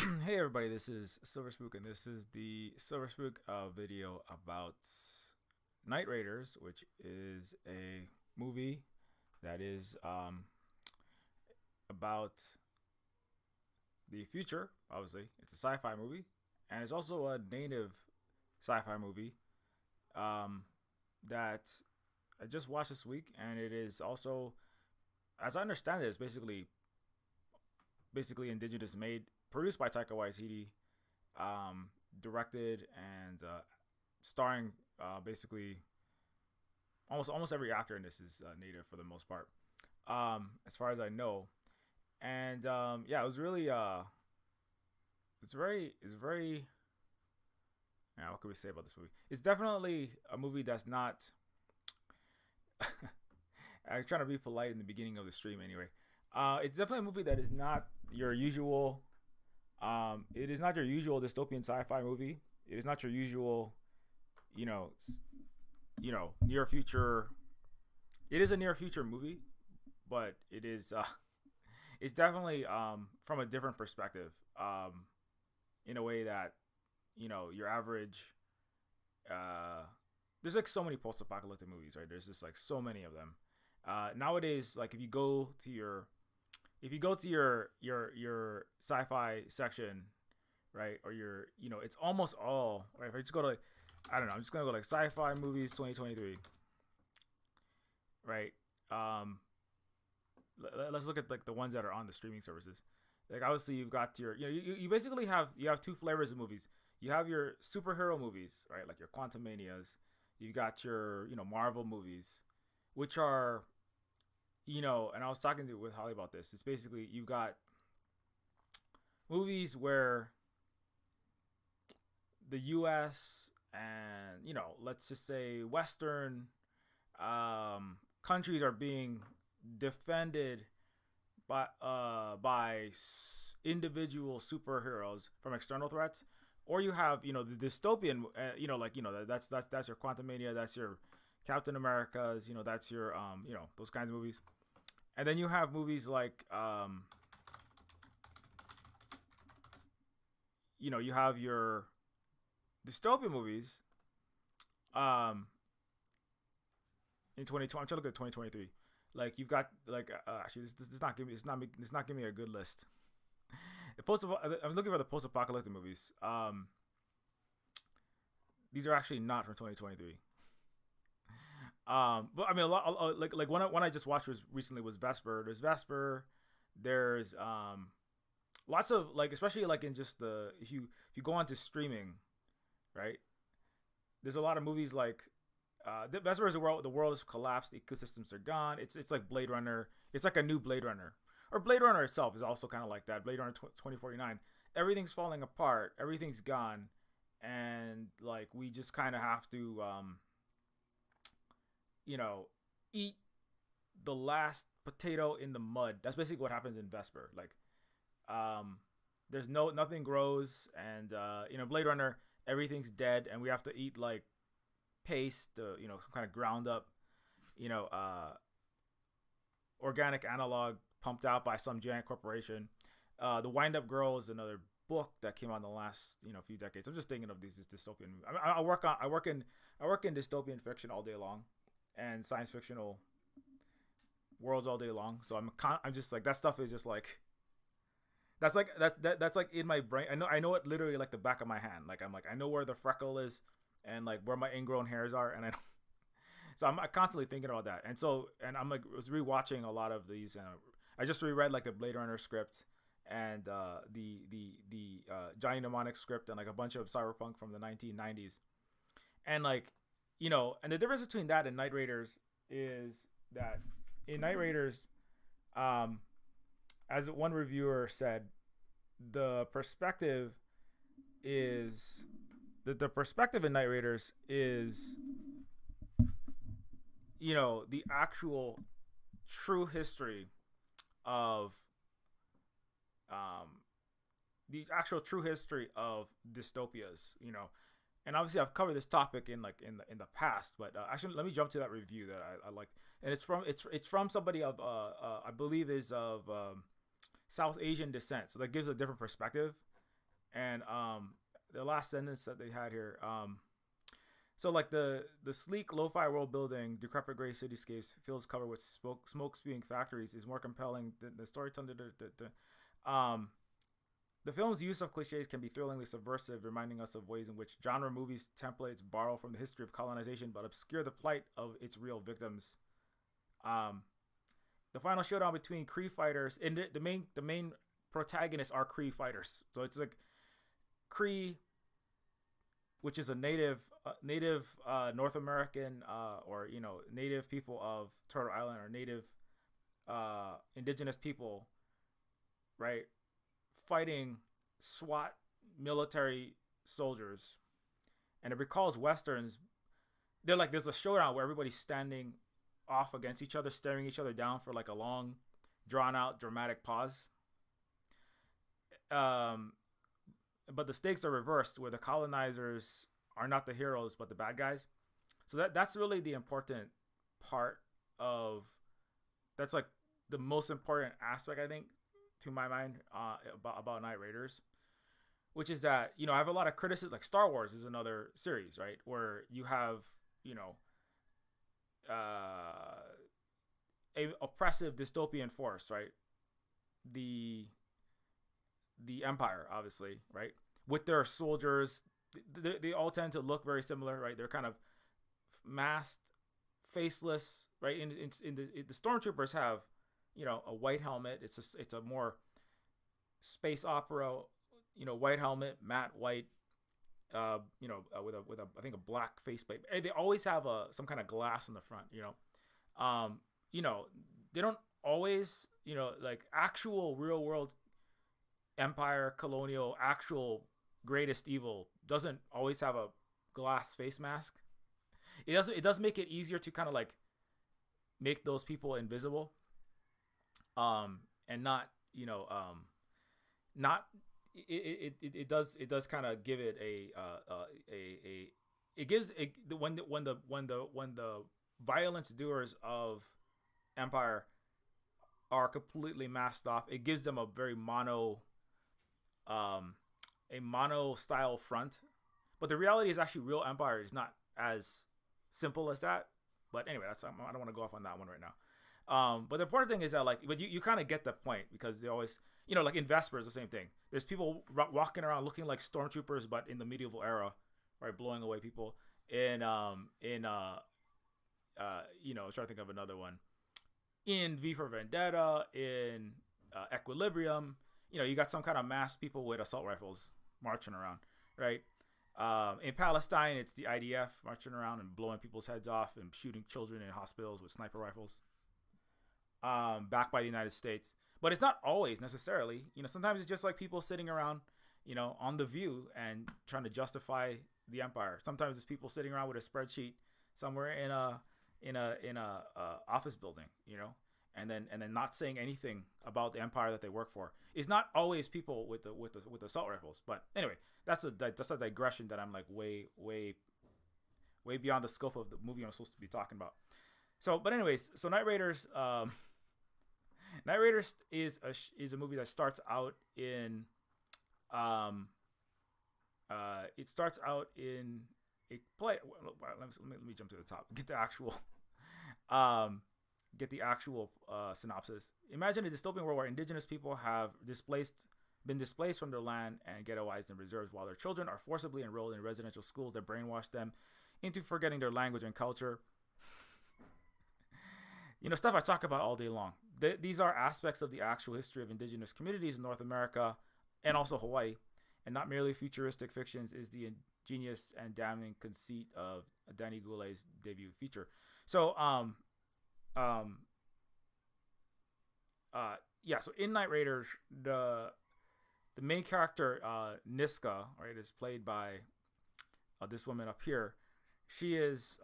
Hey everybody, this is Silver Spook, and this is the Silver Spook video about Night Raiders, which is a movie that is about the future. Obviously, it's a sci-fi movie, and it's also a native sci-fi movie um, that I just watched this week, and it is also, as I understand it, it's basically indigenous made, produced by Taika Waititi, um, directed and starring basically almost every actor in this is native for the most part, as far as I know. And yeah, it was really it's very. Yeah, what can we say about this movie? It's definitely a movie that's not. I'm trying to be polite in the beginning of the stream anyway. It's definitely a movie that is not your usual. It is not your usual dystopian sci-fi movie. It is not your usual, you know, near future. It is a near future movie, but it's definitely from a different perspective. In a way that your average. There's like so many post-apocalyptic movies, right? There's just like so many of them. Nowadays, like if you go to your sci-fi section, right, or it's almost all right. If I just go to like, I don't know, I'm just gonna go like Sci-Fi Movies 2023, right? Um, let's look at like the ones that are on the streaming services. Like obviously you've got you basically have two flavors of movies. You have your superhero movies, right, like your Quantum Manias. You've got your Marvel movies, which are and I was talking with Holly about this. It's basically you've got movies where the U.S. and let's just say Western countries are being defended by individual superheroes from external threats, or you have the dystopian, that's your Quantum Mania, that's your Captain America's, that's your those kinds of movies. And then you have movies like you have your dystopian movies in 2020. I'm trying to look at 2023. Like you've got like actually this is not giving me it's not giving me a good list. I'm looking for the post-apocalyptic movies. These are actually not from 2023. But I mean, a lot like one I just watched was recently was Vesper. There's Vesper. There's lots of like, especially like in just the if you go onto streaming, right? There's a lot of movies like Vesper is the world has collapsed, the ecosystems are gone. It's like Blade Runner. It's like a new Blade Runner, or Blade Runner itself is also kind of like that. Blade Runner 2049. Everything's falling apart. Everything's gone, and like we just kind of have to eat the last potato in the mud. That's basically what happens in Vesper. Like, there's nothing grows, and Blade Runner, everything's dead, and we have to eat like paste, some kind of ground up, you know, uh, organic analog pumped out by some giant corporation. The Wind Up Girl is another book that came out in the last few decades. I'm just thinking of these dystopian. I work in dystopian fiction all day long, and science fictional worlds all day long. So I'm just like that stuff is just like that's like in my brain. I know it literally like the back of my hand. Like I'm like I know where the freckle is and like where my ingrown hairs are, and so I'm constantly thinking about that. And I'm like was rewatching a lot of these. I just reread like the Blade Runner script and the Johnny Mnemonic script and like a bunch of cyberpunk from the 1990s. And like and the difference between that and Night Raiders is that in Night Raiders, as one reviewer said, the perspective is the perspective in Night Raiders is the actual true history of dystopias, and obviously I've covered this topic in the past, but actually let me jump to that review that I liked, and it's from somebody of I believe is of South Asian descent, so that gives a different perspective. And the last sentence that they had here. So like the sleek lo-fi world building, decrepit gray cityscapes, fields covered with smoke spewing factories is more compelling than the storytelling. The film's use of cliches can be thrillingly subversive, reminding us of ways in which genre movies templates borrow from the history of colonization but obscure the plight of its real victims. The final showdown between Kree fighters and the main protagonists are Kree fighters. So it's like Kree, which is a native North American or native people of Turtle Island, or native indigenous people, right? Fighting SWAT military soldiers. And it recalls westerns. They're like, there's a showdown where everybody's standing off against each other, staring each other down for like a long, drawn out, dramatic pause. But the stakes are reversed, where the colonizers are not the heroes but the bad guys. So that's really the important part of, that's like the most important aspect, I think, to my mind, about Night Raiders, which is that, I have a lot of criticism. Like Star Wars is another series, right, where you have a oppressive dystopian force, right? The Empire, obviously, right, with their soldiers. They all tend to look very similar, right? They're kind of masked, faceless, right? In the Stormtroopers have, a white helmet. It's a more space opera, white helmet, matte white, with a I think a black faceplate. They always have some kind of glass in the front, they don't always, like actual real world Empire, colonial, actual greatest evil doesn't always have a glass face mask. It does make it easier to kind of like make those people invisible, and not not it does kind of give it it gives when the violence doers of Empire are completely masked off, it gives them a very mono style front. But the reality is actually real Empire is not as simple as that. But anyway, I don't want to go off on that one right now. But the important thing is that, like, but you kind of get the point, because they always, like in Vesper is the same thing. There's people walking around looking like stormtroopers, but in the medieval era, right, blowing away people. I'm trying to think of another one. In V for Vendetta, in Equilibrium, you got some kind of masked people with assault rifles marching around, right? In Palestine, it's the IDF marching around and blowing people's heads off and shooting children in hospitals with sniper rifles, backed by the United States. But it's not always necessarily. Sometimes it's just like people sitting around, on The View and trying to justify the Empire. Sometimes it's people sitting around with a spreadsheet somewhere in a office building, and then not saying anything about the Empire that they work for. It's not always people with assault rifles. But anyway, that's a digression that I'm like way beyond the scope of the movie I'm supposed to be talking about. So, but anyways, so Night Raiders, Night Raiders is a movie that starts out in, it starts out in a play. Let me jump to the top. Get the actual synopsis. Imagine a dystopian world where indigenous people have been displaced from their land and ghettoized in reserves, while their children are forcibly enrolled in residential schools that brainwash them into forgetting their language and culture. Stuff I talk about all day long. These are aspects of the actual history of indigenous communities in North America and also Hawaii, and not merely futuristic fictions, is the ingenious and damning conceit of Danny Goulet's debut feature. So, so in Night Raiders, the main character, Niska, right, is played by this woman up here. She is,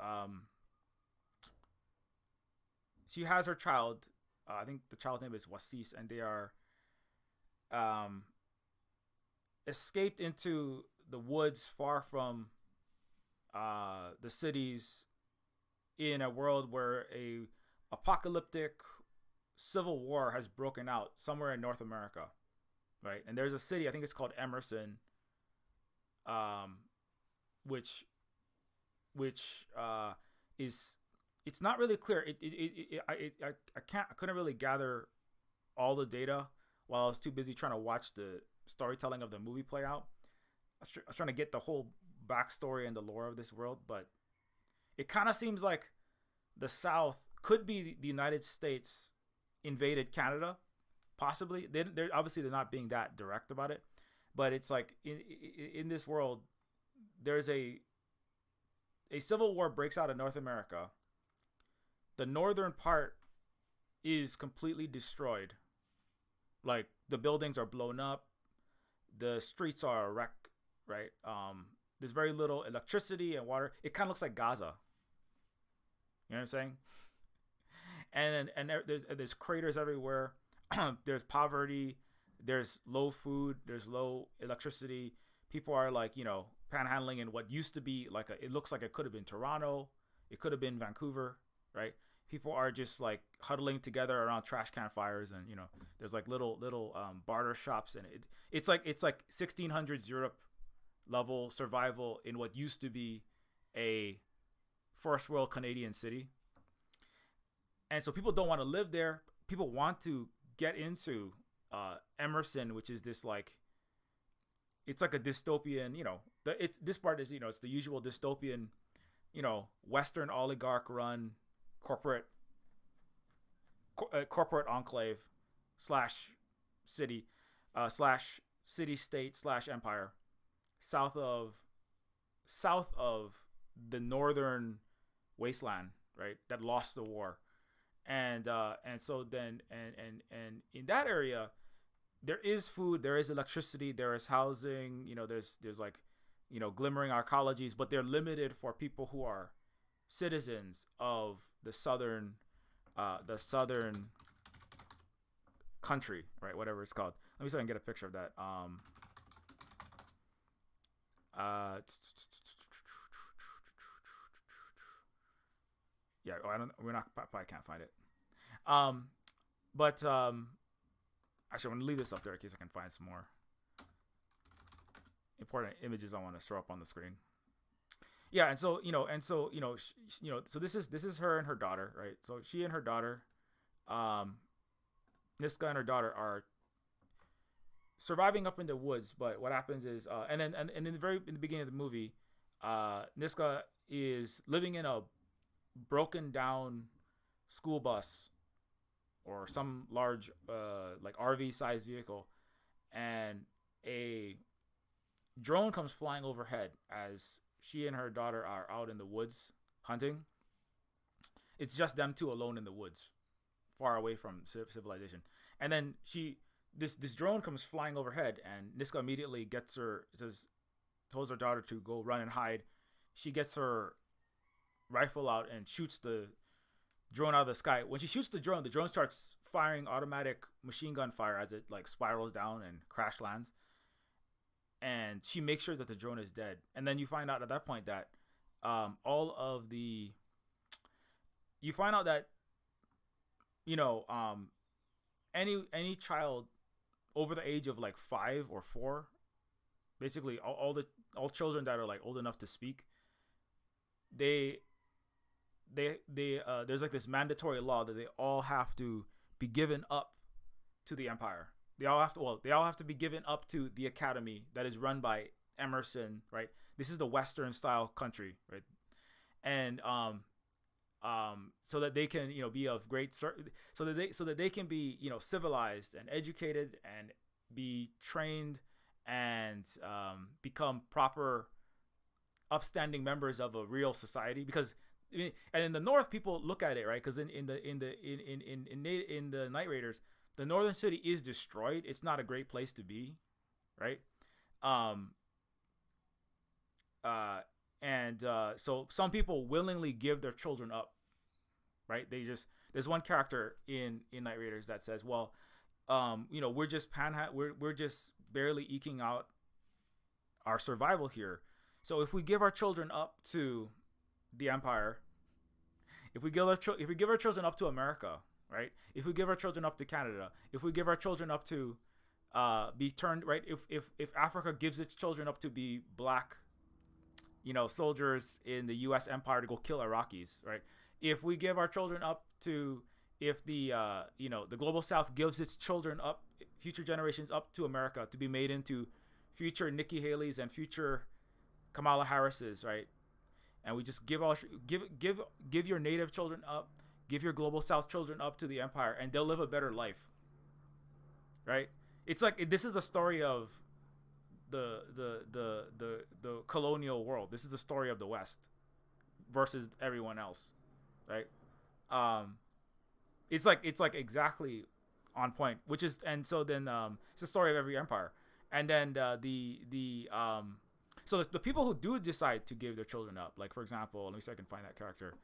she has her child. I think the child's name is Wasis, and they are escaped into the woods far from the cities, in a world where a apocalyptic civil war has broken out somewhere in North America, right? And there's a city, I think it's called Emerson, um, which which is it's not really clear. I couldn't really gather all the data while I was too busy trying to watch the storytelling of the movie play out. I was trying to get the whole backstory and the lore of this world, but it kind of seems like the South could be the United States invaded Canada, possibly. They're obviously they're not being that direct about it, but it's like in this world, there's a civil war breaks out in North America. The northern part is completely destroyed. Like the buildings are blown up, the streets are a wreck, right? There's very little electricity and water. It kind of looks like Gaza. You know what I'm saying? And there's craters everywhere. There's poverty. There's low food. There's low electricity. People are like, panhandling in what used to be like it looks like it could have been Toronto. It could have been Vancouver, right? People are just like huddling together around trash can fires, and there's like little barter shops, and it's like 1600s Europe level survival in what used to be a first world Canadian city. And so people don't want to live there. People want to get into Emerson, which is this like, it's like a dystopian, this part is, it's the usual dystopian, Western oligarch run corporate enclave slash city state slash empire south of the northern wasteland, right, that lost the war. And so then and in that area there is food, there is electricity, there is housing, there's like glimmering arcologies, but they're limited for people who are citizens of the southern country, right, whatever it's called. Let me see if I can get a picture of that. Yeah, probably can't find it. But actually, I'm gonna leave this up there in case I can find some more important images I want to throw up on the screen. Yeah, and so so this is her and her daughter, right? So she and her daughter, Niska and her daughter are surviving up in the woods. But what happens is, and in the beginning of the movie, Niska is living in a broken down school bus or some large like RV sized vehicle, and a drone comes flying overhead as she and her daughter are out in the woods hunting. It's just them two alone in the woods, far away from civilization. And then this drone comes flying overhead, and Niska immediately tells her daughter to go run and hide. She gets her rifle out and shoots the drone out of the sky. When she shoots the drone starts firing automatic machine gun fire as it like spirals down and crash lands. And she makes sure that the drone is dead. And then you find out at that point that any child over the age of like 5 or 4, basically all children that are like old enough to speak, they there's like this mandatory law that they all have to be given up to the empire. They all have to be given up to the academy that is run by Emerson, right? This is the Western style country, right? And so that they can be of great so that they can be civilized and educated and be trained and become proper upstanding members of a real society. Because and in the North, people look at it, right, because in the Night Raiders, the northern city is destroyed. It's not a great place to be, right? So some people willingly give their children up, right? There's one character in Night Raiders that says, well, we're just barely eking out our survival here. So if we give our children up to the Empire, if we give our children up to America, right? If we give our children up to Canada, if we give our children up to be turned, right? If Africa gives its children up to be black, soldiers in the U.S. empire to go kill Iraqis, right? If we give our children up to, if the global South gives its children up, future generations up to America to be made into future Nikki Haley's and future Kamala Harris's, right? And we just give your native children up, give your global South children up to the empire, and they'll live a better life, right? It's like this is the story of the colonial world. This is the story of the West versus everyone else, right? It's like exactly on point, which is, and so then it's the story of every empire, and then so the people who do decide to give their children up, like for example, let me see if I can find that character.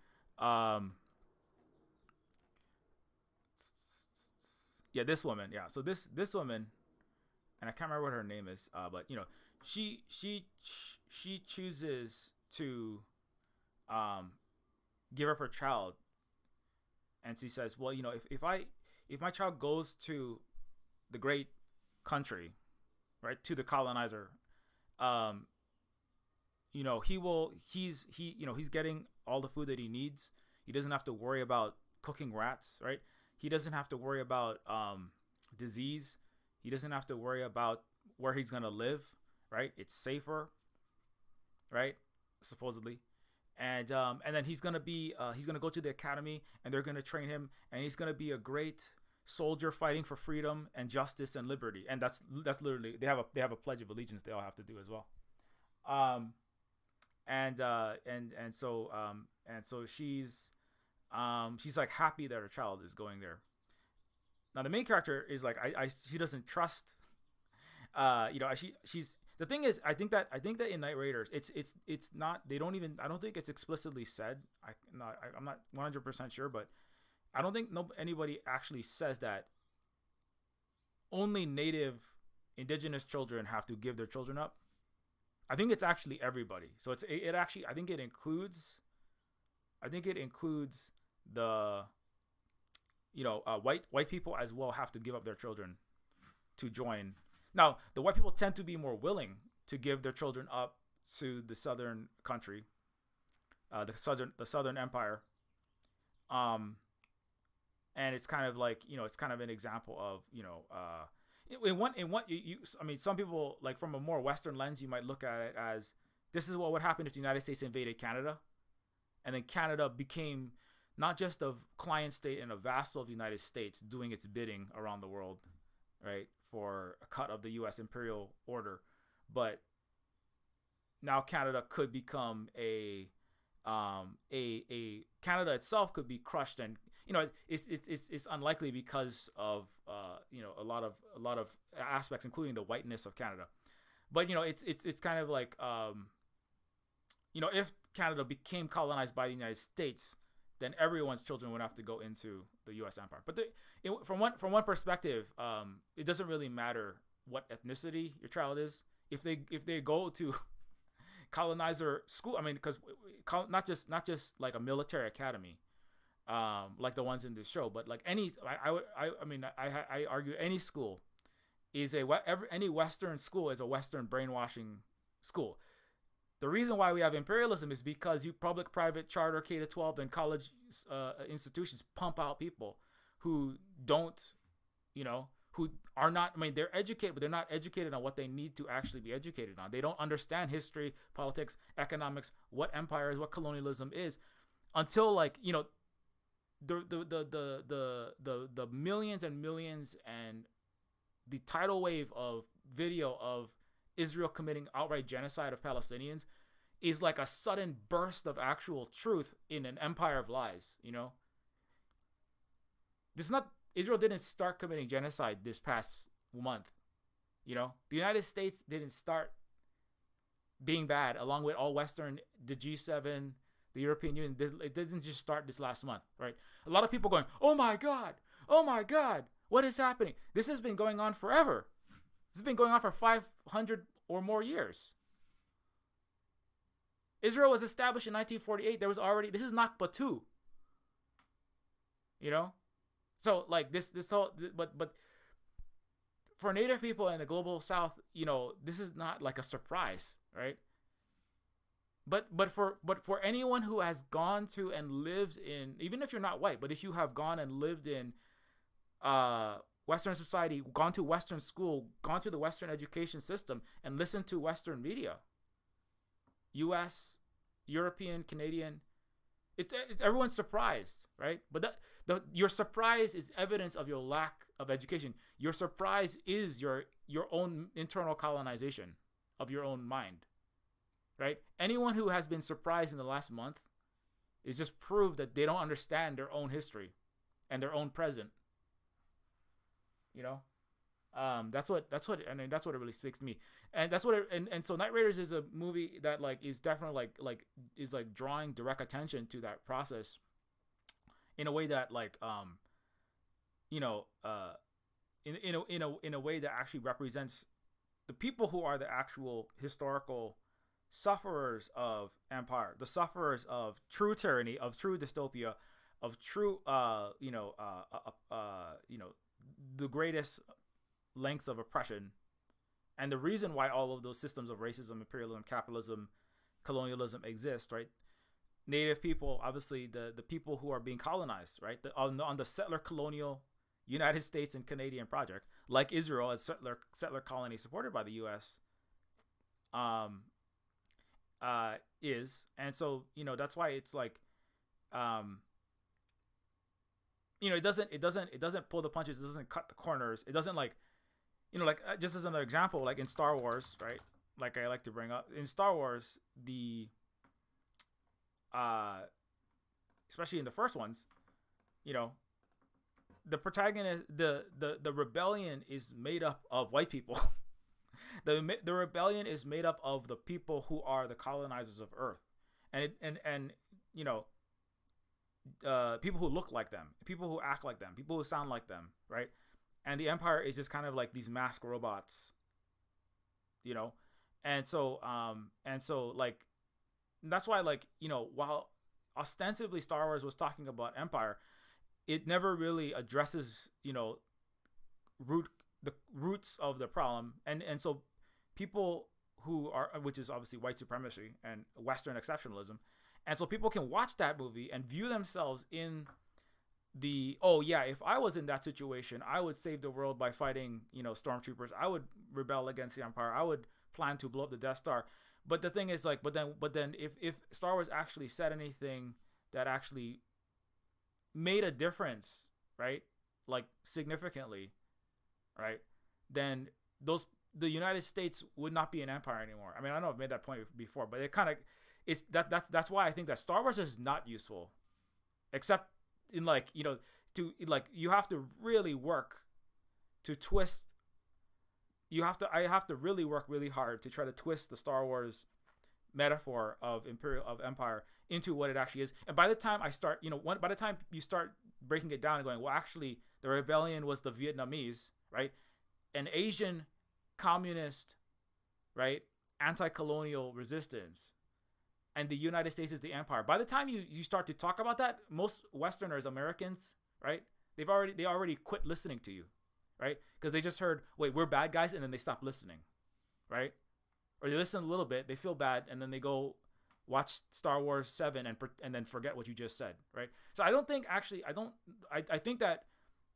Yeah, this woman. Yeah, so this woman, and I can't remember what her name is, but she chooses to give up her child, and she says, well, if my child goes to the great country, right, to the colonizer, he's getting all the food that he needs. He doesn't have to worry about cooking rats, right? He doesn't have to worry about disease. He doesn't have to worry about where he's gonna live, right? It's safer, right? Supposedly, and then he's gonna go to the academy, and they're gonna train him, and he's gonna be a great soldier fighting for freedom and justice and liberty. And that's literally, they have a pledge of allegiance they all have to do as well. So she's like happy that her child is going there. Now the main character is like, she doesn't trust, she's, the thing is, I think that in Night Raiders, it's not, they don't even, I don't think it's explicitly said. I'm not 100% sure, but I don't think anybody actually says that only native indigenous children have to give their children up. I think it's actually everybody. So it actually, I think it includes the, white people as well have to give up their children to join. Now, the white people tend to be more willing to give their children up to the southern country, the southern empire. And it's kind of like, it's kind of an example of, some people, like from a more Western lens, you might look at it as, this is what would happen if the United States invaded Canada, and then Canada became not just a client state and a vassal of the United States doing its bidding around the world, right, for a cut of the U.S. imperial order, but now Canada could become a Canada itself could be crushed, and it's unlikely because of a lot of aspects, including the whiteness of Canada. But it's kind of like if Canada became colonized by the United States, then everyone's children would have to go into the U.S. empire. But from one perspective, it doesn't really matter what ethnicity your child is. If they go to colonizer school, I mean, because not just like a military academy, like the ones in this show, but like I argue any school is any Western school is a Western brainwashing school. The reason why we have imperialism is because you public, private, charter, K-12, and college institutions pump out people who don't, who are not, they're educated, but they're not educated on what they need to actually be educated on. They don't understand history, politics, economics, what empire is, what colonialism is, until the millions and millions and the tidal wave of video of Israel committing outright genocide of Palestinians is like a sudden burst of actual truth in an empire of lies. Israel didn't start committing genocide this past month. The United States didn't start being bad along with all Western, the G7, the European Union. It didn't just start this last month, right? A lot of people going, oh my God, what is happening? This has been going on forever. This has been going on for 500 or more years. Israel was established in 1948. There was already, this is Nakba 2. So like this whole, but for Native people in the global South, this is not like a surprise, right? But for anyone who has gone to and lives in, even if you're not white, but if you have gone and lived in Western society, gone to Western school, gone through the Western education system, and listened to Western media, U.S., European, Canadian, everyone's surprised, right? But your surprise is evidence of your lack of education. Your surprise is your own internal colonization of your own mind, right? Anyone who has been surprised in the last month is just proof that they don't understand their own history and their own present. That's what I mean. That's what it really speaks to me, and that's what and so Night Raiders is a movie that is definitely is drawing direct attention to that process in a way that in a way that actually represents the people who are the actual historical sufferers of empire, the sufferers of true tyranny, of true dystopia, of true the greatest lengths of oppression, and the reason why all of those systems of racism, imperialism, capitalism, colonialism exist, right? Native people, obviously the people who are being colonized, right? On the settler colonial United States and Canadian project, like Israel as settler colony supported by the U.S. Is, and so that's why it's it doesn't pull the punches, it doesn't cut the corners, it doesn't just as another example, like in Star Wars, right? Like I like to bring up in Star Wars, especially in the first ones, the protagonist, the rebellion is made up of white people. The rebellion is made up of the people who are the colonizers of Earth, and people who look like them, people who act like them, people who sound like them, right? And the Empire is just kind of like these masked robots, and so that's why while ostensibly Star Wars was talking about Empire, it never really addresses the roots of the problem, and so people who are, which is obviously white supremacy and Western exceptionalism, and so people can watch that movie and view themselves in if I was in that situation, I would save the world by fighting stormtroopers, I would rebel against the Empire, I would plan to blow up the Death Star. But the thing is, but then if Star Wars actually said anything that actually made a difference, right, significantly, right, then the United States would not be an empire anymore. I mean, I know I've made that point before, but it kind of that's why I think that Star Wars is not useful, except in you have to really work to twist. I have to really work really hard to try to twist the Star Wars metaphor of empire into what it actually is. And by the time I start, by the time you start breaking it down and going, well, actually, the rebellion was the Vietnamese, right? An Asian communist, right? Anti-colonial resistance. And the United States is the empire. By the time you start to talk about that, most Westerners, Americans, right? They already quit listening to you, right? Because they just heard, wait, we're bad guys, and then they stop listening, right? Or they listen a little bit, they feel bad, and then they go watch Star Wars 7 and then forget what you just said, right? So I don't think actually, I think that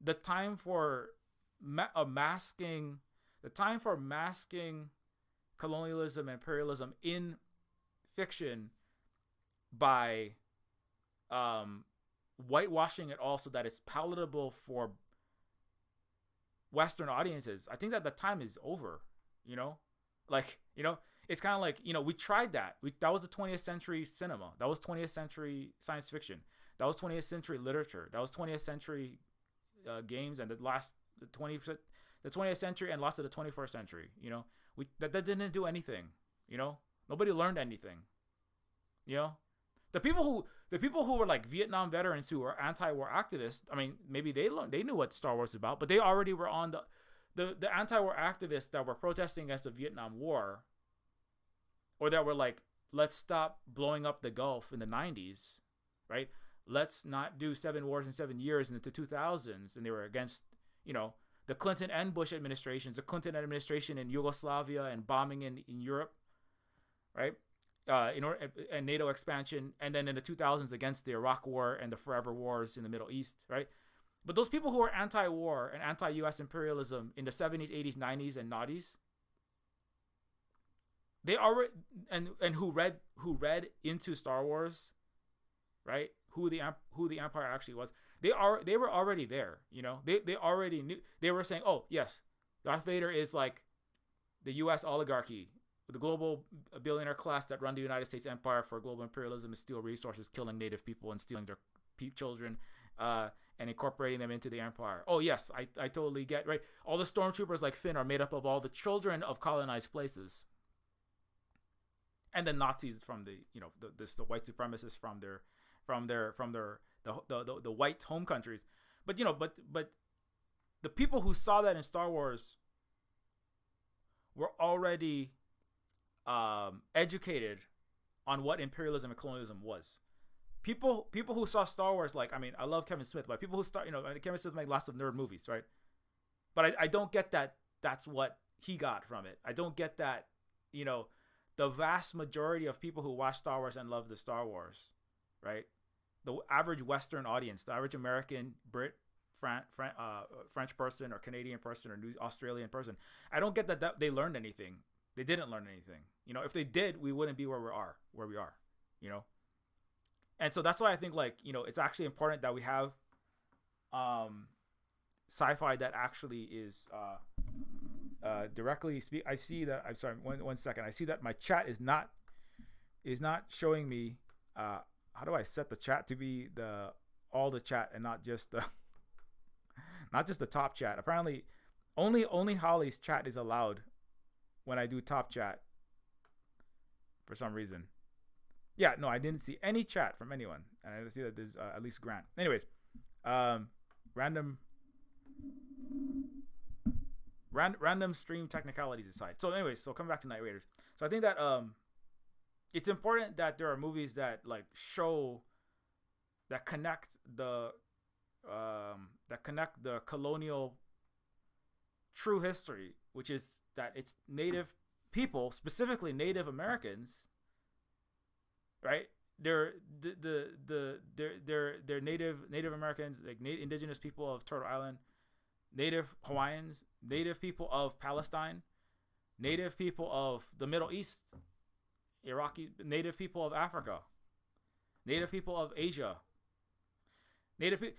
the time for masking colonialism and imperialism in fiction by whitewashing it all so that it's palatable for Western audiences, I think that the time is over, it's kind of we tried that. That was the 20th century cinema. That was 20th century science fiction. That was 20th century literature. That was 20th century games, and the 20th century and lots of the 21st century. That didn't do anything. Nobody learned anything. The people who were like Vietnam veterans who were anti-war activists, I mean, maybe they knew what Star Wars was about, but they already were on the anti-war activists that were protesting against the Vietnam War, or that were like, let's stop blowing up the Gulf in the 90s, right? Let's not do 7 wars in 7 years into the 2000s, and they were against, the Clinton and Bush administrations, the Clinton administration in Yugoslavia and bombing in Europe, right? And NATO expansion, and then in the 2000s against the Iraq War and the forever wars in the Middle East, right? But those people who were anti-war and anti-U.S. imperialism in the 70s, 80s, 90s, and 90s, they already and who read into Star Wars, right? Who the Empire actually was. They were already there, you know. They already knew. They were saying, oh yes, Darth Vader is like the U.S. oligarchy, the global billionaire class that run the United States empire for global imperialism and steal resources, killing native people and stealing their children, and incorporating them into the empire. Oh yes, I totally get, right. All the stormtroopers like Finn are made up of all the children of colonized places, and the Nazis from the, you know, the white supremacists from the white home countries. But you know, but the people who saw that in Star Wars were already educated on what imperialism and colonialism was. People who saw Star Wars, like, I mean, I love Kevin Smith, but people who start, you know, Kevin Smith made lots of nerd movies, right? But I don't get that that's what he got from it. I don't get that, you know, the vast majority of people who watch Star Wars and love the Star Wars, right? The average Western audience, the average American, Brit, French person or Canadian person or Australian person, I don't get that they learned anything. They didn't learn anything. You know, if they did, we wouldn't be where we are, you know? And so that's why I think, like, you know, it's actually important that we have sci-fi that actually is directly speak. I see that. I'm sorry. One second. I see that my chat is not showing me. How do I set the chat to be all the chat and not just the top chat? Apparently, only Holly's chat is allowed when I do top chat for some reason. Yeah, no, I didn't see any chat from anyone, and I see that there's at least Grant. Anyways, random stream technicalities aside. So anyways, so coming back to Night Raiders. So I think that it's important that there are movies that like show that connect the colonial true history, which is that it's Native people, specifically Native Americans, right? They're Native Americans, like indigenous people of Turtle Island, Native Hawaiians, Native people of Palestine, Native people of the Middle East, Iraqi, Native people of Africa, Native people of Asia.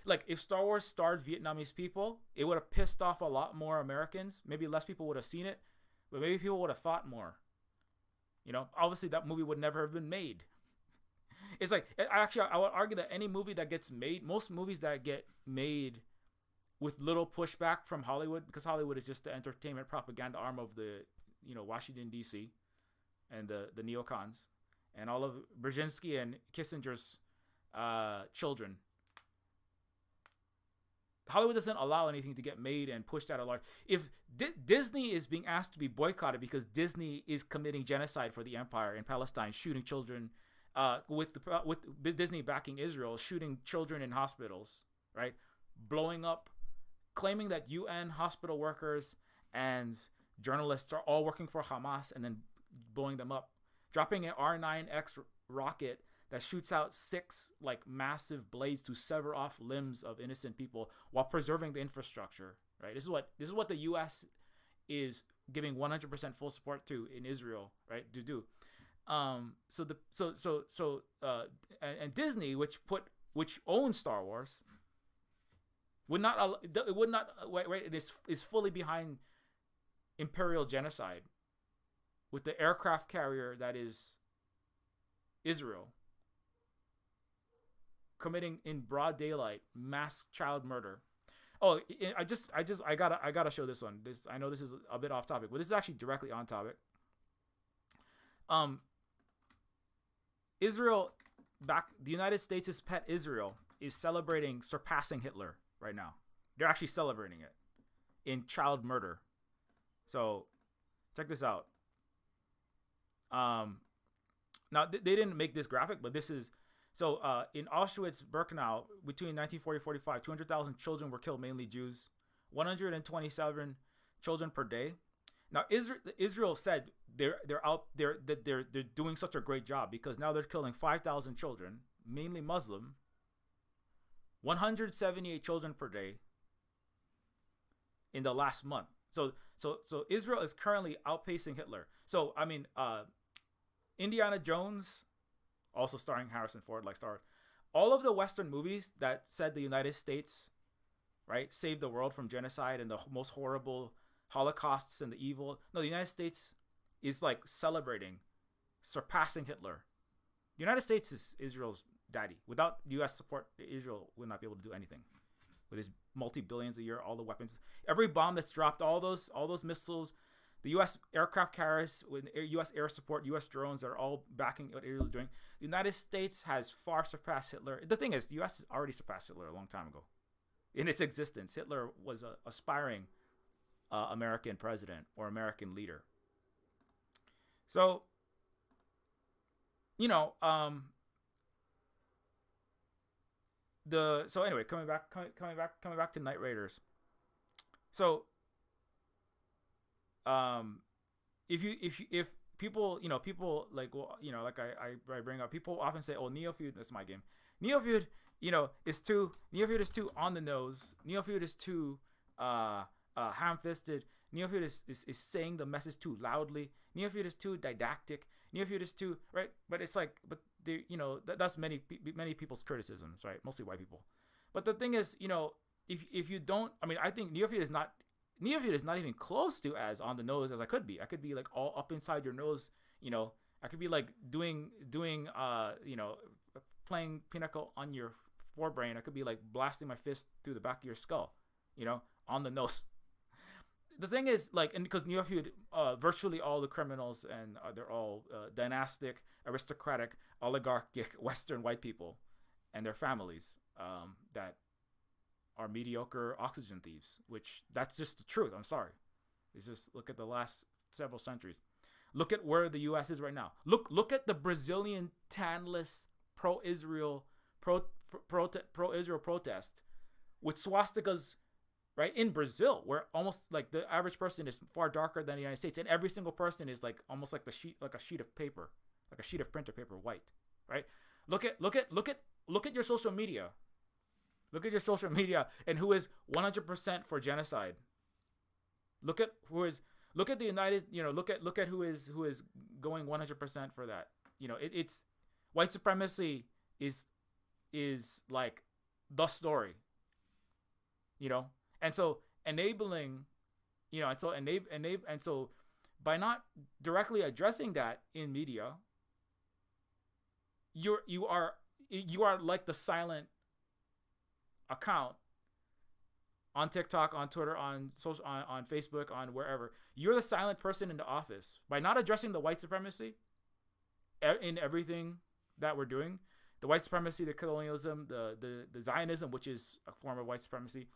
Like, if Star Wars starred Vietnamese people, it would have pissed off a lot more Americans. Maybe less people would have seen it, but maybe people would have thought more. You know, obviously that movie would never have been made. It's like, actually, I would argue that any movie that gets made, most movies that get made with little pushback from Hollywood, because Hollywood is just the entertainment propaganda arm of the, you know, Washington D.C. and the neocons and all of Brzezinski and Kissinger's children. Hollywood doesn't allow anything to get made and pushed out of large. If Disney is being asked to be boycotted because Disney is committing genocide for the empire in Palestine, shooting children, with Disney backing Israel, shooting children in hospitals, right? Blowing up, claiming that UN hospital workers and journalists are all working for Hamas, and then blowing them up, dropping an R9X rocket that shoots out 6 like massive blades to sever off limbs of innocent people while preserving the infrastructure, right? This is what the U.S. is giving 100% full support to in Israel, right? To do. And Disney, which owns Star Wars, it is fully behind imperial genocide with the aircraft carrier that is Israel, committing in broad daylight mass child murder. Oh, I gotta show this one. I know this is a bit off topic, but this is actually directly on topic. The United States' pet Israel is surpassing Hitler right now. They're actually celebrating it in child murder. So check this out. Now they didn't make this graphic, but this is, in Auschwitz-Birkenau between 1940 and 45, 200,000 children were killed, mainly Jews. 127 children per day. Now Israel said they're doing such a great job because now they're killing 5,000 children, mainly Muslim. 178 children per day in the last month. So Israel is currently outpacing Hitler. So I mean, Indiana Jones, also starring Harrison Ford, like Star Wars. All of the Western movies that said the United States, right, saved the world from genocide and the most horrible holocausts and the evil. No, the United States is like celebrating, surpassing Hitler. The United States is Israel's daddy. Without U.S. support, Israel would not be able to do anything. With his multi-billions a year, all the weapons, every bomb that's dropped, all those missiles, the U.S. aircraft carriers with U.S. air support, U.S. drones are all backing what Israel is doing. The United States has far surpassed Hitler. The thing is, the U.S. has already surpassed Hitler a long time ago. In its existence, Hitler was an aspiring American president or American leader. So, you know, so anyway, coming back to Night Raiders. So, if people, you know, people like, well, you know, like I bring up, people often say, oh, Neofeud, that's my game. Neofeud, you know, is too on the nose. Neofeud is too ham-fisted. Neofeud is saying the message too loudly. Neofeud is too didactic. Neofeud is too, right? But it's like, but they, you know, that's many people's criticisms, right? Mostly white people. But the thing is, you know, if you don't, I mean, I think Neofeud is not even close to as on the nose as I could be. I could be like all up inside your nose, you know. I could be like doing you know, playing pinochle on your forebrain. I could be like blasting my fist through the back of your skull, you know, on the nose. The thing is, like, and because Neofeud, virtually all the criminals, and they're all dynastic, aristocratic, oligarchic Western white people and their families that are mediocre oxygen thieves, which that's just the truth. I'm sorry. It's just, look at the last several centuries. Look at where the U.S. is right now. Look at the Brazilian tanless pro-Israel protest with swastikas, right, in Brazil, where almost like the average person is far darker than the United States, and every single person is like almost like a sheet of paper, like a sheet of printer paper, white, right? Look at your social media. Look at your social media and who is 100% for genocide. Look at the United, you know, look at who is going 100% for that. You know, it's white supremacy is like the story. You know, and so enabling, you know, and so by not directly addressing that in media, you are like the silent account on TikTok, on Twitter, on social, on Facebook, on wherever. You're the silent person in the office by not addressing the white supremacy in everything that we're doing. The white supremacy, the colonialism, the Zionism, which is a form of white supremacy.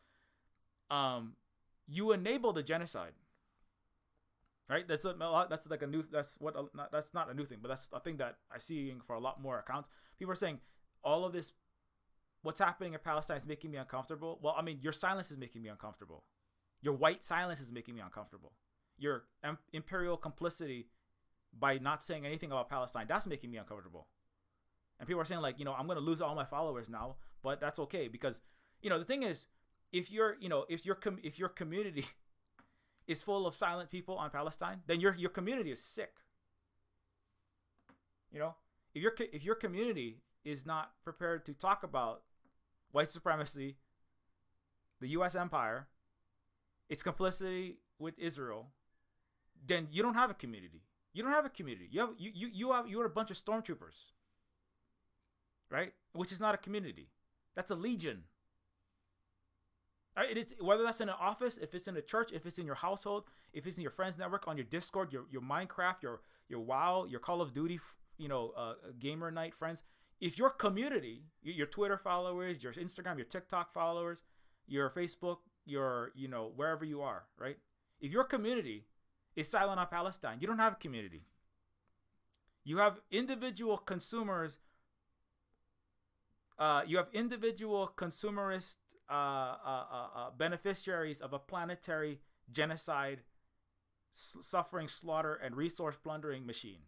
You enable the genocide, right? That's not a new thing, but that's a thing that I see for a lot more accounts. People are saying all of this, what's happening in Palestine is making me uncomfortable. Well, I mean, your silence is making me uncomfortable. Your white silence is making me uncomfortable. Your imperial complicity by not saying anything about Palestine, that's making me uncomfortable. And people are saying, like, you know, I'm going to lose all my followers now, but that's okay because, you know, the thing is, if your community is full of silent people on Palestine, then your community is sick. You know, if your community is not prepared to talk about white supremacy, the U.S. empire, its complicity with Israel, then you don't have a community. You don't have a community. You're a bunch of stormtroopers, right? Which is not a community. That's a legion. Right? It is, whether that's in an office, if it's in a church, if it's in your household, if it's in your friends network, on your Discord, your Minecraft, your WoW, your Call of Duty, gamer night friends. If your community, your Twitter followers, your Instagram, your TikTok followers, your Facebook, your, wherever you are, right? If your community is silent on Palestine, you don't have a community. You have individual consumers. You have individual consumerist beneficiaries of a planetary genocide, suffering, slaughter, and resource plundering machine.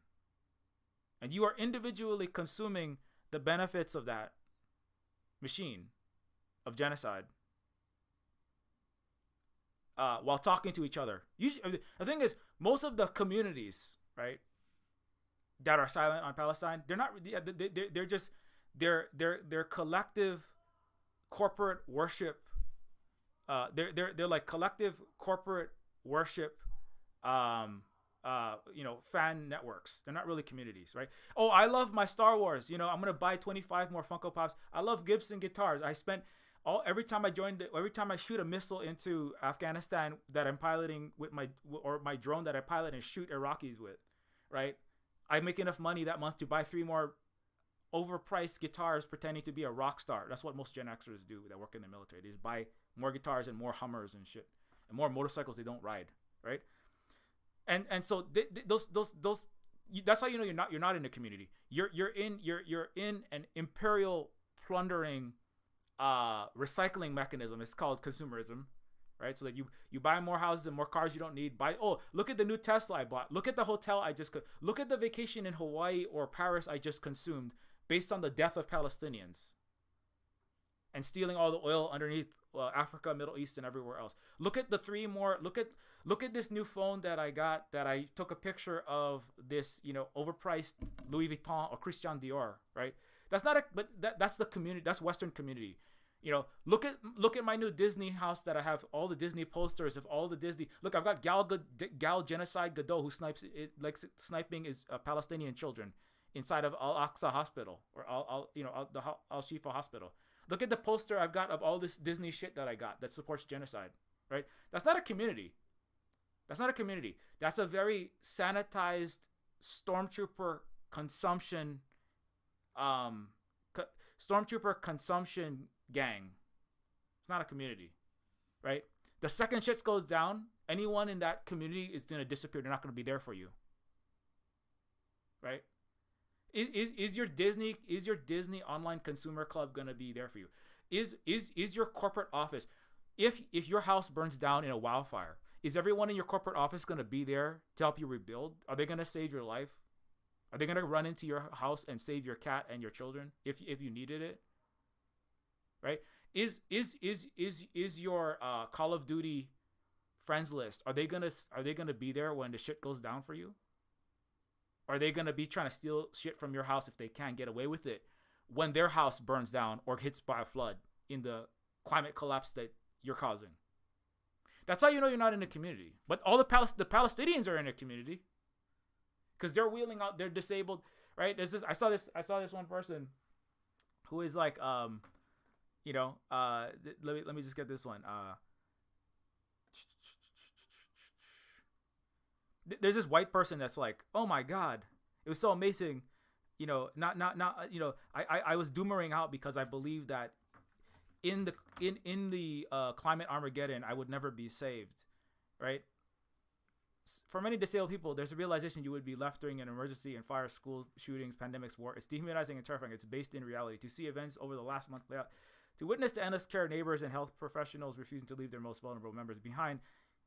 And you are individually consuming the benefits of that machine of genocide while talking to each other. Usually, the thing is, most of the communities, right, that are silent on Palestine, they're not. They're just they're collective corporate worship. They're like collective corporate worship. Fan networks. They're not really communities, right? Oh, I love my Star Wars. I'm gonna buy 25 more Funko Pops. I love Gibson guitars. I spent every time I shoot a missile into Afghanistan that I'm piloting with my drone that I pilot and shoot Iraqis with, right? I make enough money that month to buy 3 more overpriced guitars pretending to be a rock star. That's what most Gen Xers do that work in the military. They just buy more guitars and more Hummers and shit and more motorcycles they don't ride, right? And so those that's how you're not in a community. You're in an imperial plundering recycling mechanism. It's called consumerism, right? So that you buy more houses and more cars you don't need. Look at the new Tesla I bought. Look at the hotel look at the vacation in Hawaii or Paris I just consumed based on the death of Palestinians and stealing all the oil underneath Africa, Middle East, and everywhere else. Look at the 3 more. Look at this new phone that I got that I took a picture of this, overpriced Louis Vuitton or Christian Dior, right? That's the community. That's Western community. Look at my new Disney house that I have all the Disney posters of all the Disney. Look, I've got Gal Genocide Gadot who sniping is Palestinian children inside of Al-Aqsa Hospital or the Al-Shifa Hospital. Look at the poster I've got of all this Disney shit that I got that supports genocide, right? That's not a community. That's not a community. That's a very sanitized stormtrooper consumption gang. It's not a community, right? The second shit goes down, anyone in that community is going to disappear. They're not going to be there for you, right? Is your Disney online consumer club gonna be there for you? Is your corporate office, if your house burns down in a wildfire, is everyone in your corporate office gonna be there to help you rebuild? Are they gonna save your life? Are they gonna run into your house and save your cat and your children if you needed it? Right? Is your Call of Duty friends list, are they gonna be there when the shit goes down for you? Are they going to be trying to steal shit from your house if they can't get away with it when their house burns down or hits by a flood in the climate collapse that you're causing? That's how you know you're not in a community. But all the Palestinians are in a community because they're wheeling out their disabled, right? I saw this one person who is like, let me just get this one. There's this white person that's like, oh my God, it was so amazing. I was doomering out because I believe that in the climate Armageddon, I would never be saved, right? For many disabled people, there's a realization you would be left during an emergency and fire, school shootings, pandemics, war. It's dehumanizing and terrifying. It's based in reality. To see events over the last month play out, to witness the endless care neighbors and health professionals refusing to leave their most vulnerable members behind,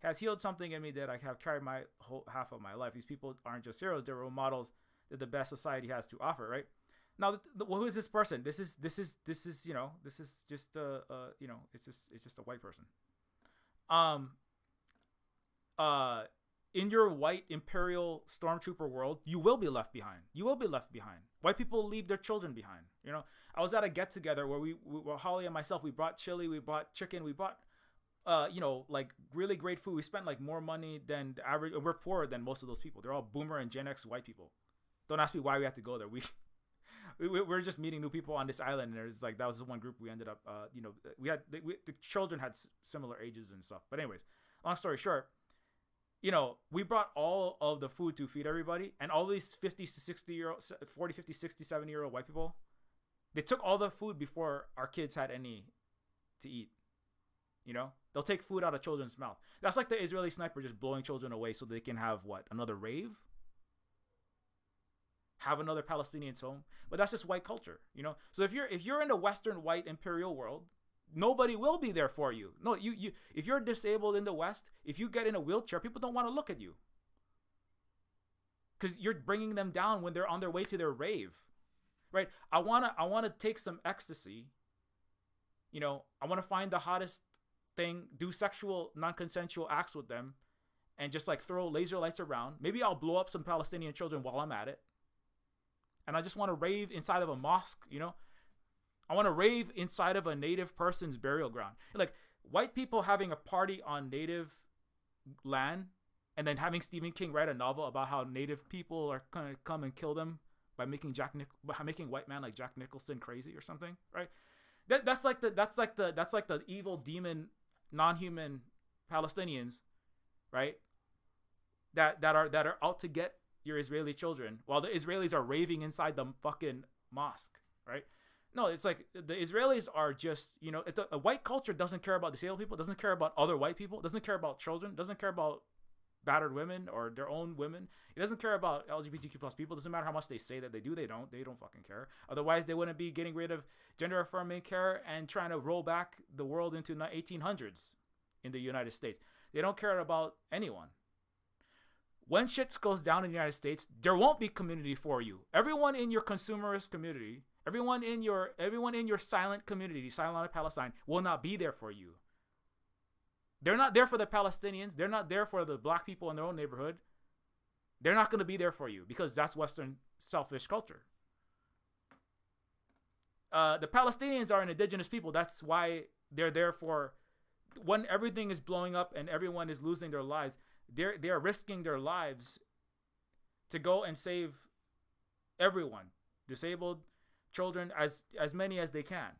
has healed something in me that I have carried my whole half of my life. These people aren't just heroes; they're role models that the best society has to offer. Right now, who is this person? This is just it's just a white person. In your white imperial stormtrooper world, you will be left behind. You will be left behind. White people leave their children behind. I was at a get together where we Holly and myself, we brought chili, we brought chicken, we brought like really great food. We spent like more money than the average. We're poorer than most of those people. They're all boomer and Gen X white people. Don't ask me why we had to go there. We're just meeting new people on this island, and there's like that was the one group we ended up. The children had similar ages and stuff. But anyways, long story short, we brought all of the food to feed everybody, and all these 50 to 60 year old, 40, 50, 60, 70-year-old white people, they took all the food before our kids had any to eat. They'll take food out of children's mouth. That's like the Israeli sniper just blowing children away so they can have another rave? Have another Palestinian's home? But that's just white culture, So if you're in the Western white imperial world, nobody will be there for you. No, you if you're disabled in the West, if you get in a wheelchair, people don't want to look at you because you're bringing them down when they're on their way to their rave, right? I wanna take some ecstasy. I want to find the hottest thing, do sexual non-consensual acts with them, and just like throw laser lights around. Maybe I'll blow up some Palestinian children while I'm at it. And I just want to rave inside of a mosque, I want to rave inside of a native person's burial ground. Like white people having a party on native land and then having Stephen King write a novel about how native people are going to come and kill them by making white man like Jack Nicholson crazy or something, right? That's like the evil demon non-human Palestinians, right? That are out to get your Israeli children while the Israelis are raving inside the fucking mosque, right? No, it's like the Israelis are just, a white culture doesn't care about disabled people, doesn't care about other white people, doesn't care about children, doesn't care about battered women or their own women. It doesn't care about LGBTQ plus people. Doesn't matter how much they say that they do, they don't fucking care. Otherwise, they wouldn't be getting rid of gender affirming care and trying to roll back the world into 1800s in the United States. They don't care about anyone. When shit goes down in the United States, there won't be community for you. Everyone in your consumerist community, everyone in your silent community, silent Palestine, will not be there for you. They're not there for the Palestinians. They're not there for the black people in their own neighborhood. They're not going to be there for you because that's Western selfish culture. The Palestinians are an indigenous people. That's why they're there for when everything is blowing up and everyone is losing their lives. They are risking their lives to go and save everyone, disabled, children, as many as they can.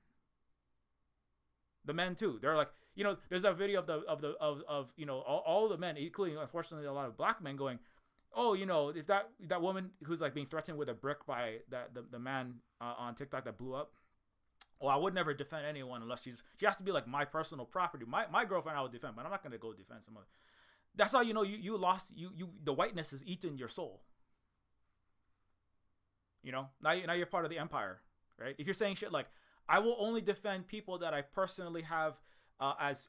The men too. They're like, there's a video of all the men, including unfortunately a lot of black men, going, oh, if that woman who's like being threatened with a brick by the man on TikTok that blew up. Well, I would never defend anyone unless she has to be like my personal property. My girlfriend I would defend, but I'm not gonna go defend some other. That's how you lost the whiteness has eaten your soul. Now you're part of the empire, right? If you're saying shit like, I will only defend people that I personally have as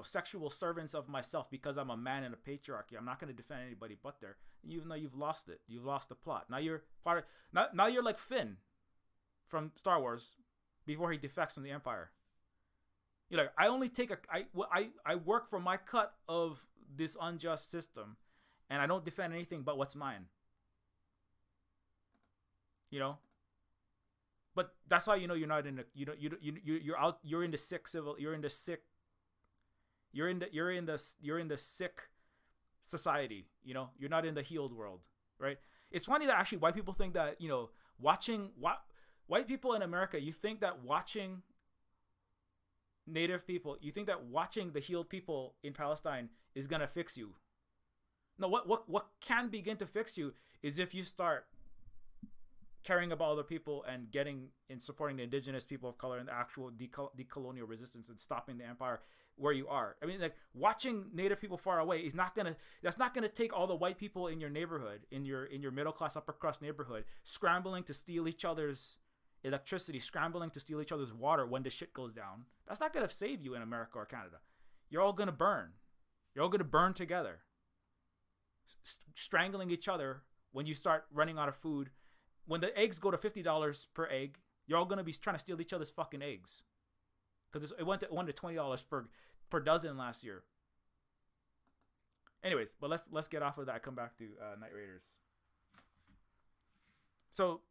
sexual servants of myself because I'm a man in a patriarchy. I'm not going to defend anybody but there. Even though you've lost it, you've lost the plot. Now you're now you're like Finn from Star Wars before he defects from the Empire. You're like, I only take I work for my cut of this unjust system, and I don't defend anything but what's mine. But that's how you're not in you're in the sick society. You're not in the healed world, right? It's funny that actually white people think that white people in America, you think that watching native people, you think that watching the healed people in Palestine is gonna fix you. No, what can begin to fix you is if you start caring about other people and getting and supporting the indigenous people of color and the actual decolonial resistance and stopping the empire where you are. I mean, like watching native people far away that's not gonna take all the white people in your neighborhood, in your middle class, upper crust neighborhood, scrambling to steal each other's electricity, scrambling to steal each other's water when the shit goes down. That's not gonna save you in America or Canada. You're all gonna burn. You're all gonna burn together, strangling each other when you start running out of food. When the eggs go to $50 per egg, you're all gonna be trying to steal each other's fucking eggs, because it went to $20 per dozen last year. Anyways, but let's get off of that. Come back to Night Raiders. So,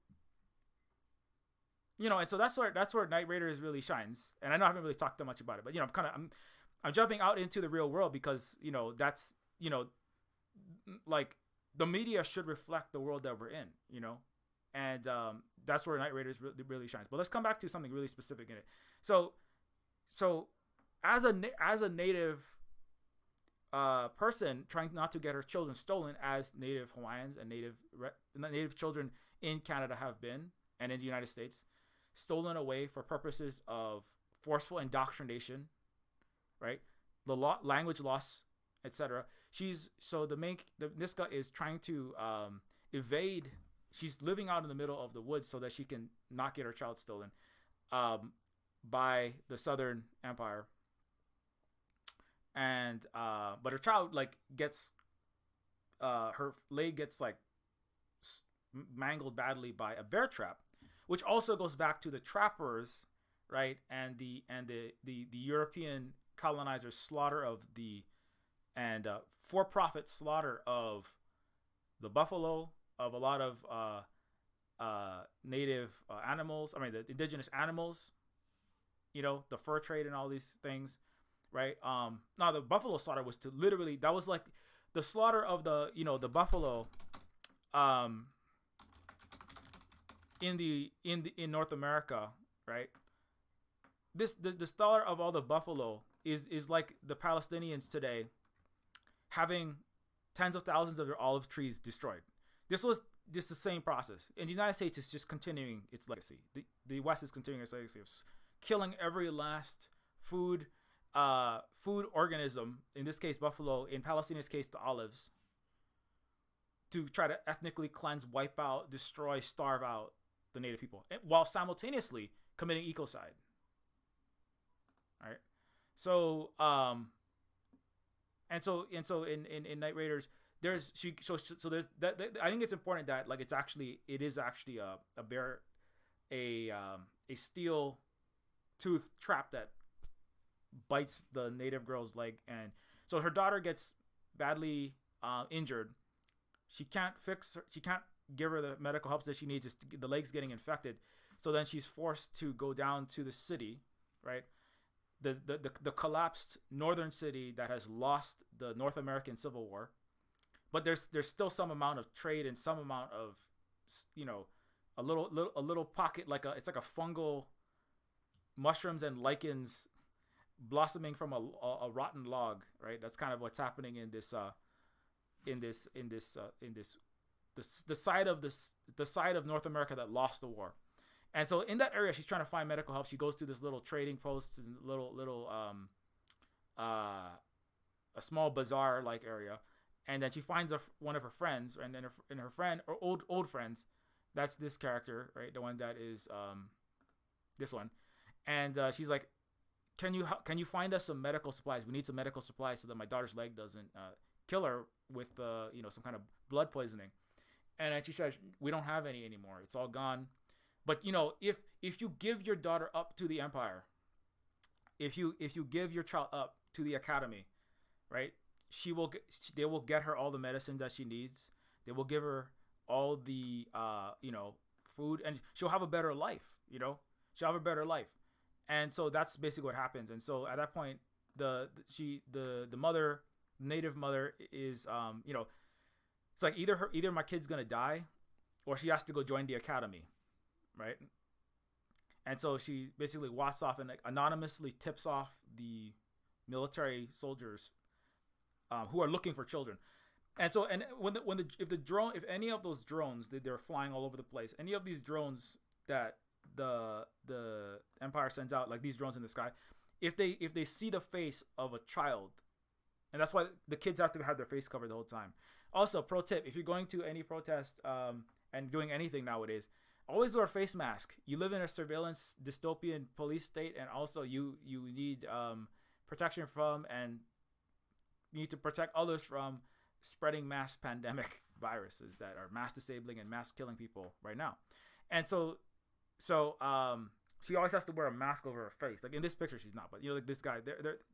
and so that's where Night Raiders really shines. And I know I haven't really talked that much about it, but I'm jumping out into the real world because that's like the media should reflect the world that we're in, and that's where Night Raiders really shines. But let's come back to something really specific in it. So as a native person trying not to get her children stolen, as Native Hawaiians and native children in Canada have been, and in the United States, stolen away for purposes of forceful indoctrination, right? The language loss, etc. Niska is trying to evade. She's living out in the middle of the woods so that she can not get her child stolen. by the Southern Empire, and but her child like gets her leg gets like mangled badly by a bear trap, which also goes back to the trappers, right? And the European colonizers' slaughter of the and for-profit slaughter of the buffalo, of a lot of native animals. I mean, the indigenous animals. You know, the fur trade and all these things, right? Now the buffalo slaughter was to literally that was like the slaughter of the the buffalo, um, in North America, right? The slaughter of all the buffalo is like the Palestinians today having tens of thousands of their olive trees destroyed. This was the same process. In the United States, it's just continuing its legacy. The West is continuing its legacy of killing every last food organism. In this case, buffalo. In Palestinians' case, the olives. To try to ethnically cleanse, wipe out, destroy, starve out the native people, while simultaneously committing ecocide. All right. So in Night Raiders, there's there's that, I think it's important that like it is actually a bear, a steel tooth trap that bites the native girl's leg, and so her daughter gets badly injured. She can't give her the medical help that she needs. The leg's getting infected, so then she's forced to go down to the city, right? The collapsed northern city that has lost the North American Civil War, but there's still some amount of trade and some amount of a little pocket, it's like a fungal mushrooms and lichens blossoming from a rotten log, right? That's kind of what's happening in this the side of North America that lost the war. And so in that area, she's trying to find medical help. She goes to this little trading post, and a small bazaar like area, and then she finds one of her friends, and then her friend or old friends. That's this character, right? The one that is this one, and she's like, can you find us some medical supplies? We need some medical supplies so that my daughter's leg doesn't kill her with some kind of blood poisoning. And then she says, we don't have any anymore. It's all gone. But if you give your daughter up to the Empire, if you give your child up to the Academy, right? They will get her all the medicine that she needs. They will give her all the food, and she'll have a better life. She'll have a better life. And so that's basically what happens. And so at that point, the mother, native mother, is it's like either my kid's gonna die, or she has to go join the Academy, right? And so she basically walks off and anonymously tips off the military soldiers who are looking for children. And so, and if any of those drones, they're flying all over the place, any of these drones that the Empire sends out, like these drones in the sky, if they see the face of a child, and that's why the kids have to have their face covered the whole time. Also, pro tip: if you're going to any protest and doing anything nowadays, always wear a face mask. You live in a surveillance dystopian police state, and also you need protection from, and you need to protect others from spreading mass pandemic viruses that are mass disabling and mass killing people right now. And so she always has to wear a mask over her face. Like in this picture, she's not, but like this guy,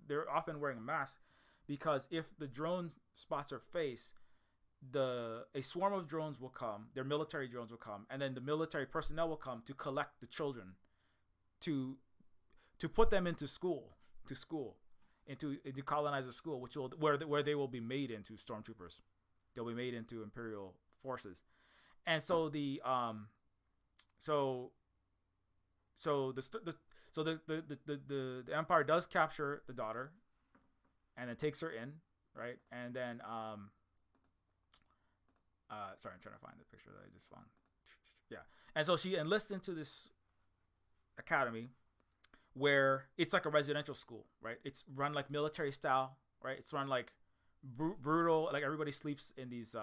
they're often wearing a mask, because if the drone spots her face, a swarm of drones will come. Their military drones will come, and then the military personnel will come to collect the children, to put them into colonizer school, where they will be made into stormtroopers. They'll be made into Imperial forces. And so the Empire does capture the daughter, and then takes her in, right? And then sorry, I'm trying to find the picture that I just found. Yeah. And so she enlists into this academy, where it's like a residential school, right? It's run like military style, right? It's run like brutal, like everybody sleeps in these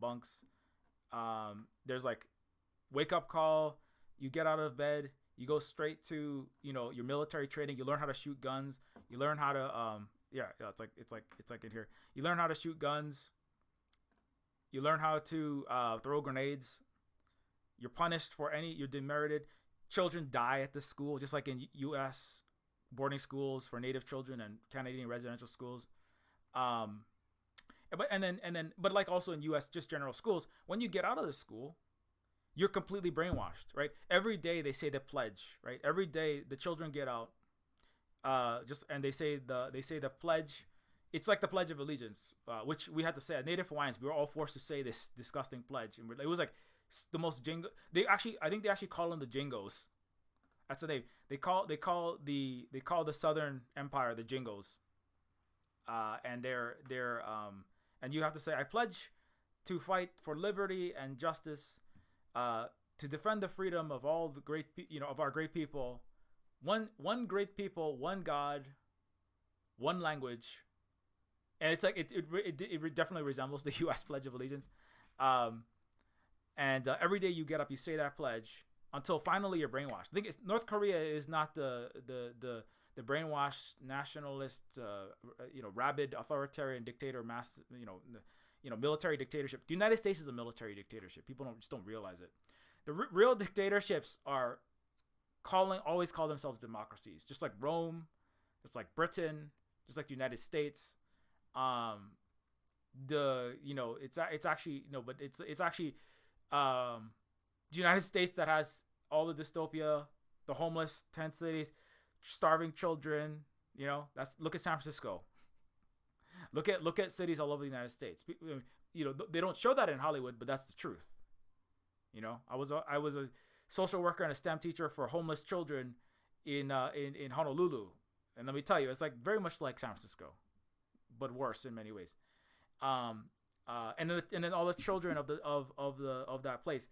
bunks. There's like wake up call. You get out of bed, You go straight to your military training. You learn how to shoot guns. You learn how to it's like in here. You learn how to shoot guns. You learn how to throw grenades. You're punished for you're demerited. Children die at the school, just like in U.S. boarding schools for Native children and Canadian residential schools. But like also in U.S. just general schools, when you get out of the school, you're completely brainwashed, right? Every day they say the pledge, right? Every day the children get out, and they say the pledge. It's like the Pledge of Allegiance, which we had to say. Native Hawaiians, we were all forced to say this disgusting pledge, and it was like the most jingo. I think they actually call them the Jingos. That's the name. They call the Southern Empire the Jingos, and and you have to say, I pledge to fight for liberty and justice, to defend the freedom of all the great of our great people, one great people, one God, one language. And it's like it definitely resembles the U.S. Pledge of Allegiance, and every day you get up, you say that pledge until finally you're brainwashed. I think North Korea is not the brainwashed nationalist, rabid authoritarian dictator, military dictatorship. The United States is a military dictatorship. People just don't realize it. The real dictatorships always call themselves democracies, just like Rome, just like Britain, just like the United States. It's actually the United States that has all the dystopia, the homeless tent cities, starving children. Look at San Francisco. Look at cities all over the United States. They don't show that in Hollywood, but that's the truth. I was a social worker and a STEM teacher for homeless children in Honolulu, and let me tell you, it's like very much like San Francisco, but worse in many ways. And then all the children of that place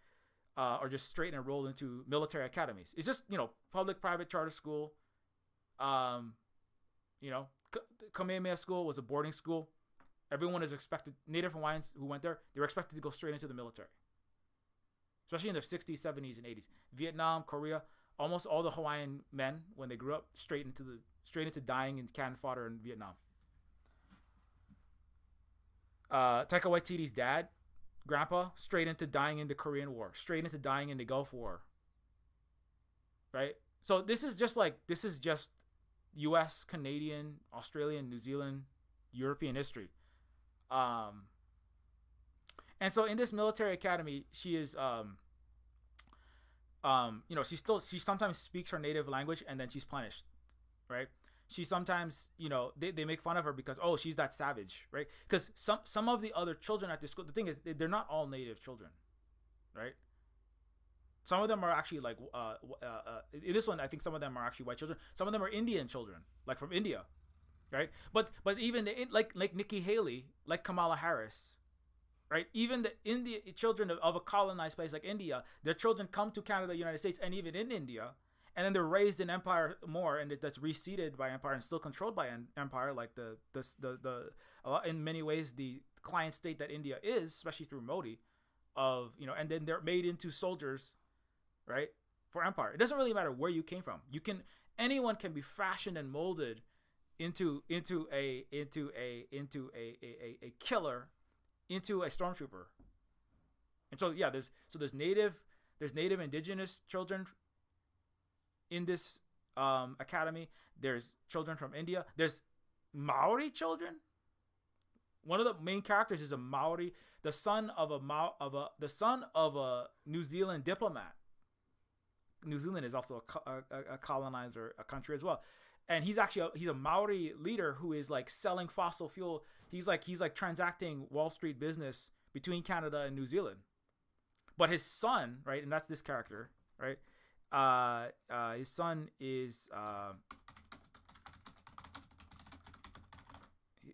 are just straight enrolled into military academies. It's just public, private, charter school. Kamehameha School was a boarding school. Everyone is expected. Native Hawaiians who went there, they were expected to go straight into the military, especially in their 60s, 70s, and 80s. Vietnam, Korea, almost all the Hawaiian men, when they grew up, straight into dying in canned fodder in Vietnam. Taika Waititi's dad, grandpa, straight into dying in the Korean War, straight into dying in the Gulf War. Right? So this is just U.S., Canadian, Australian, New Zealand, European history. And so in this military academy, she is, she sometimes speaks her native language, and then she's punished, right? She sometimes, they make fun of her because, oh, she's that savage, right? Because some of the other children at this school, the thing is, they're not all native children, right? Some of them are actually like, in this one, I think some of them are actually white children. Some of them are Indian children, like from India, right? But even like Nikki Haley, like Kamala Harris, right? Even the children of a colonized place like India, their children come to Canada, United States, and even in India, and then they're raised in empire more, and that's reseeded by empire and still controlled by empire, like the in many ways the client state that India is, especially through Modi, and then they're made into soldiers, right, for empire. It doesn't really matter where you came from. Anyone can be fashioned and molded into a killer, into a stormtrooper. And so yeah, there's native indigenous children in this academy. There's children from India. There's Maori children. One of the main characters is a Maori, the son of a New Zealand diplomat. New Zealand is also a colonizer, a country as well, and he's a Maori leader who is like selling fossil fuel. He's like transacting Wall Street business between Canada and New Zealand. But his son, right, and that's this character, right? His son is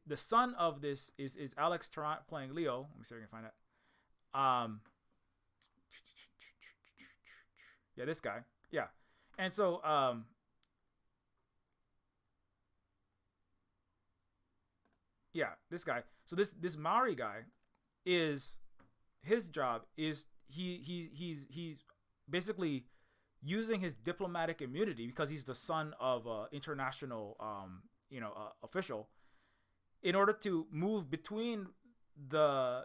the son of this is Alex Tarrant playing Leo. Let me see if I can find that. Yeah, this guy. Yeah, and so yeah, this guy. So this Maori guy is, his job is he's basically using his diplomatic immunity because he's the son of an international, official, in order to move between the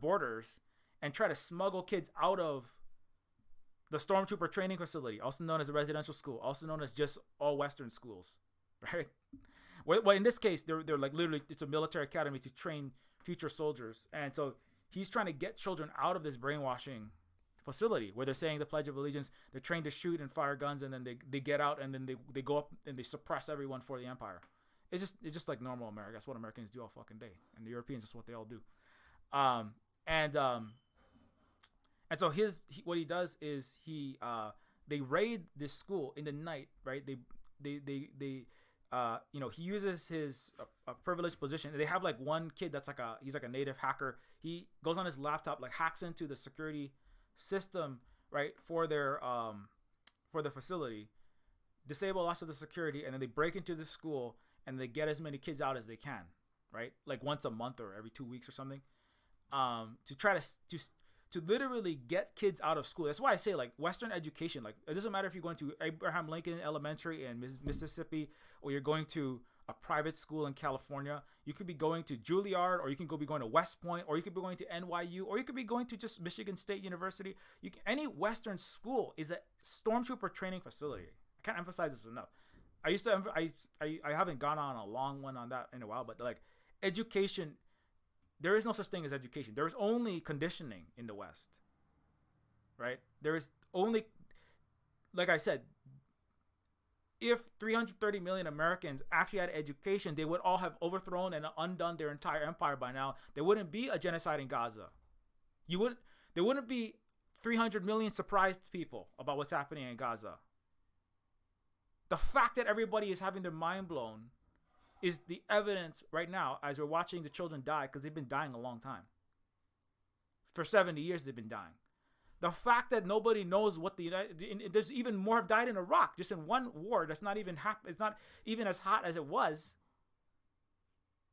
borders and try to smuggle kids out of the Stormtrooper training facility, also known as a residential school, also known as just all Western schools, right? Well, in this case, they're like literally, it's a military academy to train future soldiers, and so he's trying to get children out of this brainwashing facility where they're saying the Pledge of Allegiance, they're trained to shoot and fire guns, and then they get out and then they go up and they suppress everyone for the Empire. It's just like normal America. That's what Americans do all fucking day, and the Europeans, that's what they all do. And so what he does is they raid this school in the night, right? He uses his privileged position. They have like one kid that's he's like a native hacker. He goes on his laptop, like hacks into the security system, right, for the facility, disable lots of the security, and then they break into the school and they get as many kids out as they can, right? Like once a month or every 2 weeks or something, to try to literally get kids out of school. That's why I say, like, Western education, like, it doesn't matter if you're going to Abraham Lincoln Elementary in Mississippi, or you're going to a private school in California. You could be going to Juilliard, or you can be going to West Point, or you could be going to NYU, or you could be going to just Michigan State University. Any Western school is a Stormtrooper training facility. I can't emphasize this enough. I haven't gone on a long one on that in a while, but like education, there is no such thing as education. There is only conditioning in the West, right? There is only, like I said, if 330 million Americans actually had education, they would all have overthrown and undone their entire empire by now. There wouldn't be a genocide in Gaza. There wouldn't be 300 million surprised people about what's happening in Gaza. The fact that everybody is having their mind blown is the evidence right now as we're watching the children die, because they've been dying a long time. For 70 years, they've been dying. The fact that nobody knows what there's even more have died in Iraq, just in one war that's not even it's not even as hot as it was.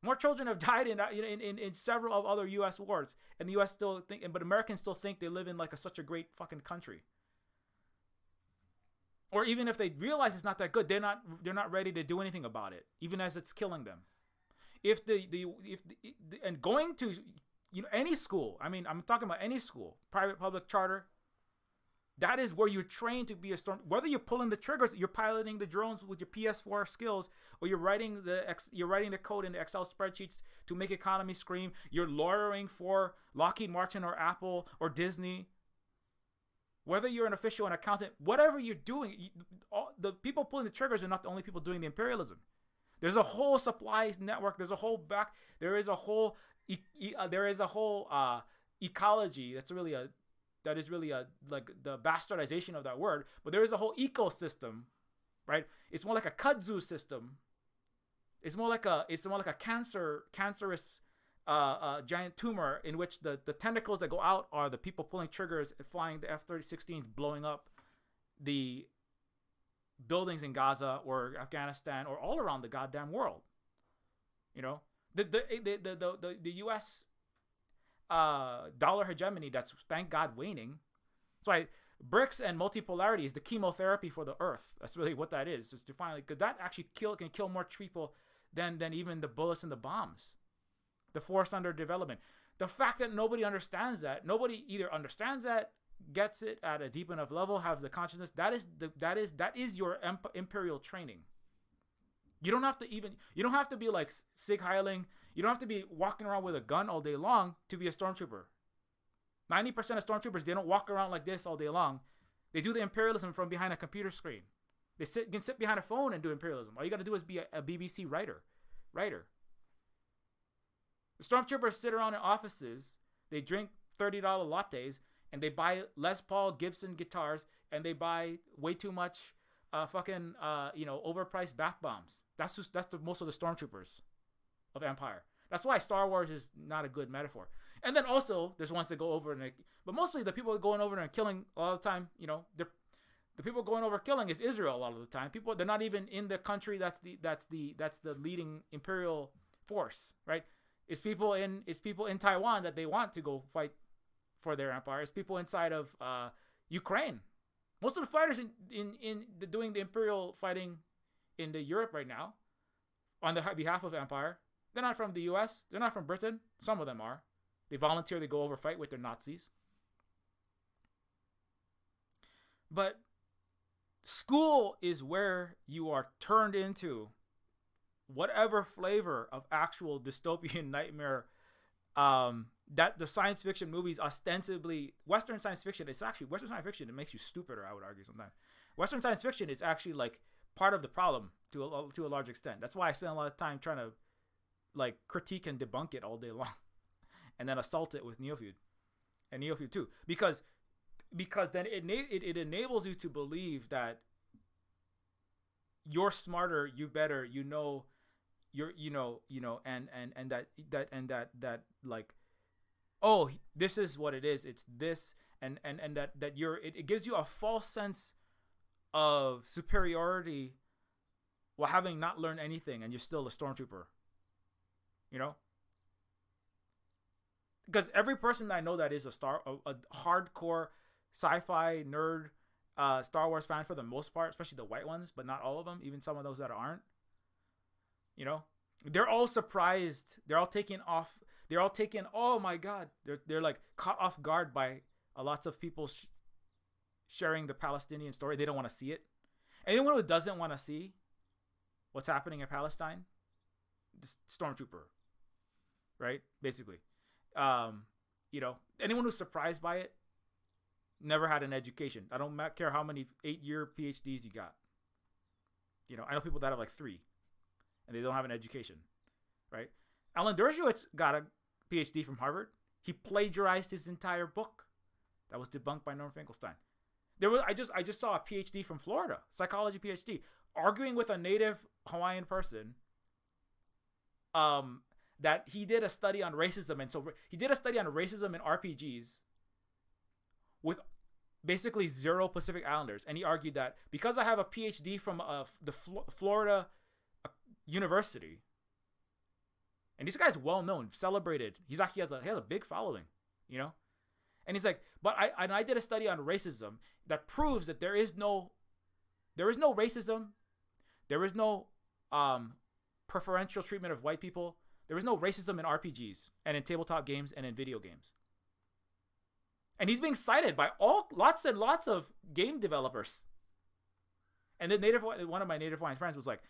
More children have died in several of other U.S. wars, and the U.S. but Americans still think they live in like such a great fucking country. Or even if they realize it's not that good, they're not ready to do anything about it, even as it's killing them. And going to any school, I mean, I'm talking about any school, private, public, charter, that is where you're trained to be a storm. Whether you're pulling the triggers, you're piloting the drones with your PS4 skills, or you're writing the code in the Excel spreadsheets to make economy scream. You're lawyering for Lockheed Martin or Apple or Disney. Whether you're an official, an accountant, whatever you're doing, the people pulling the triggers are not the only people doing the imperialism. There's a whole supplies network. There is a whole ecology. That is really like the bastardization of that word. But there is a whole ecosystem, right? It's more like a kudzu system. It's more like a cancerous giant tumor in which the tentacles that go out are the people pulling triggers, flying the F-36s, blowing up the buildings in Gaza or Afghanistan or all around the goddamn world. The U.S. Dollar hegemony, that's thank God waning. That's why BRICS and multipolarity is the chemotherapy for the earth. That's really what that is to finally, because that actually can kill more people than even the bullets and the bombs. The force under development. The fact that nobody understands that, nobody either understands that, gets it at a deep enough level, have the consciousness. That is your imperial training. You don't have to be like Sig Heiling. You don't have to be walking around with a gun all day long to be a stormtrooper. 90% of stormtroopers, they don't walk around like this all day long. They do the imperialism from behind a computer screen. They can sit behind a phone and do imperialism. All you got to do is be a BBC writer. The stormtroopers sit around in offices, they drink $30 lattes, and they buy Les Paul Gibson guitars, and they buy way too much overpriced bath bombs. That's most of the stormtroopers of Empire. That's why Star Wars is not a good metaphor. And then also, there's ones that go over but mostly the people going over and killing a lot of the time, the people going over killing is Israel a lot of the time. They're not even in the country that's the leading imperial force, right? It's people in Taiwan that they want to go fight for their empire. It's people inside of Ukraine. Most of the fighters doing the imperial fighting in the Europe right now on the behalf of empire, they're not from the US, they're not from Britain. Some of them are. They voluntarily go over fight with their Nazis. But school is where you are turned into whatever flavor of actual dystopian nightmare that the science fiction movies ostensibly, Western science fiction, it's actually, Western science fiction, it makes you stupider, I would argue sometimes. Western science fiction is actually like part of the problem to a large extent. That's why I spend a lot of time trying to like critique and debunk it all day long and then assault it with Neofeud and Neofeud 2. Because then it enables you to believe that you're smarter, you better, you know, and that like, oh, this is what it is, it's this, and that you're, it gives you a false sense of superiority while having not learned anything, and you're still a stormtrooper, you know? Because every person that I know that is a hardcore sci-fi nerd, Star Wars fan for the most part, especially the white ones, but not all of them, even some of those that aren't, you know, they're all surprised. They're all taken, oh my God, they're like caught off guard by lots of people sharing the Palestinian story. They don't want to see it. Anyone who doesn't want to see what's happening in Palestine, stormtrooper, right? Basically, you know, anyone who's surprised by it never had an education. I don't care how many 8-year PhDs you got. You know, I know people that have like 3 and they don't have an education, right? Alan Dershowitz got a PhD from Harvard. He plagiarized his entire book. That was debunked by Norm Finkelstein. I just saw a PhD from Florida, psychology PhD, arguing with a native Hawaiian person that he did a study on racism. And so he did a study on racism in RPGs with basically 0 Pacific Islanders. And he argued that because I have a PhD from the Florida University, and this guy's well known, celebrated. He has a big following, you know. And he's like, but I did a study on racism that proves that there is no racism, there is no preferential treatment of white people, there is no racism in RPGs and in tabletop games and in video games. And he's being cited by lots and lots of game developers. And then one of my native Hawaiian friends was like,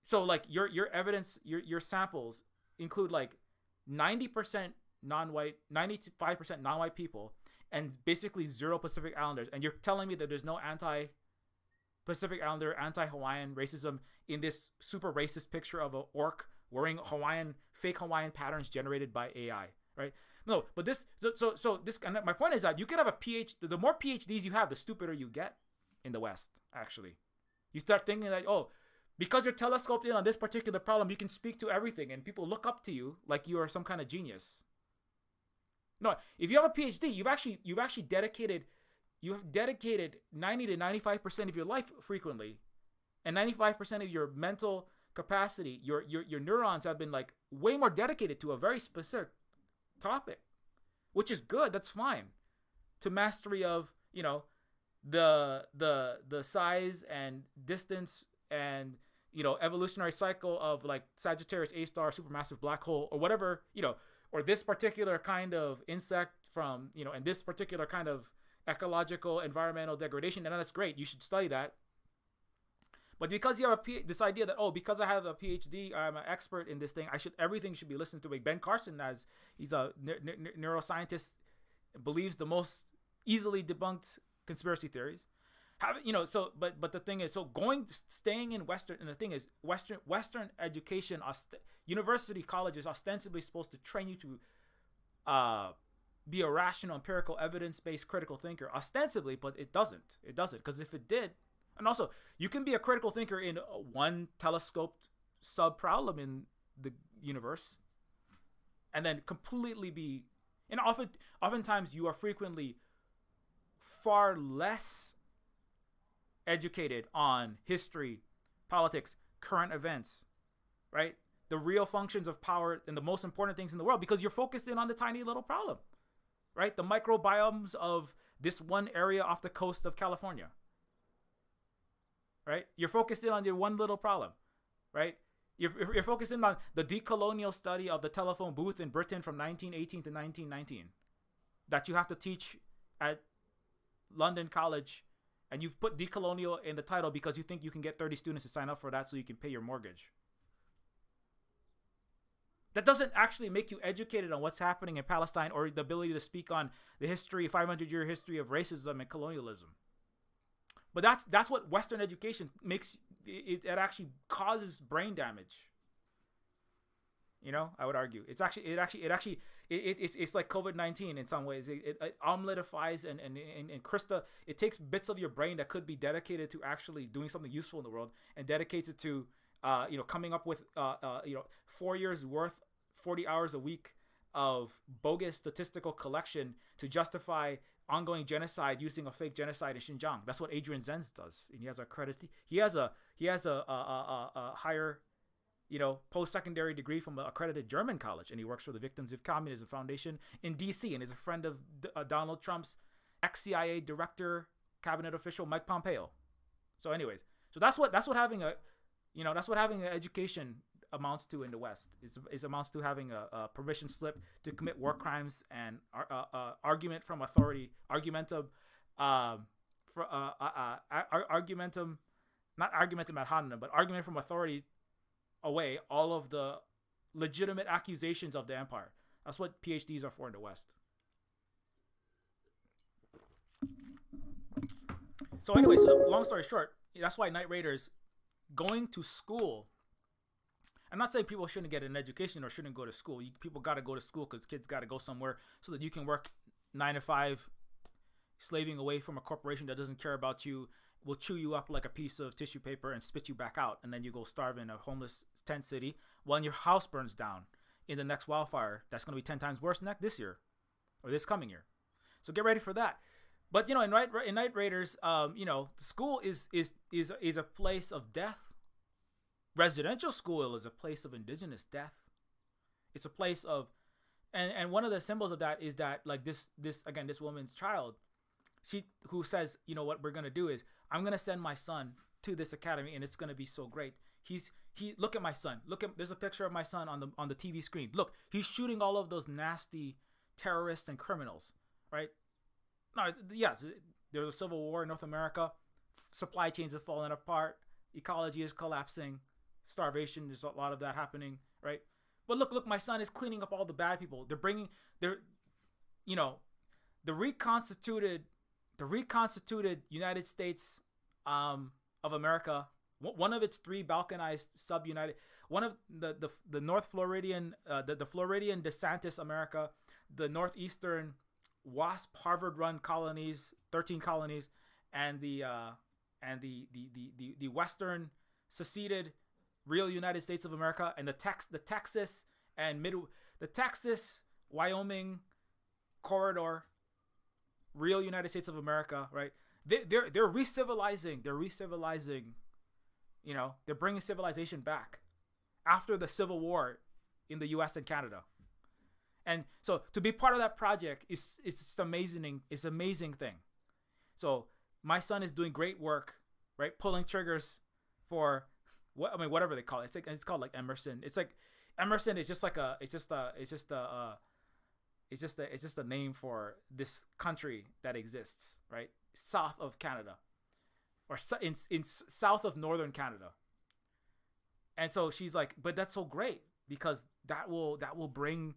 so like your evidence, your samples include like 90% non-white, 95% non-white people, and basically 0 Pacific Islanders. And you're telling me that there's no anti-Pacific Islander, anti-Hawaiian racism in this super racist picture of an orc wearing fake Hawaiian patterns generated by AI, right? No, but this, so this, my point is that you could have a PhD, the more PhDs you have, the stupider you get in the West, actually. You start thinking that, oh, because you're telescoped in on this particular problem, you can speak to everything and people look up to you like you are some kind of genius. No, if you have a PhD, you've actually dedicated 90 to 95% of your life frequently, and 95% of your mental capacity, your neurons have been like way more dedicated to a very specific topic, which is good. That's fine. To mastery of, you know, the size and distance and, you know, evolutionary cycle of like Sagittarius A star supermassive black hole or whatever, you know, or this particular kind of insect from, you know, and this particular kind of ecological environmental degradation, and that's great. You should study that. But because you have this idea that, oh, because I have a PhD, I'm an expert in this thing, everything should be listened to. Like Ben Carson, as he's a neuroscientist, believes the most easily debunked conspiracy theories. But the thing is, staying in Western, and the thing is, Western education, university colleges ostensibly supposed to train you to be a rational, empirical, evidence-based critical thinker, ostensibly, but it doesn't. It doesn't, because if it did, and also you can be a critical thinker in one telescoped sub-problem in the universe, and then completely be, and oftentimes you are frequently far less educated on history, politics, current events, right? The real functions of power and the most important things in the world, because you're focused in on the tiny little problem, right? The microbiomes of this one area off the coast of California, right? You're focusing on your one little problem, right? You're focusing on the decolonial study of the telephone booth in Britain from 1918 to 1919 that you have to teach at London College, and you put decolonial in the title because you think you can get 30 students to sign up for that so you can pay your mortgage. That doesn't actually make you educated on what's happening in Palestine or the ability to speak on the history, 500-year history of racism and colonialism. But that's what Western education makes. It actually causes brain damage. You know, I would argue it's like COVID-19 in some ways. It omeletifies and Krista. It takes bits of your brain that could be dedicated to actually doing something useful in the world and dedicates it to coming up with 4 years worth, 40 hours a week of bogus statistical collection to justify ongoing genocide using a fake genocide in Xinjiang. That's what Adrian Zenz does, and he has a credit. He has a higher, post-secondary degree from an accredited German college, and he works for the Victims of Communism Foundation in D.C. and is a friend of Donald Trump's ex-CIA director, cabinet official Mike Pompeo. So, anyways, that's what having an education amounts to in the West. It amounts to having a permission slip to commit war crimes and argument from authority, argumentum ad hominem, but argument from authority away all of the legitimate accusations of the empire. That's what PhDs are for in the West. So anyway, long story short, that's why Night Raiders going to school. I'm not saying people shouldn't get an education or shouldn't go to school. People got to go to school because kids got to go somewhere so that you can work 9 to 5, slaving away from a corporation that doesn't care about you, will chew you up like a piece of tissue paper and spit you back out. And then you go starve in a homeless tent city while your house burns down in the next wildfire. That's going to be 10 times worse than this year or this coming year. So get ready for that. But, in Night Raiders, school is a place of death. Residential school is a place of indigenous death. It's a place of, and one of the symbols of that is that, like, this woman's child, who says, you know what we're gonna do is I'm gonna send my son to this academy and it's gonna be so great. Look at my son. There's a picture of my son on the TV screen. Look, he's shooting all of those nasty terrorists and criminals, right? No, yes, there's a civil war in North America. Supply chains are falling apart. Ecology is collapsing. Starvation, there's a lot of that happening, right? But look, my son is cleaning up all the bad people. The reconstituted United States of America, one of its 3 balkanized sub-united, one of the North Floridian, the Floridian DeSantis America, the Northeastern WASP Harvard-run colonies, 13 colonies, and the Western seceded real United States of America, and the Texas Wyoming corridor, real United States of America, right? They're re-civilizing. They're bringing civilization back after the Civil War in the U.S. and Canada. And so to be part of that project is just amazing. It's an amazing thing. So my son is doing great work, right? Pulling triggers for whatever they call it. It's called like Emerson. It's like Emerson is just like it's just a name for this country that exists, right? South of Canada, or in south of northern Canada. And so she's like, but that's so great because that will bring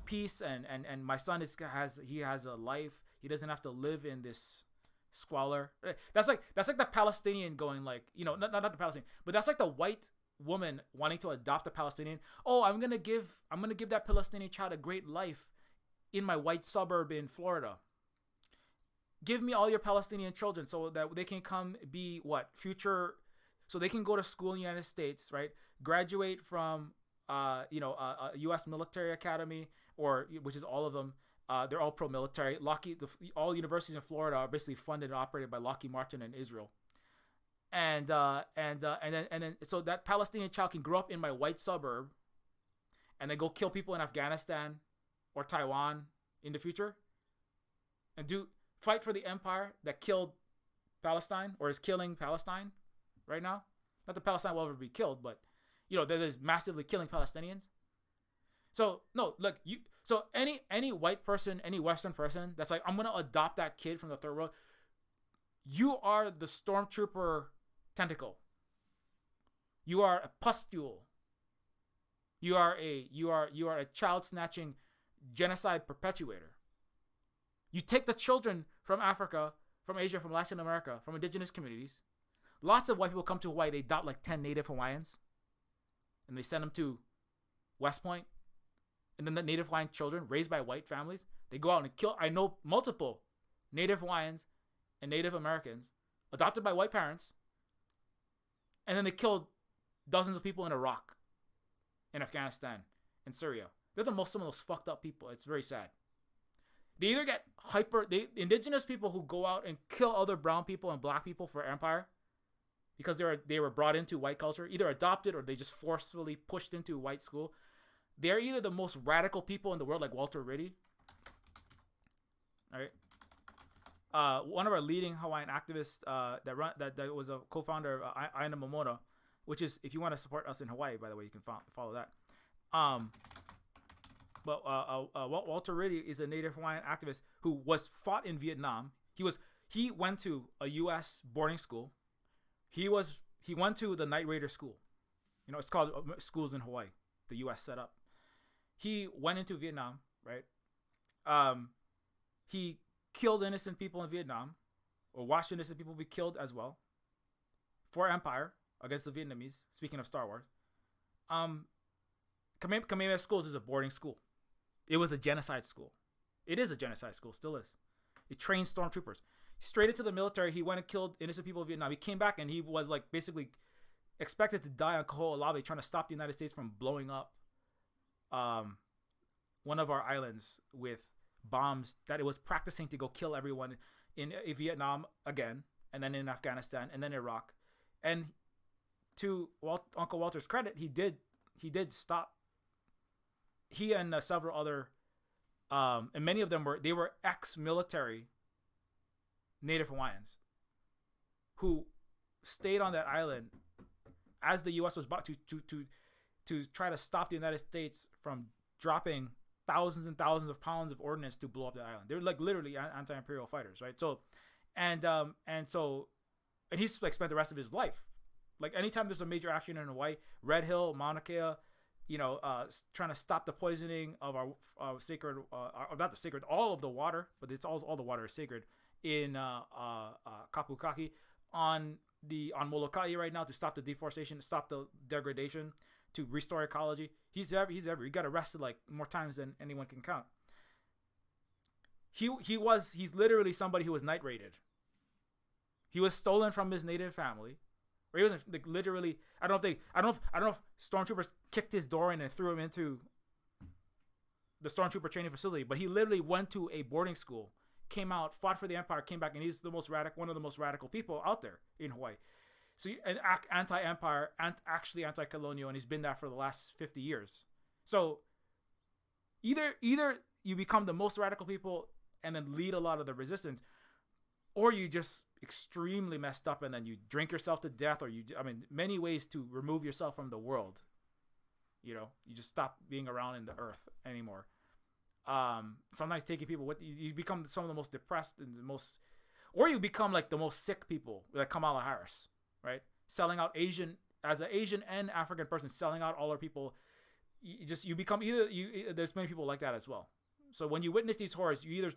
peace, and my son has a life. He doesn't have to live in this squalor. That's like the Palestinian going like, not the Palestinian, but that's like the white woman wanting to adopt a Palestinian. Oh, I'm gonna give that Palestinian child a great life in my white suburb in Florida. Give me all your Palestinian children so that they can come be future, so they can go to school in the United States, right? Graduate from a U.S. military academy, which is all of them. They're all pro-military. All universities in Florida are basically funded and operated by Lockheed Martin and Israel. And then so that Palestinian child can grow up in my white suburb, and then go kill people in Afghanistan or Taiwan in the future, and do fight for the empire that killed Palestine or is killing Palestine right now. Not that Palestine will ever be killed, but that is massively killing Palestinians. So no, look, so any white person, any Western person that's like, I'm gonna adopt that kid from the third world, you are the stormtrooper tentacle. You are a pustule. You are a child snatching genocide perpetuator. You take the children from Africa, from Asia, from Latin America, from indigenous communities. Lots of white people come to Hawaii. They adopt like 10 native Hawaiians, and they send them to West Point. And then the native Hawaiian children raised by white families, they go out and kill. I know multiple native Hawaiians and Native Americans adopted by white parents, and then they killed dozens of people in Iraq, in Afghanistan, in Syria. They're some of the most fucked up people. It's very sad. They either get the indigenous people who go out and kill other brown people and black people for empire because they were brought into white culture, either adopted or they just forcefully pushed into white school. They're either the most radical people in the world, like Walter Riddy. All right. One of our leading Hawaiian activists that was a co-founder of Aina Momoda, which is, if you want to support us in Hawaii, by the way, you can follow that. But Walter Riddy is a Native Hawaiian activist who was fought in Vietnam. He went to a U.S. boarding school. He went to the Night Raider school. It's called schools in Hawaii. The U.S. set up. He went into Vietnam, right? He killed innocent people in Vietnam, or watched innocent people be killed as well, for empire against the Vietnamese. Speaking of Star Wars, Kamehameha Schools is a boarding school. It was a genocide school. It is a genocide school, still is. It trains stormtroopers. Straight into the military, he went and killed innocent people in Vietnam. He came back and he was like basically expected to die on Kaho'olawe, trying to stop the United States from blowing up one of our islands with bombs that it was practicing to go kill everyone in Vietnam again, and then in Afghanistan, and then Iraq. And to Uncle Walter's credit, he did stop. He and several other, and many of them were ex-military Native Hawaiians who stayed on that island as the U.S. was about to try to stop the United States from dropping thousands and thousands of pounds of ordnance to blow up the island. They're like literally anti-imperial fighters, right? So, and he's like spent the rest of his life. Like anytime there's a major action in Hawaii, Red Hill, Mauna Kea, trying to stop the poisoning of our sacred, not the sacred, all of the water, but it's all the water is sacred in Kapukaki, on Molokai right now, to stop the deforestation, to stop the degradation, to restore ecology. He's ever. He got arrested like more times than anyone can count. He's literally somebody who was night raided. He was stolen from his native family. Or he wasn't like literally. I don't know if stormtroopers kicked his door in and threw him into the stormtrooper training facility, but he literally went to a boarding school, came out, fought for the empire, came back, and he's one of the most radical people out there in Hawaii. So an anti-empire, actually anti-colonial, and he's been that for the last 50 years. So either you become the most radical people and then lead a lot of the resistance, or you just extremely messed up and then you drink yourself to death, or many ways to remove yourself from the world. You just stop being around in the earth anymore. Sometimes taking people with you become some of the most depressed and or you become like the most sick people, like Kamala Harris, right? Selling out as an Asian and African person, selling out all our people. You become there's many people like that as well. So when you witness these horrors, you either,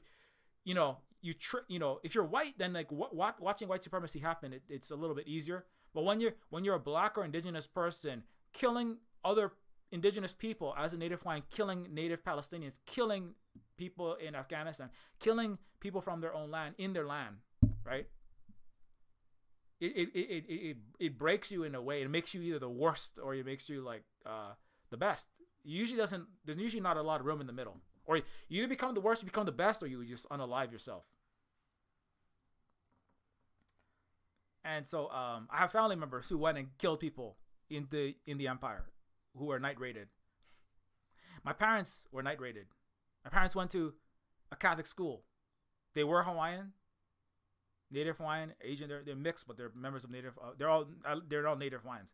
if you're white, then like watching white supremacy happen, it's a little bit easier. But when you're a black or indigenous person killing other indigenous people as a Native Hawaiian, killing Native Palestinians, killing people in Afghanistan, killing people from their own land, in their land, right? It breaks you in a way. It makes you either the worst or it makes you like the best. There's usually not a lot of room in the middle. Or you either become the worst, you become the best, or you just unalive yourself. And so I have family members who went and killed people in the empire who were night raided. My parents were night raided. My parents went to a Catholic school. They were Hawaiian, Native Hawaiian, Asian. They're mixed, but they're members of Native. They're all Native Hawaiians,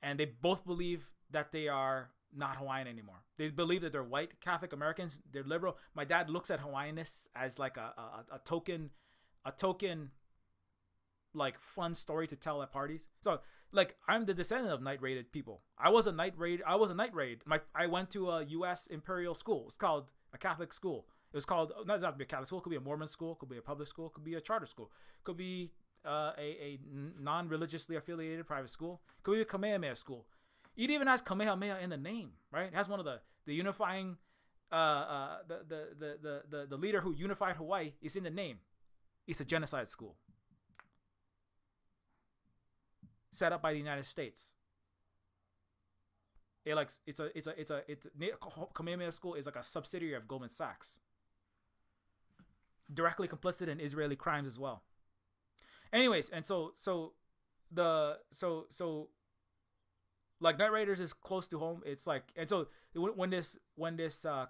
and they both believe that they are not Hawaiian anymore. They believe that they're white Catholic Americans. They're liberal. My dad looks at Hawaiianness as like a token, like fun story to tell at parties. So like I'm the descendant of night raided people. I was a night raid. I went to a U.S. Imperial school. It's called a Catholic school. It was called, not to be a Catholic school. It could be a Mormon school. It could be a public school. It could be a charter school. It could be a non-religiously affiliated private school. It could be a Kamehameha school. It even has Kamehameha in the name, right? It has one of the unifying, the leader who unified Hawaii is in the name. It's a genocide school set up by the United States. Kamehameha school is like a subsidiary of Goldman Sachs, directly complicit in Israeli crimes as well. Anyways, and so like Night Raiders is close to home. It's like, and so when this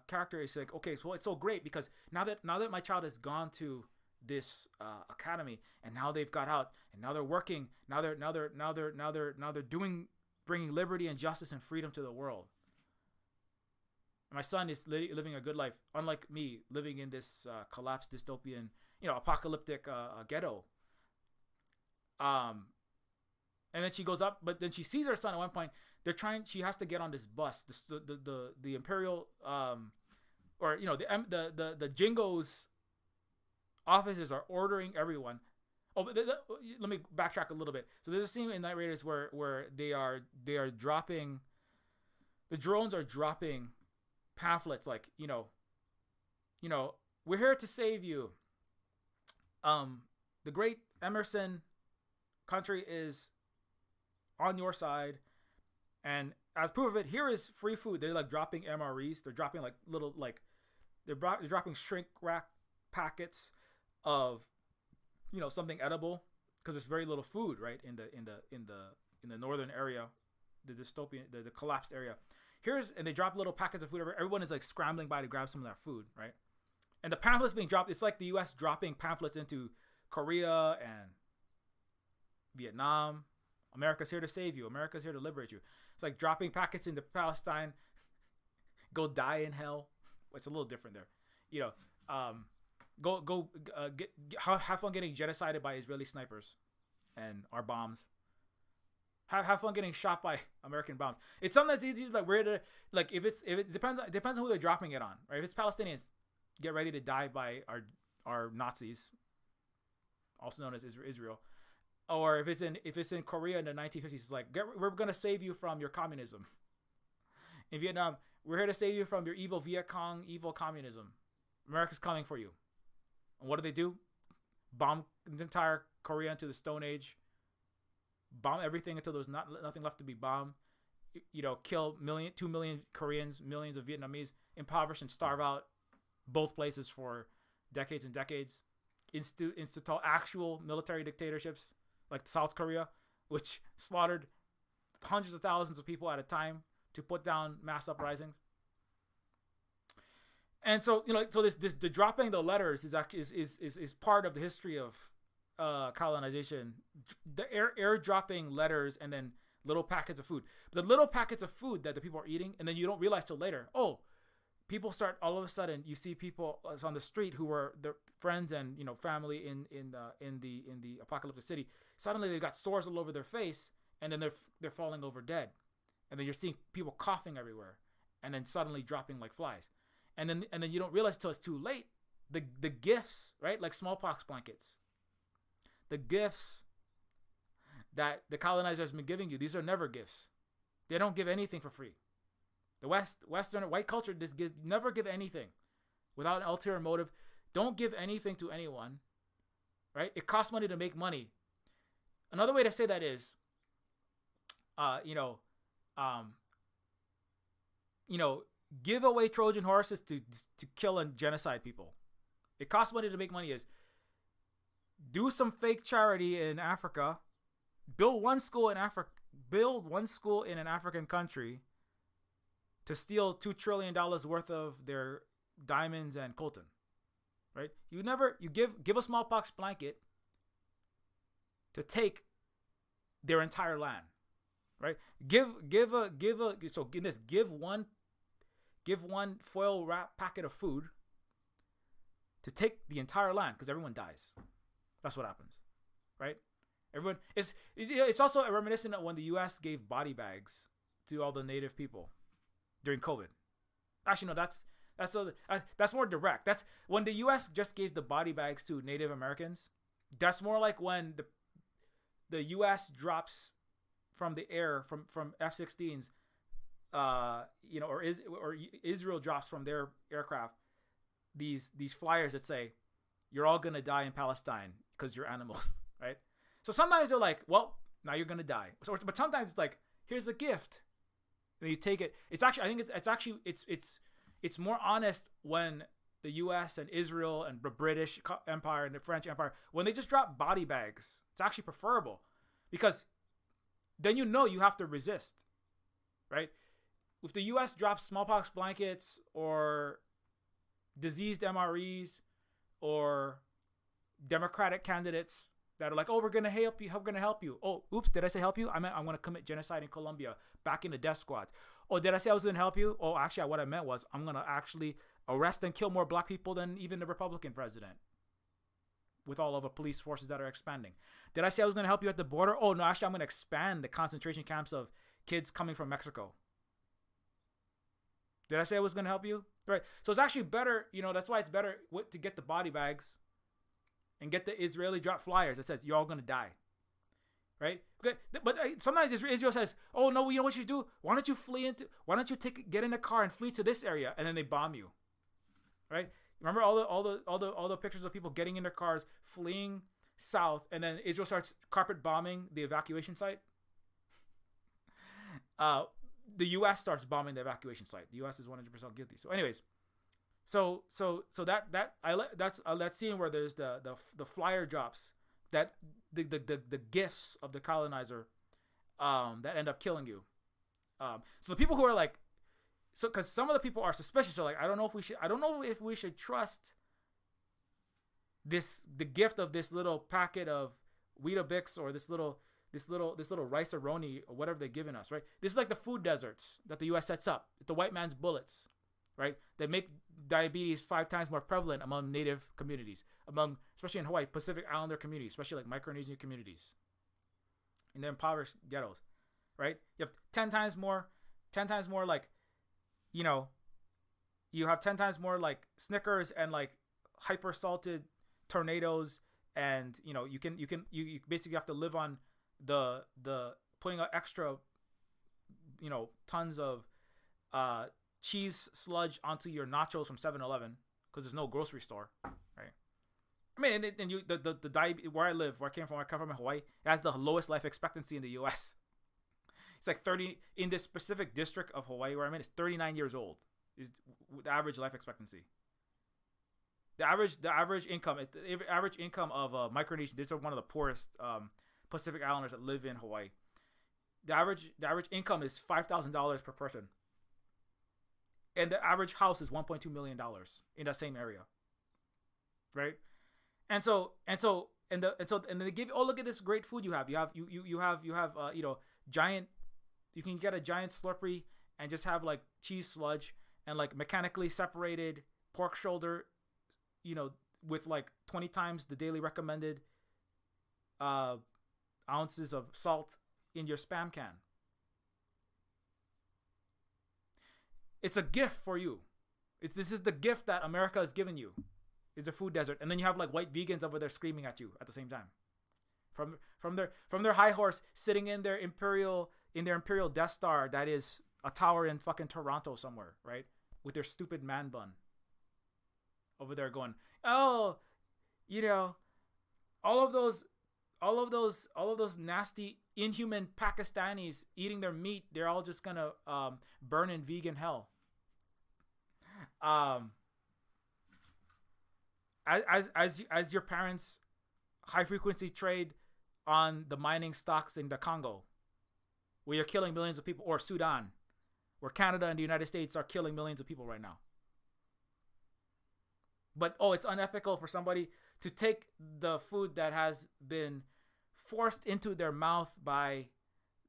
character is like, okay, so it's so great because now that my child has gone to this academy and now they've got out and now they're working, now they're bringing liberty and justice and freedom to the world. My son is living a good life, unlike me living in this collapsed dystopian, apocalyptic ghetto. And then she goes up, but then she sees her son at one point. She has to get on this bus. The Imperial, the Jingo's officers are ordering everyone. Oh, but let me backtrack a little bit. So there's a scene in Night Raiders where they are dropping, the drones are dropping pamphlets like, we're here to save you. The great Emerson country is on your side, and as proof of it, here is free food. They're like dropping MREs. They're dropping like little they're dropping shrink wrap packets of something edible, because there's very little food right in the northern area, the dystopian, the collapsed area. And they drop little packets of food. Everyone is like scrambling by to grab some of that food, right? And the pamphlets being dropped, it's like the U.S. dropping pamphlets into Korea and Vietnam. America's here to save you. America's here to liberate you. It's like dropping packets into Palestine. Go die in hell. It's a little different there. Have fun getting genocided by Israeli snipers and our bombs. Have fun getting shot by American bombs. It's something that's easy. Like we're to, like if it depends on who they're dropping it on, right? If it's Palestinians, get ready to die by our Nazis, also known as Israel. Or if it's in Korea in the 1950s, it's like we're gonna save you from your communism. In Vietnam, we're here to save you from your evil Viet Cong, evil communism. America's coming for you. And what do? Bomb the entire Korea into the Stone Age. Bomb everything until there's nothing left to be bombed. Kill 2 million Koreans, millions of Vietnamese, impoverish and starve out both places for decades and decades. Install actual military dictatorships like South Korea, which slaughtered hundreds of thousands of people at a time to put down mass uprisings. And so the dropping the letters is part of the history of colonization. The air dropping letters and then little packets of food. The little packets of food that the people are eating, and then you don't realize till later. Oh, people start all of a sudden. You see people on the street who were their friends and family in the apocalyptic city. Suddenly they've got sores all over their face, and then they're falling over dead, and then you're seeing people coughing everywhere, and then suddenly dropping like flies, and then you don't realize till it's too late. The gifts, right, like smallpox blankets, the gifts that the colonizers have been giving you, these are never gifts. They don't give anything for free. The Western white culture never give anything without an ulterior motive. Don't give anything to anyone, right? It costs money to make money. Another way to say that is, give away Trojan horses to kill and genocide people. It costs money to make money. Is do some fake charity in Africa, build one school in an African country to steal $2 trillion worth of their diamonds and coltan, right? You give a smallpox blanket to take their entire land, right? Give one foil wrap packet of food to take the entire land because everyone dies. That's what happens, right? Everyone it's also reminiscent of when the U.S. gave body bags to all the native people during COVID. Actually, no, that's more direct. That's when the U.S. just gave the body bags to Native Americans. That's more like when the U.S. drops from the air from F-16s, or Israel drops from their aircraft these flyers that say, "You're all gonna die in Palestine because you're animals," right? So sometimes they're like, "Well, now you're gonna die." So, but sometimes it's like, "Here's a gift," and you take it. It's actually, I think it's more honest when the U.S. and Israel and the British Empire and the French Empire, when they just drop body bags. It's actually preferable because then you have to resist, right? If the U.S. drops smallpox blankets or diseased MREs or Democratic candidates that are like, "Oh, we're gonna help you. Oh, oops, did I say help you? I meant I'm gonna commit genocide in Colombia, back in the death squads. Oh, did I say I was gonna help you? Oh, actually, what I meant was I'm gonna actually arrest and kill more black people than even the Republican president, with all of the police forces that are expanding. Did I say I was gonna help you at the border? Oh no, actually, I'm gonna expand the concentration camps of kids coming from Mexico. Did I say I was gonna help you? Right. So it's actually better. That's why it's better to get the body bags and get the Israeli drop flyers that says you're all gonna die, right? Okay, but sometimes Israel says, "Oh no, you know what you do? Why don't you get in a car and flee to this area?" And then they bomb you, right? Remember all the pictures of people getting in their cars, fleeing south, and then Israel starts carpet bombing the evacuation site. The U.S. starts bombing the evacuation site. The U.S. is 100% guilty. So, anyways. That scene where there's the flyer drops, that the gifts of the colonizer that end up killing you. So the people who are like, because some of the people are suspicious, are like, I don't know if we should trust the gift of this little packet of Weetabix or this little rice-a-roni or whatever they're giving us, right? This is like the food deserts that the U.S. sets up. It's the white man's bullets, right? They make diabetes 5 times more prevalent among native communities, especially in Hawaii, Pacific Islander communities, especially like Micronesian communities, in the impoverished ghettos, right? You have 10 times more like, you have 10 times more like Snickers and like hyper salted tornadoes, and you basically have to live on the putting out extra tons of cheese sludge onto your nachos from 7-Eleven because there's no grocery store, right? I mean, the diabetes where I came from in Hawaii, it has the lowest life expectancy in the U.S. It's like 30 in this specific district of Hawaii where I'm in. It's 39 years old is the average life expectancy. The average income of Micronesian. These are one of the poorest Pacific Islanders that live in Hawaii. The average income is $5,000 per person, and the average house is $1.2 million in that same area, right? And then they give you, oh, look at this great food you have. You have giant. You can get a giant Slurpee and just have like cheese sludge and like mechanically separated pork shoulder, with like 20 times the daily recommended ounces of salt in your Spam can. It's a gift for you. This is the gift that America has given you. It's a food desert, and then you have like white vegans over there screaming at you at the same time, from their high horse, sitting in their imperial Death Star that is a tower in fucking Toronto somewhere, right? With their stupid man bun. Over there going, oh, all of those nasty, inhuman Pakistanis eating their meat, they're all just gonna burn in vegan hell. As your parents high frequency trade on the mining stocks in the Congo, where you're killing millions of people, or Sudan, where Canada and the United States are killing millions of people right now. But it's unethical for somebody to take the food that has been forced into their mouth by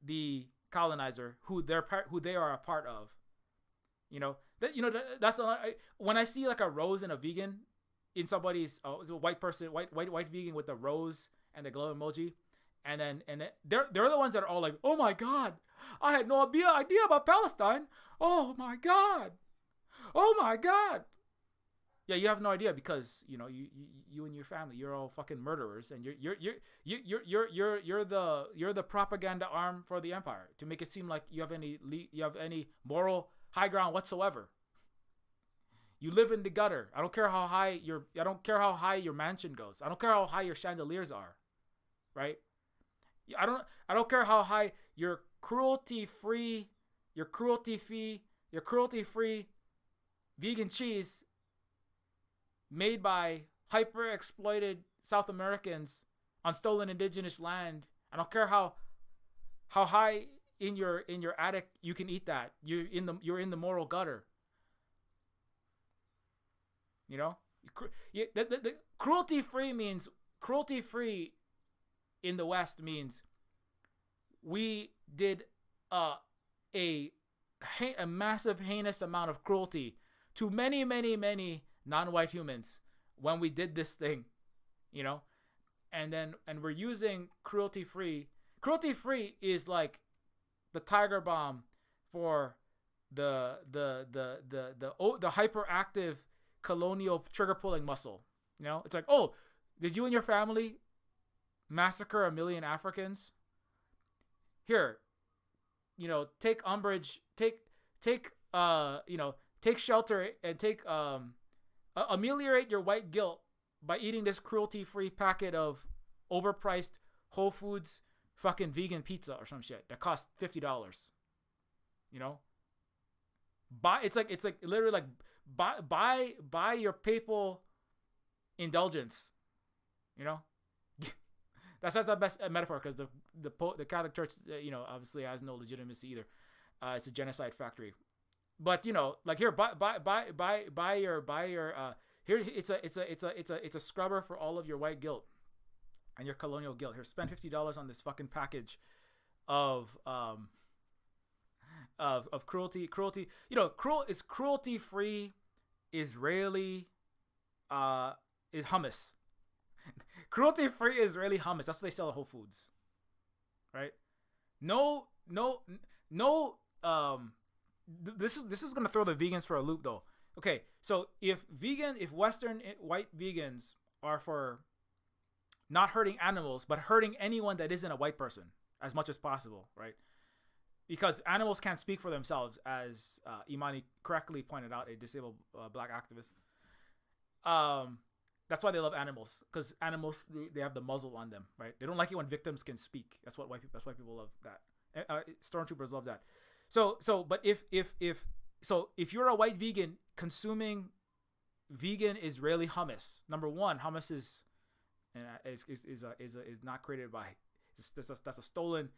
the colonizer, who they are a part of. That's when I see like a rose and a vegan in somebody's a white person, white vegan with the rose and the glow emoji, and then they're the ones that are all like, oh my god, I had no idea about Palestine. Oh my god. Yeah, you have no idea because you and your family, you're all fucking murderers, and you're the propaganda arm for the empire to make it seem like you have any moral high ground whatsoever. You live in the gutter. I don't care how high your mansion goes. I don't care how high your chandeliers are, right? I don't care how high your cruelty free vegan cheese made by hyper exploited South Americans on stolen indigenous land. I don't care how high in your attic you can eat that. You're in the moral gutter. The cruelty free in the West means we did a massive heinous amount of cruelty to many non-white humans when we did this thing, and we're using cruelty free. Cruelty free is like the tiger bomb for the hyperactive colonial trigger pulling muscle. It's like, oh, did you and your family massacre 1 million Africans? Here, take umbrage, take shelter and ameliorate your white guilt by eating this cruelty-free packet of overpriced Whole Foods fucking vegan pizza or some shit that costs $50. It's like literally like buy your papal indulgence. That's not the best metaphor because the Catholic Church, obviously has no legitimacy either. It's a genocide factory. But like here, buy your here. It's a scrubber for all of your white guilt and your colonial guilt. Here, spend $50 on this fucking package of cruelty. It's cruelty free Israeli is hummus. Cruelty free Israeli hummus. That's what they sell at Whole Foods, right? No. This is gonna throw the vegans for a loop though. Okay, so if Western white vegans are for not hurting animals but hurting anyone that isn't a white person as much as possible, right? Because animals can't speak for themselves, as Imani correctly pointed out, a disabled black activist. That's why they love animals, because animals, they have the muzzle on them, right? They don't like it when victims can speak. That's why people love that. Stormtroopers love that. But if you're a white vegan consuming vegan Israeli hummus, number one, hummus is not created by, that's a stolen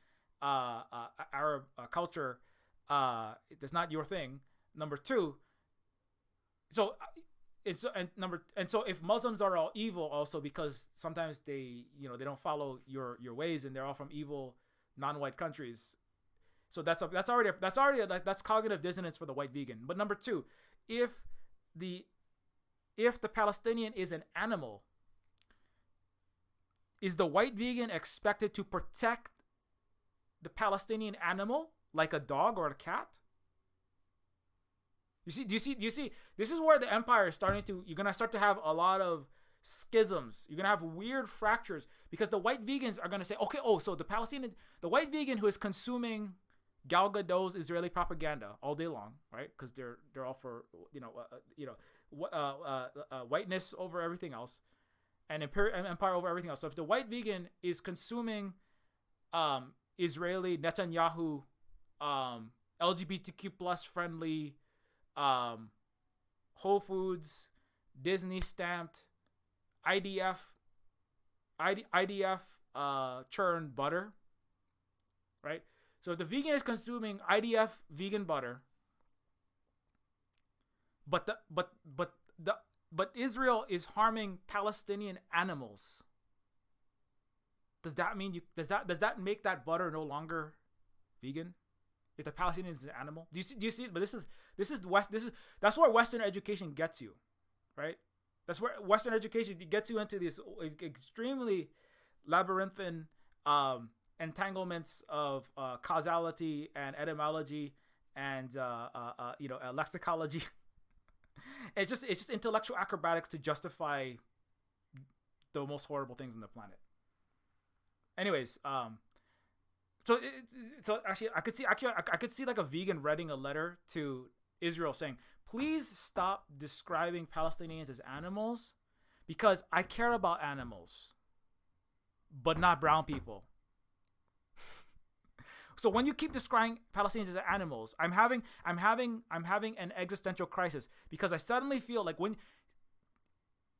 Arab culture. It's not your thing. Number two, so if Muslims are all evil also because sometimes they don't follow your ways and they're all from evil non-white countries. So that's cognitive dissonance for the white vegan. But number two, if the Palestinian is an animal, is the white vegan expected to protect the Palestinian animal like a dog or a cat? Do you see? This is where the empire is you're going to start to have a lot of schisms. You're going to have weird fractures because the white vegans are going to say, okay, so the white vegan who is consuming Gal Gadot's Israeli propaganda all day long, right? Because they're all for whiteness over everything else, and empire over everything else. So if the white vegan is consuming Israeli Netanyahu LGBTQ plus friendly Whole Foods Disney stamped IDF churned butter, right? So if the vegan is consuming IDF vegan butter, but the but Israel is harming Palestinian animals. Does that mean does that make that butter no longer vegan? If the Palestinian is an animal, do you see? But this is that's where Western education gets you, right? That's where Western education gets you into these extremely labyrinthine entanglements of causality and etymology and lexicology. It's just intellectual acrobatics to justify the most horrible things on the planet. Anyways, so actually I could see like a vegan writing a letter to Israel saying, please stop describing Palestinians as animals because I care about animals, but not brown people. So when you keep describing Palestinians as animals, I'm having an existential crisis because I suddenly feel like when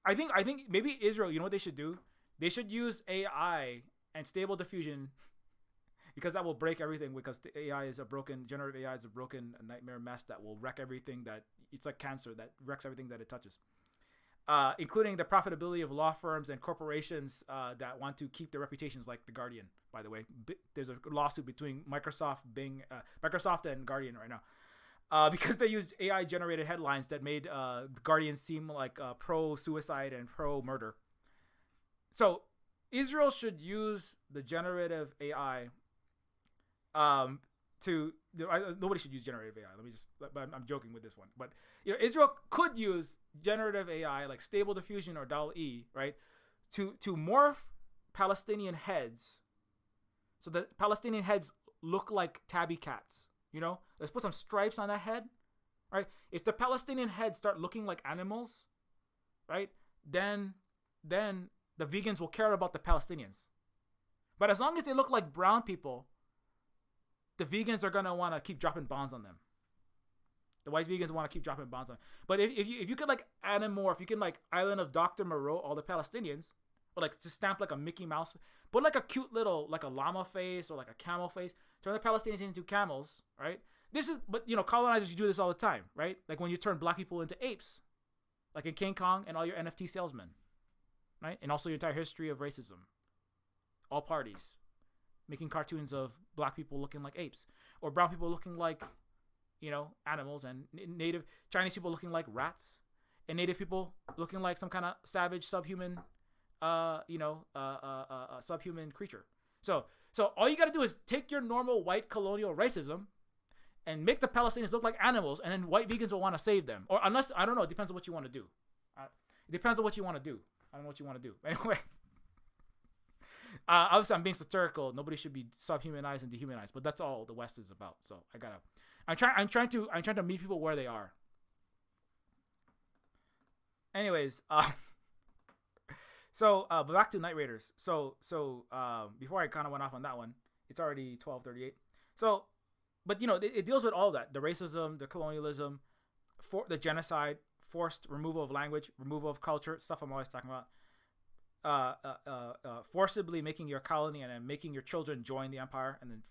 I think maybe Israel, you know what they should do? They should use AI and stable diffusion because that will break everything because the generative AI is a broken nightmare mess that will wreck everything it's like cancer that wrecks everything that it touches. Including the profitability of law firms and corporations that want to keep their reputations, like The Guardian, by the way. There's a lawsuit between Microsoft and Guardian right now because they used AI-generated headlines that made The Guardian seem like pro-suicide and pro-murder. So Israel should use the generative AI nobody should use generative AI. I'm joking with this one, but Israel could use generative AI like Stable Diffusion or DALL-E, right, to morph Palestinian heads, so that Palestinian heads look like tabby cats. Let's put some stripes on that head, right? If the Palestinian heads start looking like animals, right, then the vegans will care about the Palestinians. But as long as they look like brown people, the vegans are gonna want to keep dropping bombs on them. The white vegans want to keep dropping bombs on them. But if you could like animorph, you can like Island of Dr. Moreau all the Palestinians, or like just stamp like a Mickey Mouse, put like a cute little like a llama face or like a camel face, turn the Palestinians into camels, right? But colonizers, you do this all the time, right? Like when you turn black people into apes, like in King Kong and all your NFT salesmen, right? And also your entire history of racism, all parties making cartoons of black people looking like apes or brown people looking like animals, and native Chinese people looking like rats, and native people looking like some kind of savage subhuman subhuman creature. So all you got to do is take your normal white colonial racism and make the Palestinians look like animals, and then white vegans will want to save them. Or unless, I don't know, it depends on what you want to do. It depends on what you want to do. I don't know what you want to do. Anyway, obviously I'm being satirical. Nobody should be subhumanized and dehumanized, but that's all the West is about. So I'm trying to meet people where they are. Anyways, but back to Night Raiders. So before I kind of went off on that one, it's already 12:38. So, but it deals with all that: the racism, the colonialism, for the genocide, forced removal of language, removal of culture, stuff I'm always talking about. Forcibly making your colony and then making your children join the empire, and then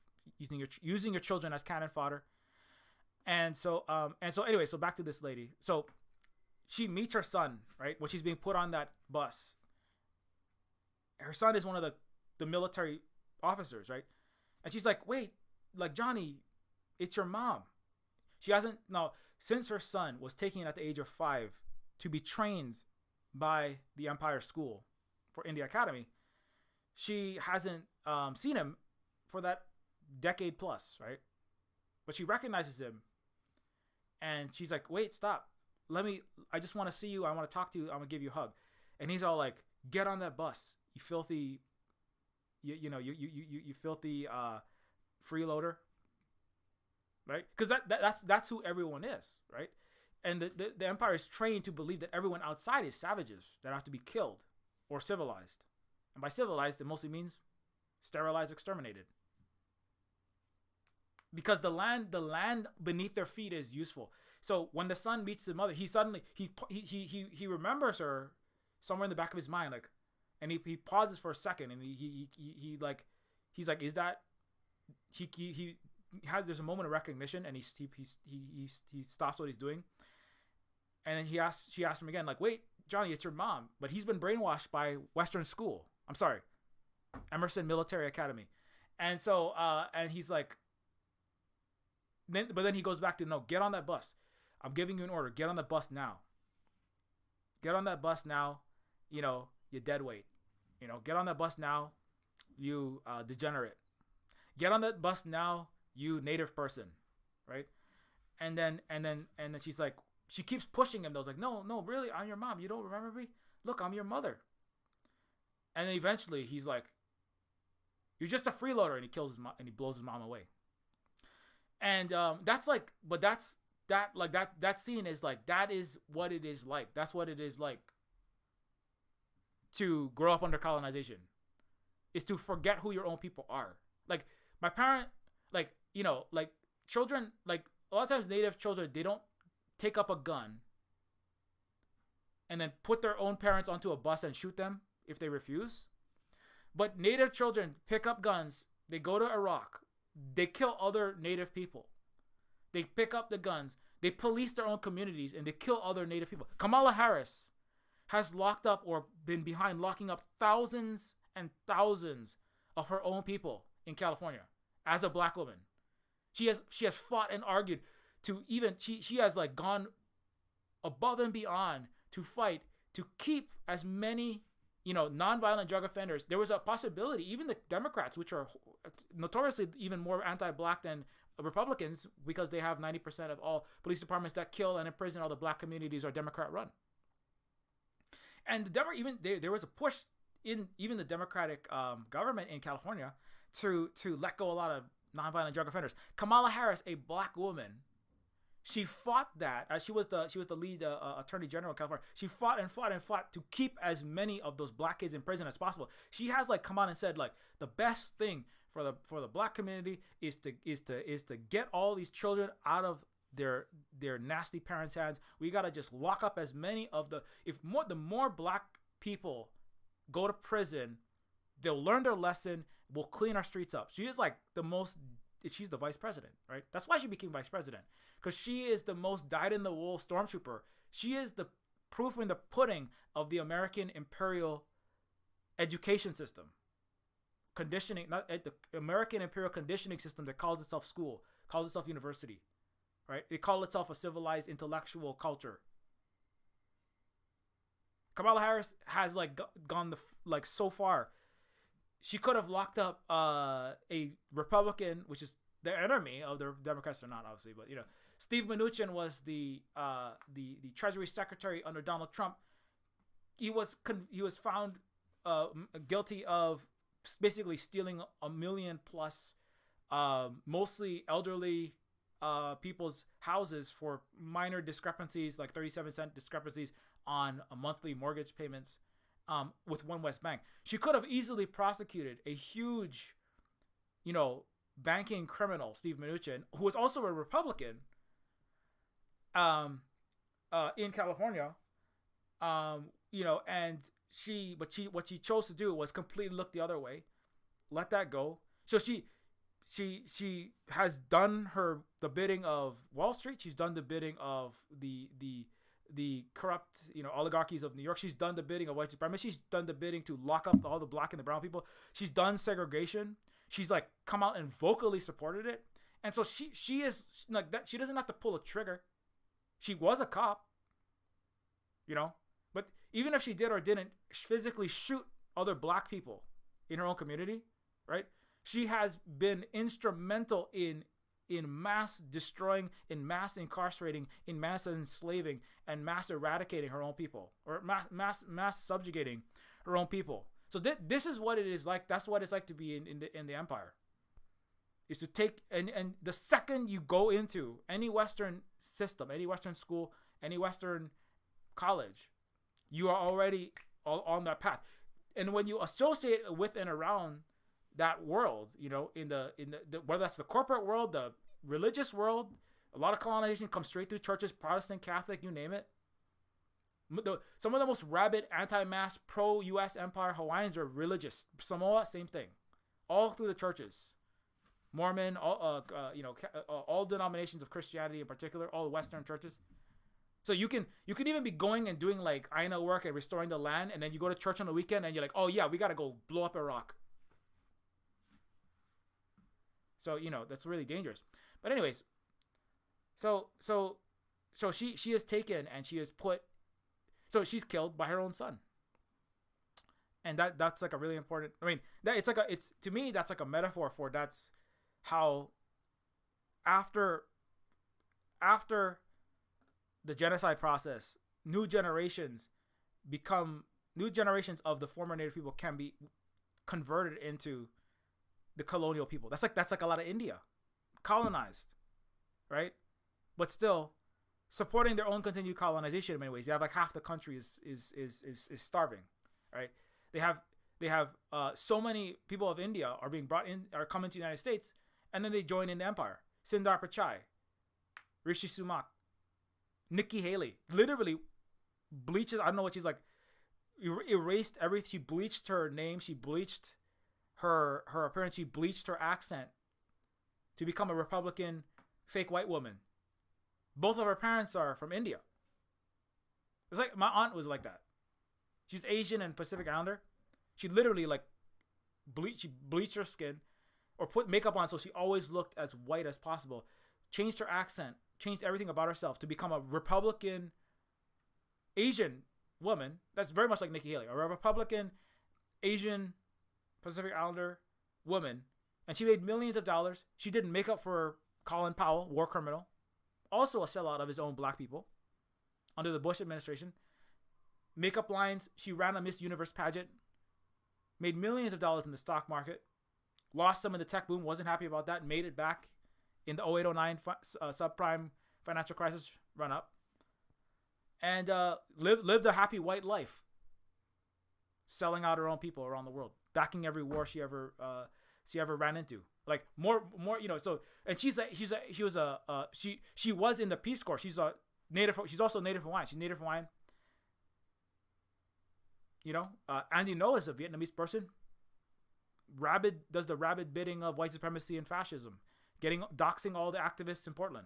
using your children as cannon fodder. And so anyway, so back to this lady. So she meets her son, right, when she's being put on that bus. Her son is one of the military officers, right? And she's like, wait, like, Johnny, it's your mom. She hasn't, no, since her son was taken at the age of 5 to be trained by the Empire School in the academy, she hasn't seen him for that decade plus, right? But she recognizes him, and she's like, wait, stop. I just want to see you. I want to talk to you. I'm going to give you a hug. And he's all like, get on that bus, you filthy, you filthy freeloader, right? Because that's who everyone is, right? And the Empire is trained to believe that everyone outside is savages that have to be killed or civilized. And by civilized, it mostly means sterilized, exterminated. Because the land beneath their feet is useful. So when the son meets the mother, he suddenly he remembers her somewhere in the back of his mind, like, and he pauses for a second, and he's like, is that he has, there's a moment of recognition, and he stops what he's doing, and then she asks him again, like, wait, Johnny, it's your mom, but he's been brainwashed by Western school. I'm sorry, Emerson Military Academy, and so and he's like, but then he goes back to, no, get on that bus. I'm giving you an order. Get on the bus now. Get on that bus now. You know, you dead weight. You know, get on that bus now. You degenerate. Get on that bus now. You native person, right? And then she's like, she keeps pushing him. Though, like, no, really, I'm your mom. You don't remember me? Look, I'm your mother. And then eventually he's like, you're just a freeloader, and he kills his mom, and he blows his mom away. And that's like, but that's that, like, that scene is like, that is what it is like. That's what it is like to grow up under colonization, is to forget who your own people are. Like, my parent, like, you know, like, children, like, a lot of times native children, they don't take up a gun and then put their own parents onto a bus and shoot them if they refuse. But native children pick up guns, they go to Iraq, they kill other native people. They pick up the guns, they police their own communities, and they kill other native people. Kamala Harris has locked up or been behind locking up thousands and thousands of her own people in California as a black woman. She has fought and argued to even, she has like gone above and beyond to fight to keep as many, you know, nonviolent drug offenders. There was a possibility, even the Democrats, which are notoriously even more anti-black than Republicans, because they have 90% of all police departments that kill and imprison all the black communities are Democrat run. And there was a push in even the Democratic government in California to let go a lot of nonviolent drug offenders. Kamala Harris, a black woman, she fought that. She was the lead attorney general of California. She fought and fought and fought to keep as many of those black kids in prison as possible. She has like come on and said, like, the best thing for the black community is to get all these children out of their nasty parents' hands. We gotta just lock up as many of the more black people go to prison, they'll learn their lesson. We'll clean our streets up. She is like she's the vice president, right? That's why she became vice president, because she is the most dyed-in-the-wool stormtrooper. She is the proof in the pudding of the American imperial education system. Conditioning, not the American imperial conditioning system that calls itself school, calls itself university, right? It calls itself a civilized intellectual culture. Kamala Harris has like gone so far. She could have locked up a Republican, which is the enemy of the Democrats, or not obviously, but you know, Steve Mnuchin was the Treasury Secretary under Donald Trump. He was found guilty of basically stealing $1 million plus, mostly elderly people's houses for minor discrepancies, like 37-cent discrepancies on a monthly mortgage payments. With One West Bank. She could have easily prosecuted a huge, you know, banking criminal, Steve Mnuchin, who was also a Republican in California. You know, and what she chose to do was completely look the other way, let that go. So she has done the bidding of Wall Street. She's done the bidding of the corrupt, you know, oligarchies of New York. She's done the bidding of white supremacy. She's done the bidding to lock up all the black and the brown people. She's done segregation. She's like come out and vocally supported it. And so she is like that. She doesn't have to pull a trigger. She was a cop, you know, but even if she did or didn't physically shoot other black people in her own community, right? She has been instrumental in mass destroying, in mass incarcerating, in mass enslaving, and mass eradicating her own people, or mass subjugating her own people. So this is what it is like. That's what it's like to be in the empire. Is to take and the second you go into any Western system, any Western school, any Western college, you are already on that path. And when you associate with and around that world, you know, in the whether that's the corporate world, the religious world, a lot of colonization comes straight through churches, Protestant, Catholic, you name it. Some of the most rabid anti-mass pro-U.S. empire Hawaiians are religious. Samoa, same thing, all through the churches. Mormon, all denominations of Christianity in particular, all the Western churches. So you can even be going and doing like Aina work and restoring the land, and then you go to church on the weekend and you're like, oh yeah, we gotta go blow up Iraq. So that's really dangerous. But anyways, so she is taken and she is put. So she's killed by her own son. And that's like a really important. I mean, it's to me that's like a metaphor for that's how after the genocide process, new generations of the former Native people can be converted into the colonial people. That's like a lot of India, colonized, right? But still supporting their own continued colonization in many ways. They have like half the country is starving, right? They have so many people of India are coming to the United States, and then they join in the empire. Sundar Pichai, Rishi Sunak, Nikki Haley literally bleaches. I don't know what she's like. Erased everything. She bleached her name. She bleached her appearance. She bleached her accent to become a Republican fake white woman. Both of her parents are from India. It's like my aunt was like that. She's Asian and Pacific Islander. She literally like bleached her skin or put makeup on so she always looked as white as possible. Changed her accent. Changed everything about herself to become a Republican Asian woman. That's very much like Nikki Haley, a Republican Asian Pacific Islander woman, and she made millions of dollars. She did makeup for Colin Powell, war criminal, also a sellout of his own black people under the Bush administration. Makeup lines. She ran a Miss Universe pageant, made millions of dollars in the stock market, lost some in the tech boom, wasn't happy about that, made it back in the 0809 subprime financial crisis run up, and lived a happy white life, selling out her own people around the world, backing every war she ever ran into. Like more So, and she was in the Peace Corps. She's also Native Hawaiian. She's Native Hawaiian. Andy Ngo is a Vietnamese person. Does the rabid bidding of white supremacy and fascism, doxing all the activists in Portland.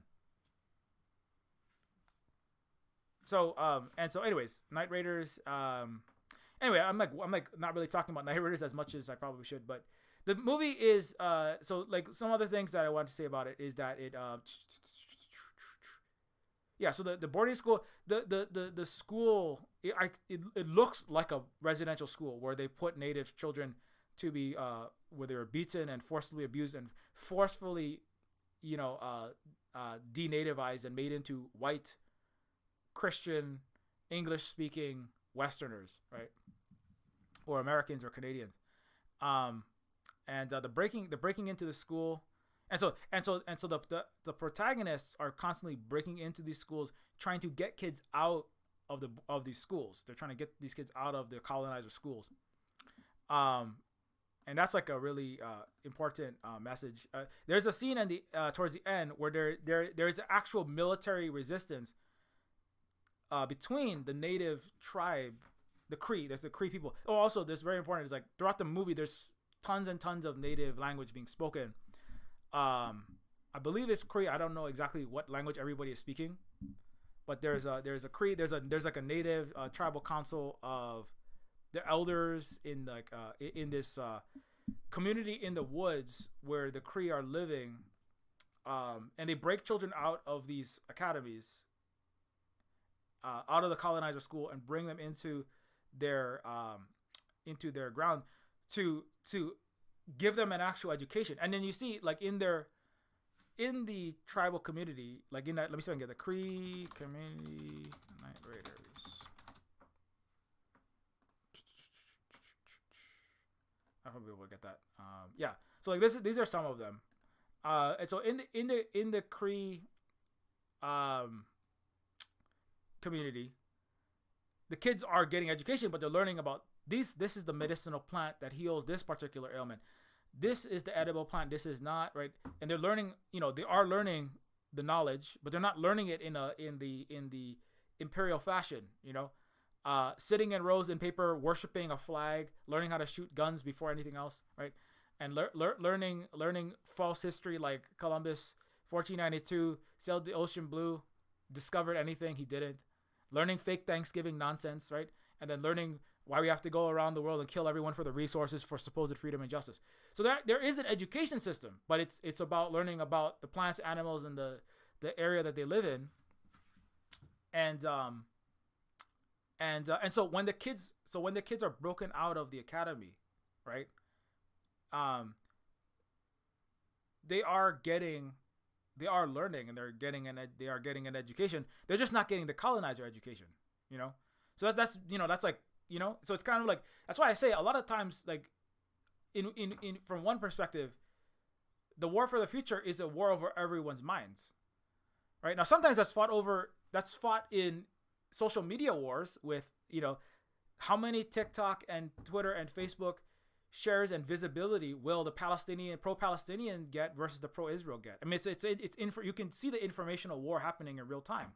So anyways, Night Raiders. Anyway, I'm like not really talking about Night Raiders as much as I probably should, but the movie is so like some other things that I want to say about it is that it so the boarding school, the school, it looks like a residential school where they put Native children to be where they were beaten and forcibly abused and forcefully denativized and made into white Christian English speaking Westerners, right, or Americans or Canadians, and the breaking into the school, and so the protagonists are constantly breaking into these schools, trying to get kids out of these schools. They're trying to get these kids out of the colonizer schools, and that's like a really important message. There's a scene in the towards the end where there is actual military resistance between the native tribe, the Cree. There's the Cree people. Oh, also, this is very important. It's like throughout the movie, there's tons and tons of native language being spoken. I believe it's Cree. I don't know exactly what language everybody is speaking, but there's a Cree. There's like a native tribal council of the elders in like in this community in the woods where the Cree are living, and they break children out of these academies, out of the colonizer school, and bring them into their ground to give them an actual education. And then you see like in the tribal community, like in that, let me see if I can get the Cree community Night Raiders. I hope we'll get that. Yeah. So like these are some of them. And so in the Cree community, the kids are getting education, but they're learning about this is the medicinal plant that heals this particular ailment. This is the edible plant. This is not, right? And they're learning, they are learning the knowledge, but they're not learning it in the imperial fashion, sitting in rows in paper, worshiping a flag, learning how to shoot guns before anything else, right? And learning false history like Columbus, 1492, sailed the ocean blue, discovered anything. He didn't. Learning fake Thanksgiving nonsense, right? And then learning why we have to go around the world and kill everyone for the resources for supposed freedom and justice. So there is an education system, but it's about learning about the plants, animals, and the area that they live in. And so when the kids are broken out of the academy, right? They are learning, and they are getting an education. They're just not getting the colonizer education, you know. So that's like, you know. So it's kind of like, that's why I say a lot of times, like, in from one perspective, the war for the future is a war over everyone's minds, right? Now sometimes that's fought in social media wars with, you know, how many TikTok and Twitter and Facebook shares and visibility will the pro-Palestinian get versus the pro-Israel get. I mean, you can see the informational war happening in real time.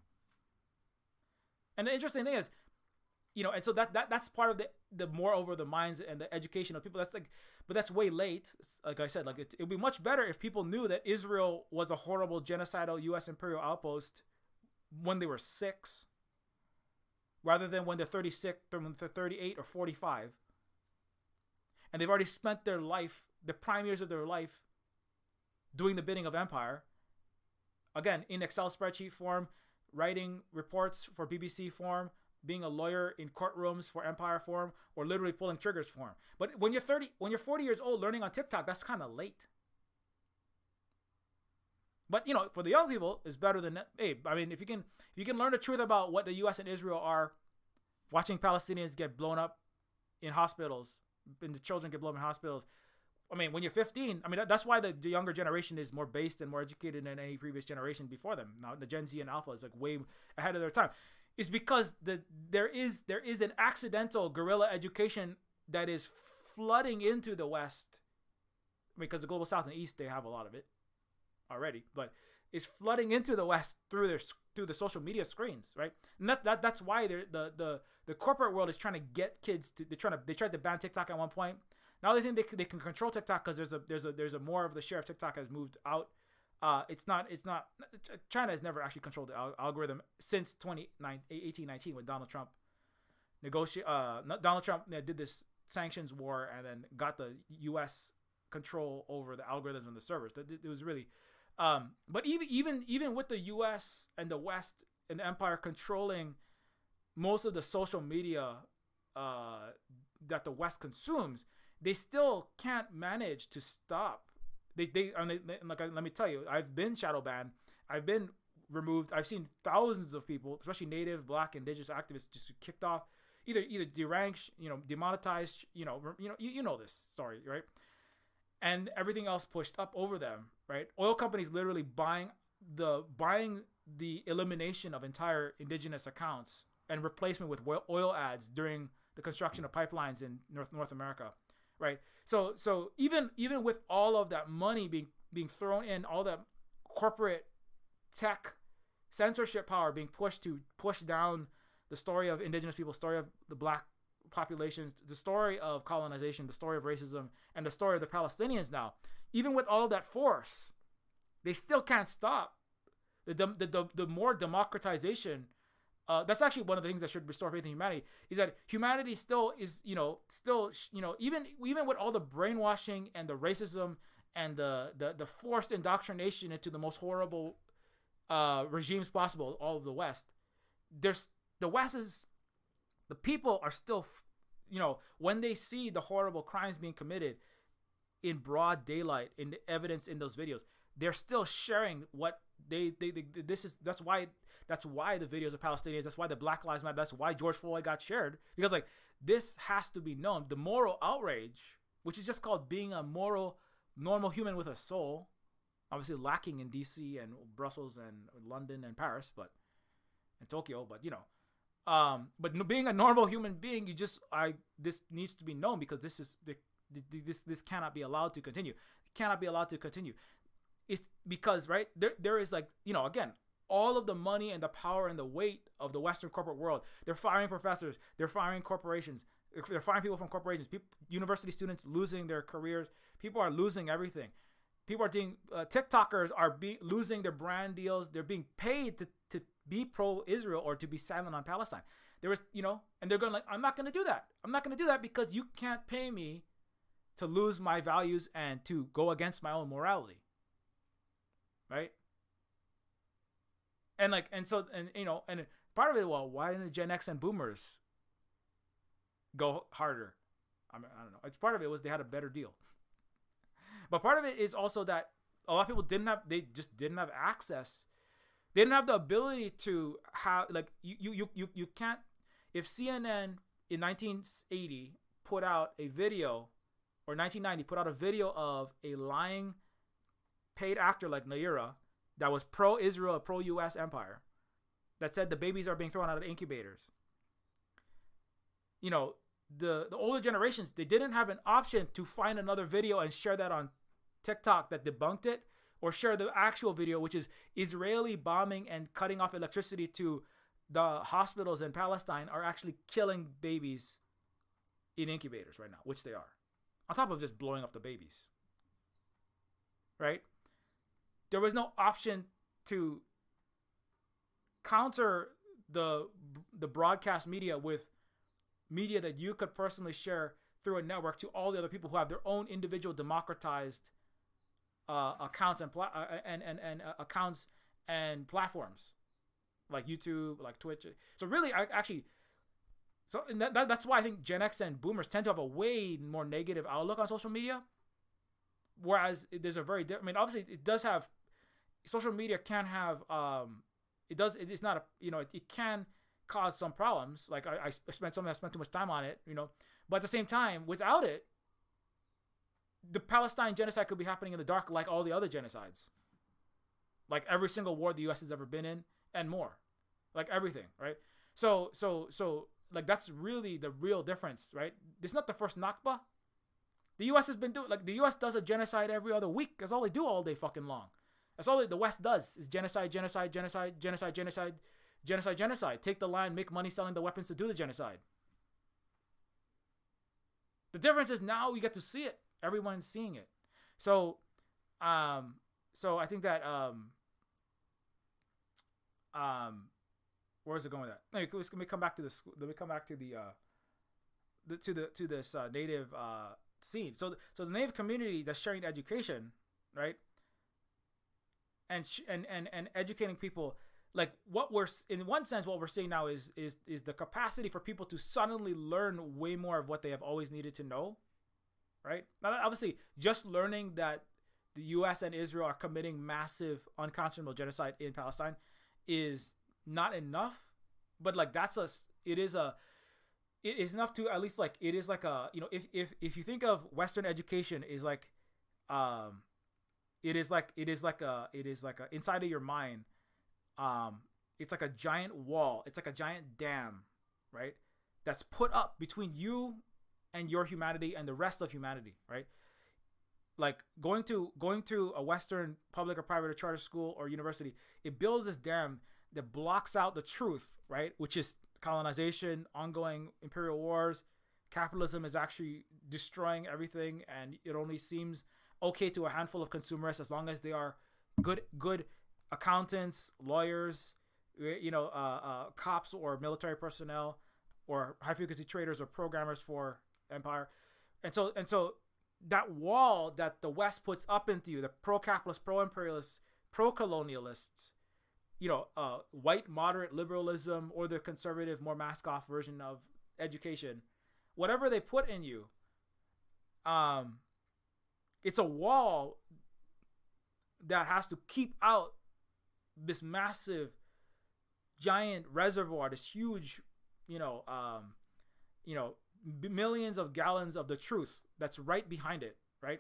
And the interesting thing is, you know, and so that's part of the more over the minds and the education of people. But that's way late. Like I said, like it would be much better if people knew that Israel was a horrible genocidal U.S. imperial outpost when they were 6, rather than when they're 36, when they're 38 or 45. And they've already spent their life, the prime years of their life, doing the bidding of empire. Again, in Excel spreadsheet form, writing reports for BBC form, being a lawyer in courtrooms for empire form, or literally pulling triggers form. But when you're 40 years old learning on TikTok, that's kind of late. But, you know, for the young people, it's better than, hey, I mean, if you can learn the truth about what the U.S. and Israel are, watching Palestinians get blown up in hospitals, and the children get blown up in hospitals. I mean, when you're 15, I mean, that's why the younger generation is more based and more educated than any previous generation before them. Now, the Gen Z and Alpha is like way ahead of their time. It's because there is an accidental guerrilla education that is flooding into the West, because the global South and East, they have a lot of it already, but it's flooding into the West through the social media screens, right? And that's why the corporate world is trying to get kids to, they tried to ban TikTok at one point. Now they think they can control TikTok because there's a more of the share of TikTok has moved out. It's not China has never actually controlled the algorithm since 1819 when Donald Trump did this sanctions war and then got the U.S. control over the algorithms and the servers. It was really, but even with the U.S. and the West and the empire controlling most of the social media that the West consumes, they still can't manage to stop. Like, let me tell you, I've been shadow banned. I've been removed. I've seen thousands of people, especially Native, Black, Indigenous activists, just kicked off, either deranked, demonetized, you know this story, right? And everything else pushed up over them, right? Oil companies literally buying the elimination of entire indigenous accounts and replacement with oil ads during the construction of pipelines in North America, right? So even with all of that money being thrown in, all that corporate tech censorship power being pushed to push down the story of indigenous people, story of the Black populations, the story of colonization, the story of racism, and the story of the Palestinians now, even with all of that force, they still can't stop the more democratization. That's actually one of the things that should restore faith in humanity, is that humanity still is, even with all the brainwashing and the racism and the forced indoctrination into the most horrible regimes possible, all of the West, the people are still, when they see the horrible crimes being committed in broad daylight, in the evidence in those videos, they're still sharing what that's why the videos of Palestinians, that's why the Black Lives Matter, that's why George Floyd got shared, because like this has to be known. The moral outrage, which is just called being a moral, normal human with a soul, obviously lacking in DC and Brussels and London and Paris, and Tokyo, but being a normal human being, this needs to be known, because this cannot be allowed to continue. It cannot be allowed to continue. It's because, right, there is, like, again, all of the money and the power and the weight of the Western corporate world. They're firing professors. They're firing corporations. They're firing people from corporations. University students losing their careers. People are losing everything. People are doing, TikTokers are losing their brand deals. They're being paid to be pro-Israel or to be silent on Palestine. There was, and they're going like, I'm not going to do that. I'm not going to do that because you can't pay me to lose my values and to go against my own morality. Right? And part of it, well, why didn't Gen X and Boomers go harder? I don't know. It's part of it was they had a better deal. But part of it is also that a lot of people just didn't have access. They didn't have the ability to have, like, you can't, if CNN in 1980 put out a video, or 1990 put out a video of a lying paid actor like Naira that was pro-Israel, pro-US empire, that said the babies are being thrown out of incubators. The older generations, they didn't have an option to find another video and share that on TikTok that debunked it, or share the actual video, which is Israeli bombing and cutting off electricity to the hospitals in Palestine are actually killing babies in incubators right now, which they are. On top of just blowing up the babies. Right? There was no option to counter the broadcast media with media that you could personally share through a network to all the other people who have their own individual democratized accounts and accounts and platforms like YouTube, like Twitch. So really, that's why I think Gen X and Boomers tend to have a way more negative outlook on social media. Whereas there's a very different. I mean, obviously, it does have social media can have it's not it can cause some problems. Like I spent too much time on it, but at the same time, without it, the Palestine genocide could be happening in the dark like all the other genocides. Like every single war the US has ever been in and more. Like everything, right? So like that's really the real difference, right? This is not the first Nakba. The US has been doing, like, the US does a genocide every other week. That's all they do all day fucking long. That's all the West does is genocide. Take the land, make money selling the weapons to do the genocide. The difference is now we get to see it. Everyone's seeing it. So I think that where is it going with that? No, let me come back to this. Let me come back to this native scene. So the native community that's sharing education, right? And educating people, like what we're in one sense what we're seeing now is the capacity for people to suddenly learn way more of what they have always needed to know. Right? Now, obviously, just learning that the U.S. and Israel are committing massive, unconscionable genocide in Palestine is not enough. But like it is enough to at least like it is like a if you think of Western education is like it is like a inside of your mind, it's like a giant wall. It's like a giant dam, right? That's put up between you and your humanity and the rest of humanity, right? Like going to a Western public or private or charter school or university, it builds this dam that blocks out the truth, right? Which is colonization, ongoing imperial wars. Capitalism is actually destroying everything, and it only seems okay to a handful of consumerists as long as they are good accountants, lawyers, cops or military personnel, or high frequency traders or programmers for empire. And so that wall that the West puts up into you, the pro-capitalist, pro-imperialist, pro-colonialists, white moderate liberalism or the conservative, more mask-off version of education, whatever they put in you, it's a wall that has to keep out this massive, giant reservoir, this huge, millions of gallons of the truth that's right behind it, right?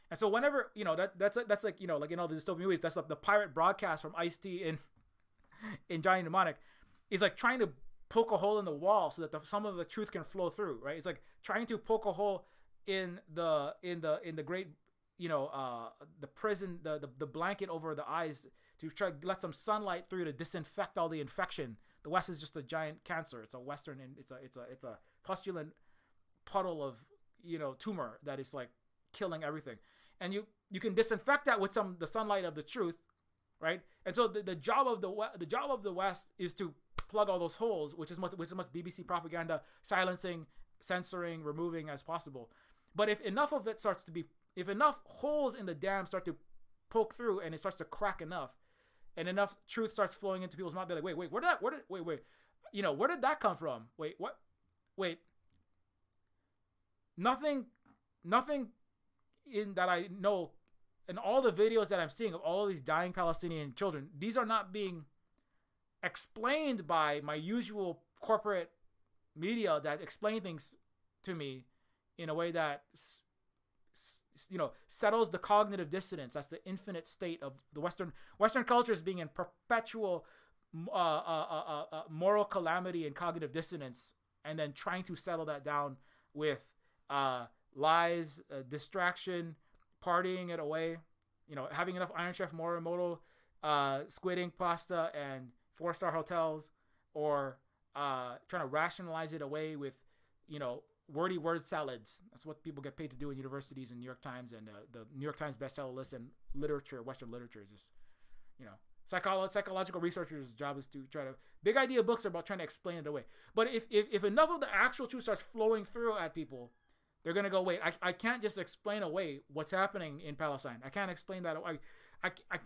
And so whenever that's like the dystopian movies, that's like the pirate broadcast from Ice-T in Johnny Mnemonic is like trying to poke a hole in the wall so that some of the truth can flow through, right? It's like trying to poke a hole in the great the prison, the blanket over the eyes to try to let some sunlight through to disinfect all the infection. The West is just a giant cancer. It's a Western, and it's a pustulant puddle of tumor that is like killing everything. And you can disinfect that with the sunlight of the truth, right? And so the job of the job of the West is to plug all those holes, which is much BBC propaganda, silencing, censoring, removing as possible. But if enough holes in the dam start to poke through and it starts to crack enough, and enough truth starts flowing into people's mouth, they're like, wait, where did that come from? Wait, nothing in that I know, and all the videos that I'm seeing of all of these dying Palestinian children, these are not being explained by my usual corporate media that explain things to me in a way that settles the cognitive dissonance. That's the infinite state of the Western culture, is being in perpetual moral calamity and cognitive dissonance, and then trying to settle that down with lies, distraction, partying it away, having enough Iron Chef Morimoto, squidding pasta and 4-star hotels, or trying to rationalize it away with, wordy word salads. That's what people get paid to do in universities and New York Times, and the New York Times bestseller list, and literature, Western literature is just, psychological researchers' job is to try to, big idea books are about trying to explain it away. But if enough of the actual truth starts flowing through at people, they're going to go, wait, I can't just explain away what's happening in Palestine. I can't explain that.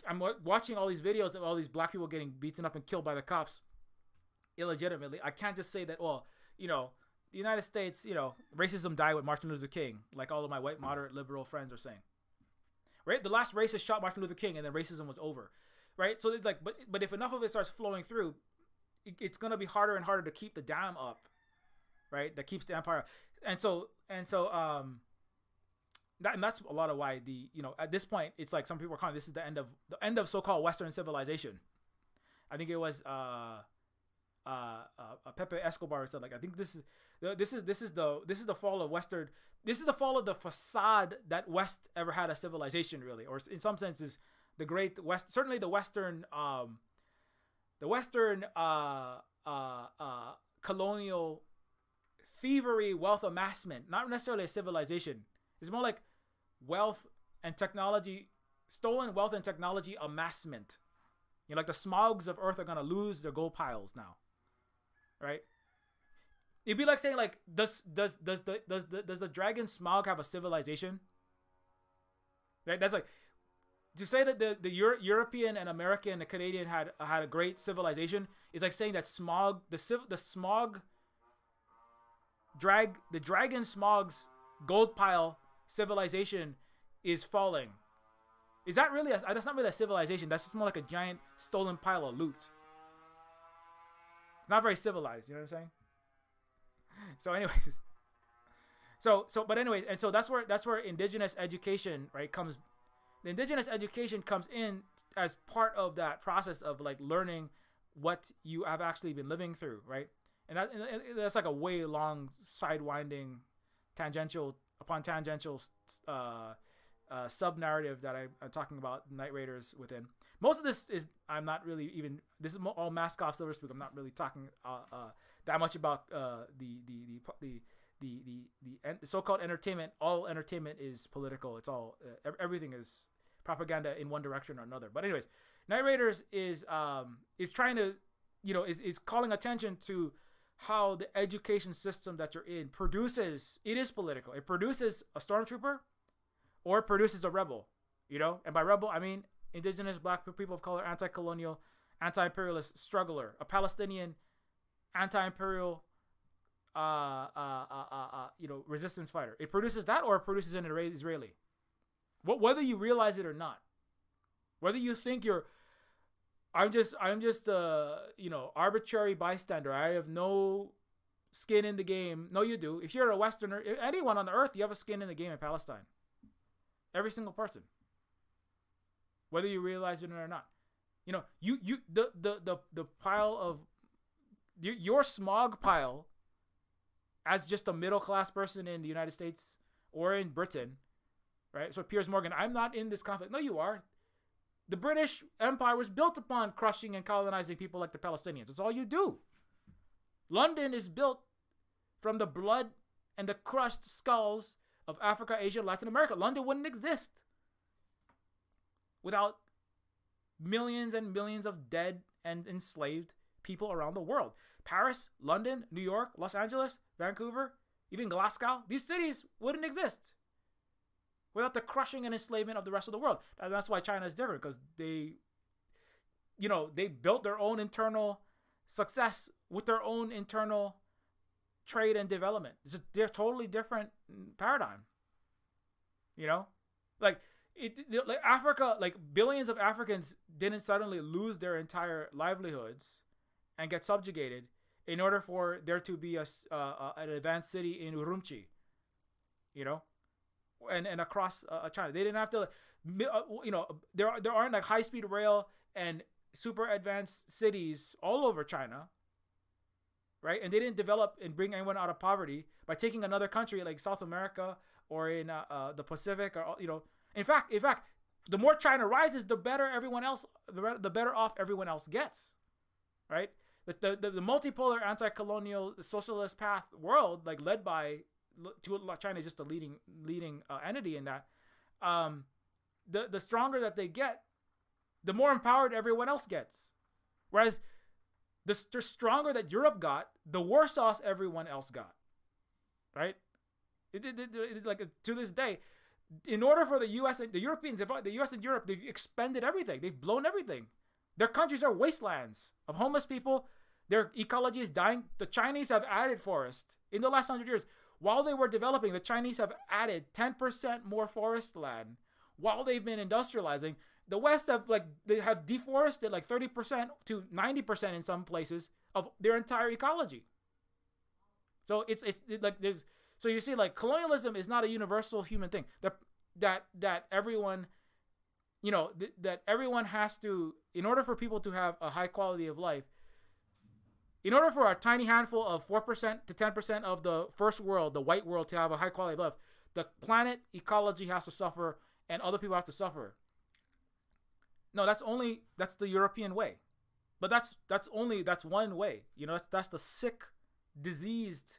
I'm watching all these videos of all these black people getting beaten up and killed by the cops illegitimately. I can't just say that, the United States, racism died with Martin Luther King, like all of my white, moderate, liberal friends are saying. Right? The last racist shot Martin Luther King, and then racism was over. Right? So, but if enough of it starts flowing through, it's going to be harder and harder to keep the dam up. Right? That keeps the empire. And that's a lot of why at this point, it's like some people are calling this is the end of so-called Western civilization. I think it was Pepe Escobar said, like, I think this is the fall of Western. This is the fall of the facade that West ever had a civilization, really, or in some senses the Great West. Certainly the Western colonial thievery, wealth amassment, not necessarily a civilization. It's more like wealth and technology, stolen wealth and technology amassment. Like the smogs of Earth are gonna lose their gold piles now, right? It'd be like saying, like, does the dragon smog have a civilization? Right? That's like to say that the European and American and the Canadian had a great civilization is like saying that the dragon smog's gold pile civilization is falling. Is that really that's not really a civilization. That's just more like a giant stolen pile of loot. Not very civilized, you know what I'm saying? So anyways, and so that's where indigenous education, right, comes. The indigenous education comes in as part of that process of, like, learning what you have actually been living through, right? And that's like a way long, sidewinding, tangential sub-narrative that I'm talking about Night Raiders within. Most of this is, I'm not really even, this is all mask off Silver Spook. I'm not really talking that much about the so-called entertainment. All entertainment is political. It's all, everything is propaganda in one direction or another. But anyways, Night Raiders is trying to, is calling attention to how the education system that you're in produces, it is political. It produces a stormtrooper or it produces a rebel, And by rebel, I mean indigenous black people of color, anti-colonial, anti-imperialist struggler, a Palestinian anti-imperial, resistance fighter. It produces that, or it produces an Israeli. Whether you realize it or not, whether you think I'm just arbitrary bystander. I have no skin in the game. No, you do. If you're a Westerner, anyone on the earth, you have a skin in the game in Palestine. Every single person, whether you realize it or not. The pile of your smog pile, as just a middle class person in the United States or in Britain, right? So Piers Morgan, I'm not in this conflict. No, you are. The British Empire was built upon crushing and colonizing people like the Palestinians. That's all you do. London is built from the blood and the crushed skulls of Africa, Asia, Latin America. London wouldn't exist without millions and millions of dead and enslaved people around the world. Paris, London, New York, Los Angeles, Vancouver, even Glasgow, these cities wouldn't exist without the crushing and enslavement of the rest of the world. And that's why China is different, because they built their own internal success with their own internal trade and development. They're totally different paradigm. Like Africa, like billions of Africans didn't suddenly lose their entire livelihoods and get subjugated in order for there to be an advanced city in Urumqi, and across China. They didn't have to, there aren't like high-speed rail and super advanced cities all over China, right? And they didn't develop and bring anyone out of poverty by taking another country like South America or in the Pacific, or In fact, the more China rises, the better the better off everyone else gets, right? The multipolar anti-colonial socialist path world, like led by China, is just a leading entity in that. The stronger that they get, the more empowered everyone else gets. Whereas the stronger that Europe got, the worse off everyone else got, right? Like to this day, in order for the U.S. and the Europeans, the U.S. and Europe, they've expended everything. They've blown everything. Their countries are wastelands of homeless people. Their ecology is dying. The Chinese have added forest in the last 100 years. While they were developing, the Chinese have added 10% more forest land. While they've been industrializing, the West they have deforested like 30% to 90% in some places of their entire ecology. So it's like there's. So you see, like, colonialism is not a universal human thing. That everyone, that everyone has to, in order for people to have a high quality of life, in order for a tiny handful of 4% to 10% of the first world, the white world, to have a high quality of life, the planet ecology has to suffer and other people have to suffer. No, that's the European way. But that's one way. That's the sick, diseased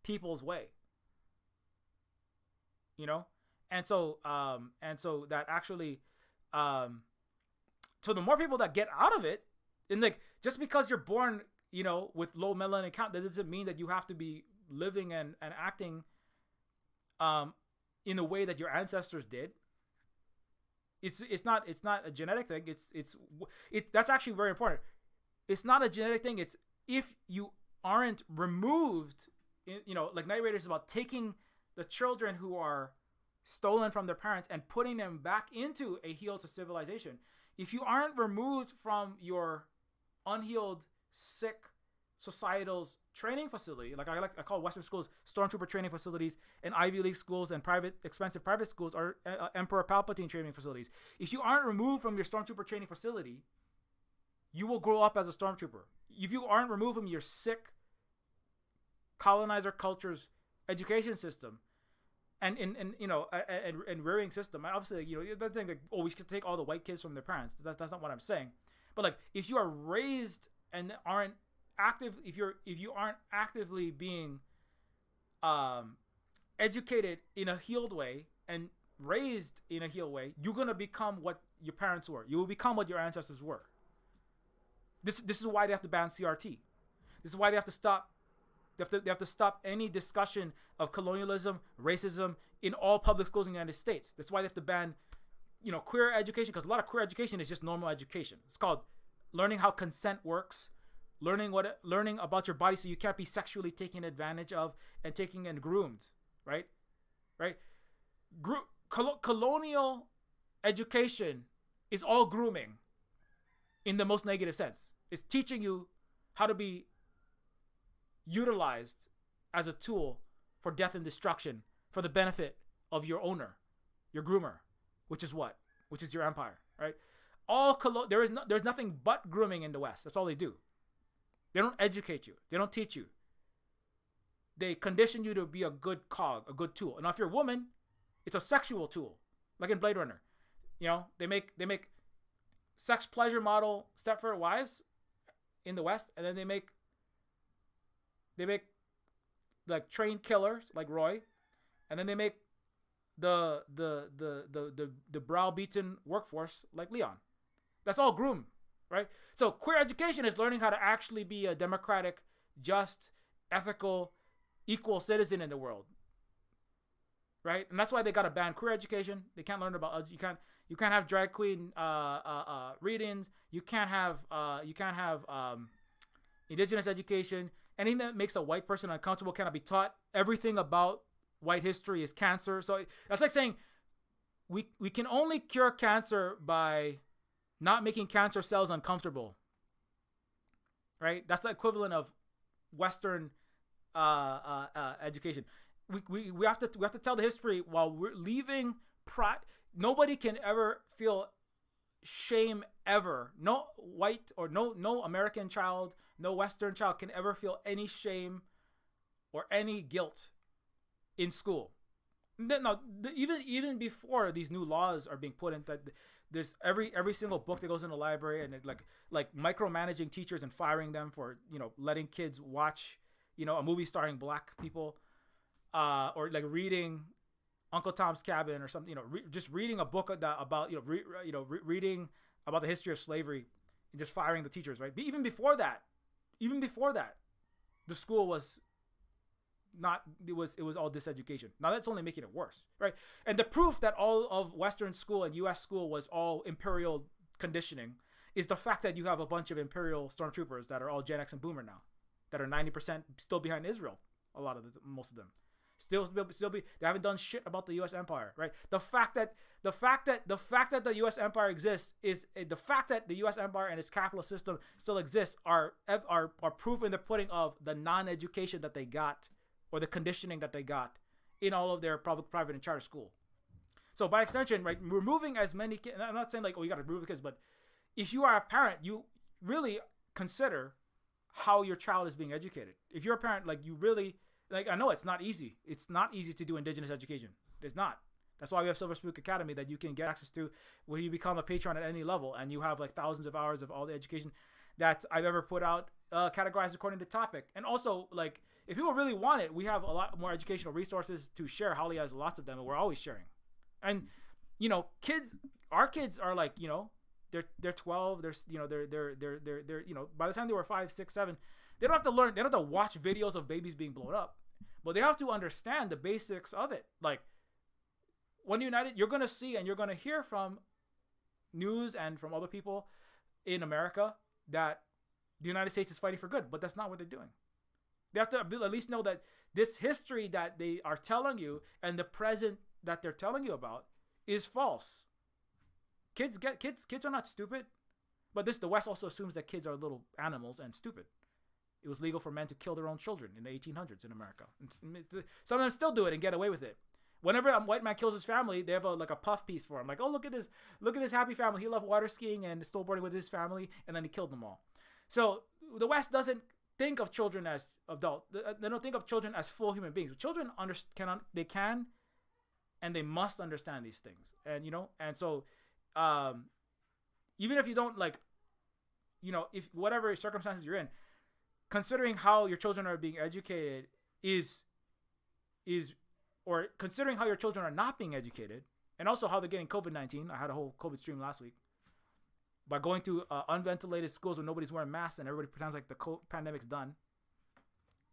people's way. And so that actually, so the more people that get out of it, and like, just because you're born, with low melanin count, that doesn't mean that you have to be living and acting, in the way that your ancestors did. It's not a genetic thing. That's actually very important. It's not a genetic thing. It's if you aren't removed, like Night Raiders is about taking the children who are stolen from their parents and putting them back into a healed civilization. If you aren't removed from your unhealed, sick societal's training facility, like I call Western schools Stormtrooper training facilities, and Ivy League schools and expensive private schools are Emperor Palpatine training facilities. If you aren't removed from your Stormtrooper training facility, you will grow up as a Stormtrooper. If you aren't removed from your sick colonizer culture's education system and rearing system, obviously, that thing like, we should take all the white kids from their parents. That's not what I'm saying. But like, if you are raised and aren't active, if you aren't actively being educated in a healed way and raised in a healed way, you're gonna become what your parents were. You will become what your ancestors were. This is why they have to ban CRT. This is why they have to stop. They have to stop any discussion of colonialism, racism in all public schools in the United States. That's why they have to ban, queer education, because a lot of queer education is just normal education. It's called learning how consent works, learning about your body so you can't be sexually taken advantage of and taken and groomed, right? Colonial education is all grooming in the most negative sense. It's teaching you how to be utilized as a tool for death and destruction for the benefit of your owner, your groomer, which is your empire, right? There's nothing but grooming in the West. That's all they do. They don't educate you. They don't teach you. They condition you to be a good cog, a good tool. And now if you're a woman, it's a sexual tool, like in Blade Runner. They make sex pleasure model Stepford wives in the West, and then they make like trained killers like Roy, and then they make the browbeaten workforce like Leon. That's all groomed, right? So queer education is learning how to actually be a democratic, just, ethical, equal citizen in the world, right? And that's why they got to ban queer education. They can't learn about you can't have drag queen readings. You can't have indigenous education. Anything that makes a white person uncomfortable cannot be taught. Everything about white history is cancer. So that's like saying we can only cure cancer by not making cancer cells uncomfortable, right? That's the equivalent of Western education. We have to tell the history while we're leaving. Nobody can ever feel shame ever. No white or no American child, no Western child can ever feel any shame or any guilt in school. No, even before these new laws are being put in, that there's every single book that goes in the library, and it, like micromanaging teachers and firing them for letting kids watch a movie starring black people, or like reading Uncle Tom's Cabin or something. Just reading a book about reading about the history of slavery, and just firing the teachers. Right. Even before that, the school was not. It was all diseducation. Now that's only making it worse, right? And the proof that all of Western school and U.S. school was all imperial conditioning is the fact that you have a bunch of imperial stormtroopers that are all Gen X and Boomer now, that are 90% still behind Israel. Most of them. Still be they haven't done shit about the U.S. empire, right? The fact that the U.S. empire exists is the fact that the U.S. empire and its capitalist system still exists are proof in the pudding of the non-education that they got, or the conditioning that they got in all of their public, private, and charter school. So by extension, right, removing as many kids. I'm not saying like, you got to remove the kids, but if you are a parent, you really consider how your child is being educated. If you're a parent, like, you really. Like, I know it's not easy. It's not easy to do indigenous education. It's not. That's why we have Silver Spook Academy that you can get access to, where you become a patron at any level, and you have like thousands of hours of all the education that I've ever put out, categorized according to topic. And also, like, if people really want it, we have a lot more educational resources to share. Holly has lots of them, and we're always sharing. And our kids are like, they're 12. They're by the time they were 5, 6, 7. They don't have to learn. They don't have to watch videos of babies being blown up, but they have to understand the basics of it. Like, when United, you're going to see and you're going to hear from news and from other people in America that the United States is fighting for good, but that's not what they're doing. They have to at least know that this history that they are telling you and the present that they're telling you about is false. Kids are not stupid, but the West also assumes that kids are little animals and stupid. It was legal for men to kill their own children in the 1800s in America. And some of them still do it and get away with it. Whenever a white man kills his family, they have a puff piece for him. Like, oh, look at this happy family. He loved water skiing and snowboarding with his family, and then he killed them all. So the West doesn't think of children as adult. They don't think of children as full human beings. Children can and they must understand these things. And and so even if you don't if whatever circumstances you're in, considering how your children are being educated or considering how your children are not being educated, and also how they're getting COVID-19. I had a whole COVID stream last week by going to unventilated schools where nobody's wearing masks and everybody pretends like the pandemic's done,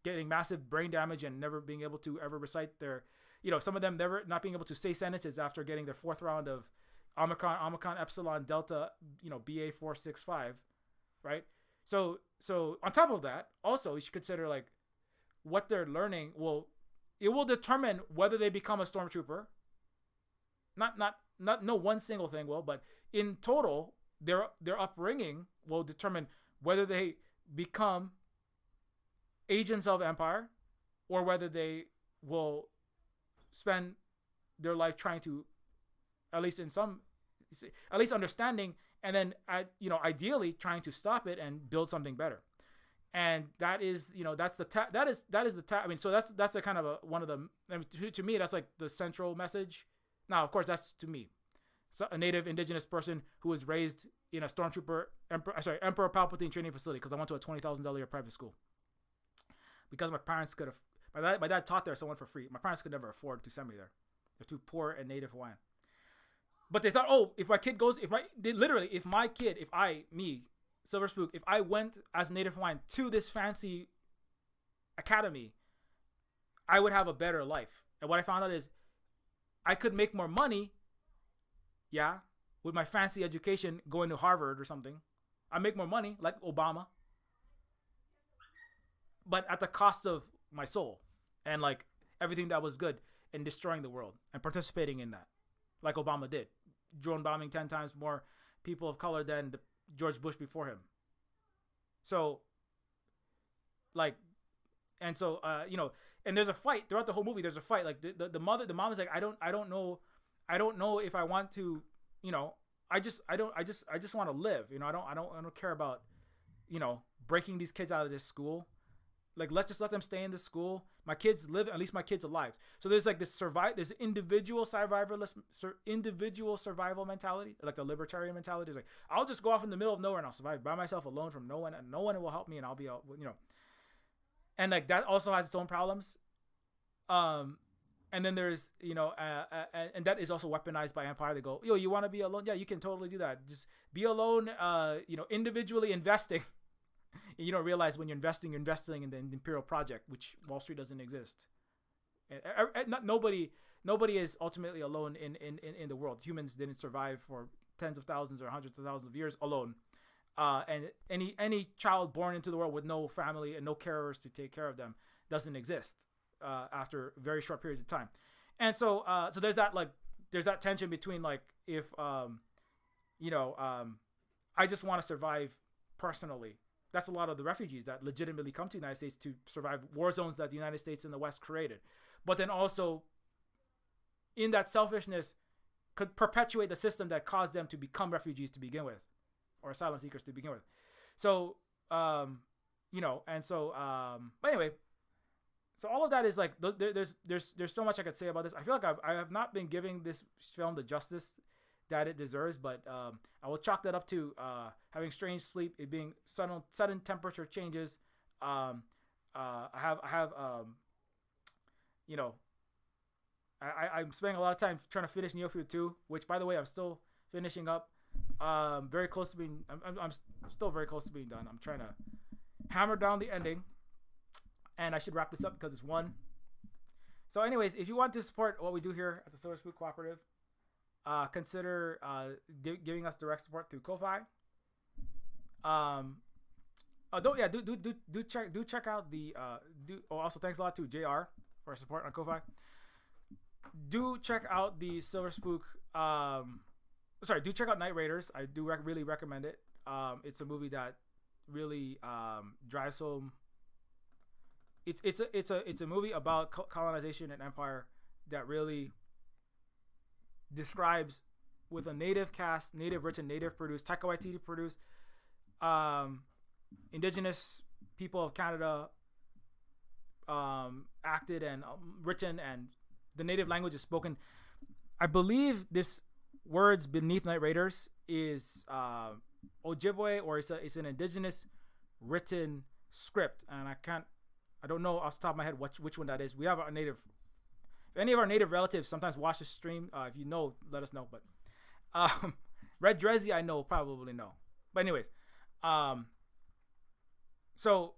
getting massive brain damage and never being able to ever recite their, some of them never not being able to say sentences after getting their 4th round of Omicron, Epsilon, Delta, BA.465, right? So on top of that, also you should consider like what they're learning. It will determine whether they become a stormtrooper. No one single thing will, but in total, their upbringing will determine whether they become agents of empire, or whether they will spend their life trying to, at least understanding, and then ideally trying to stop it and build something better. And that is that's the I mean, so that's a kind of one of the, to me, that's like the central message. Now, of course, that's to me, so a native indigenous person who was raised in a stormtrooper Emperor Palpatine training facility, because I went to a $20,000 a year private school because my parents could have. My dad taught there, so I went for free. My parents could never afford to send me there. They're too poor and native Hawaiian. But they thought, oh, if my kid goes, if my kid, Silver Spook, if I went as Native Hawaiian to this fancy academy, I would have a better life. And what I found out is I could make more money, yeah, with my fancy education going to Harvard or something. I make more money like Obama, but at the cost of my soul and like everything that was good and destroying the world and participating in that, like Obama did, drone bombing 10 times more people of color than George Bush before him. So, like, and so and there's a fight throughout the whole movie. There's a fight. Like the mom is like, I don't know if I want to, I just want to live. I don't care about, breaking these kids out of this school. Like, let's let them stay in this school. My kids live, at least my kids alive. So there's like this there's individual survival mentality, like the libertarian mentality. It's like, I'll just go off in the middle of nowhere and I'll survive by myself alone from no one, and no one will help me, and I'll be, and like that also has its own problems. And then there's, and that is also weaponized by Empire. They go, yo, you want to be alone? Yeah, you can totally do that. Just be alone, individually investing. You don't realize when you're investing in the Imperial Project, which Wall Street doesn't exist. Nobody is ultimately alone in the world. Humans didn't survive for tens of thousands or hundreds of thousands of years alone. And any child born into the world with no family and no carers to take care of them doesn't exist after very short periods of time. And so there's that tension between like, if I just want to survive personally. That's a lot of the refugees that legitimately come to the United States to survive war zones that the United States and the West created. But then also, in that selfishness, could perpetuate the system that caused them to become refugees to begin with, or asylum seekers to begin with. So, but anyway, so all of that is like, there's so much I could say about this. I feel like I have not been giving this film the justice that it deserves, but I will chalk that up to having strange sleep, it being sudden temperature changes. I'm spending a lot of time trying to finish Neofeud 2, which, by the way, I'm still finishing up. Very close to being. I'm still very close to being done. I'm trying to hammer down the ending, and I should wrap this up because it's 1. So, anyways, if you want to support what we do here at the Silver Spook Cooperative, consider giving us direct support through Ko-Fi. Do check out the also thanks a lot to JR for support on Ko-Fi. Do check out the Silver Spook. Do check out Night Raiders. I do really recommend it. It's a movie that really drives home. It's a movie about colonization and empire that really describes, with a native cast, native written, native produced, Taika Waititi produced, indigenous people of Canada acted and written, and the native language is spoken. I believe this words beneath Night Raiders is Ojibwe, or it's an indigenous written script, and I don't know off the top of my head which one that is. We have our native. If any of our native relatives sometimes watch the stream, if you know, let us know. But Red Drezzy, I know, probably know. But anyways, so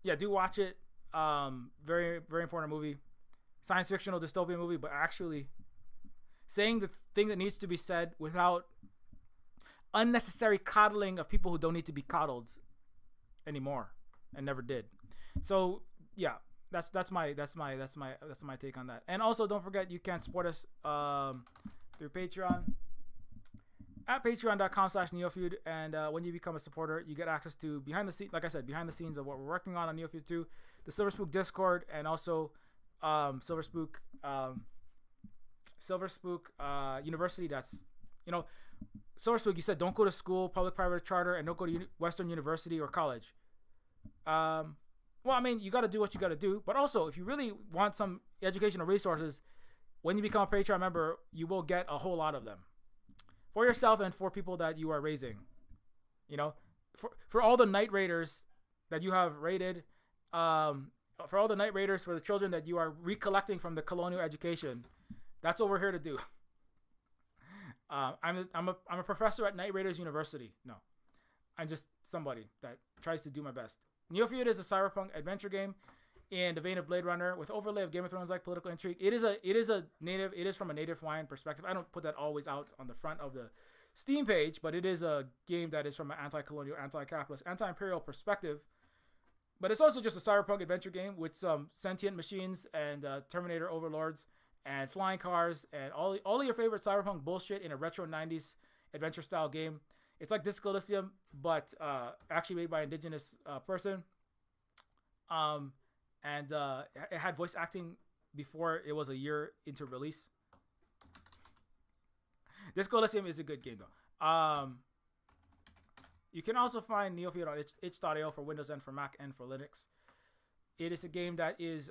yeah, do watch it. Very, very important movie, science fictional dystopian movie, but actually saying the thing that needs to be said without unnecessary coddling of people who don't need to be coddled anymore and never did. So yeah. That's my take on that. And also, don't forget, you can support us through Patreon at patreon.com/Neofeud. And when you become a supporter, you get access to behind the scenes of what we're working on Neofeud 2, the Silver Spook Discord, and also Silver Spook University. That's Silver Spook. You said don't go to school, public, private, or charter, and don't go to Western University or college. Well, I mean, you got to do what you got to do. But also, if you really want some educational resources, when you become a Patreon member, you will get a whole lot of them for yourself and for people that you are raising. For all the Night Raiders that you have raided, for all the Night Raiders, for the children that you are recollecting from the colonial education, that's what we're here to do. I'm a professor at Night Raiders University. No, I'm just somebody that tries to do my best. Neofeud is a cyberpunk adventure game in the vein of Blade Runner with overlay of Game of Thrones like political intrigue. It is from a native Hawaiian perspective. I don't put that always out on the front of the Steam page, but it is a game that is from an anti-colonial, anti-capitalist, anti-imperial perspective. But it's also just a cyberpunk adventure game with some sentient machines and Terminator overlords and flying cars and all of your favorite cyberpunk bullshit in a retro 90s adventure style game. It's like Disco Elysium, but actually made by an indigenous person. And it had voice acting before it was a year into release. Disco Elysium is a good game though. You can also find Neofeud on itch.io for Windows and for Mac and for Linux. It is a game that is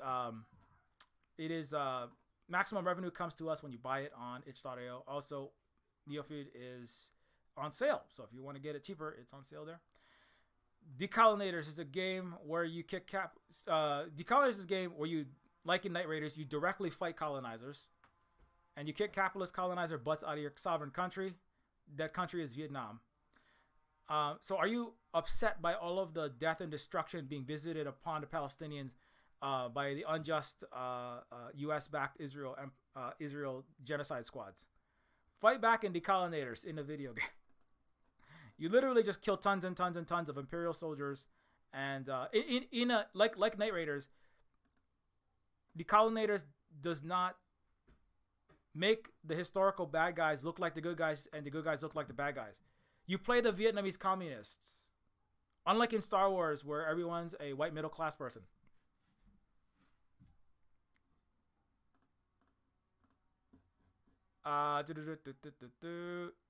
maximum revenue comes to us when you buy it on itch.io. Also, Neofeud is on sale, so if you want to get it cheaper, it's on sale there. Decolonators is a game where you kick Decolonators is a game where you, like in Night Raiders, you directly fight colonizers, and you kick capitalist colonizer butts out of your sovereign country. That country is Vietnam. So are you upset by all of the death and destruction being visited upon the Palestinians by the unjust U.S.-backed Israel genocide squads? Fight back in Decolonators in the video game. You literally just kill tons and tons and tons of Imperial soldiers, and like Night Raiders, Decolonators does not make the historical bad guys look like the good guys and the good guys look like the bad guys. You play the Vietnamese communists, unlike in Star Wars where everyone's a white middle class person.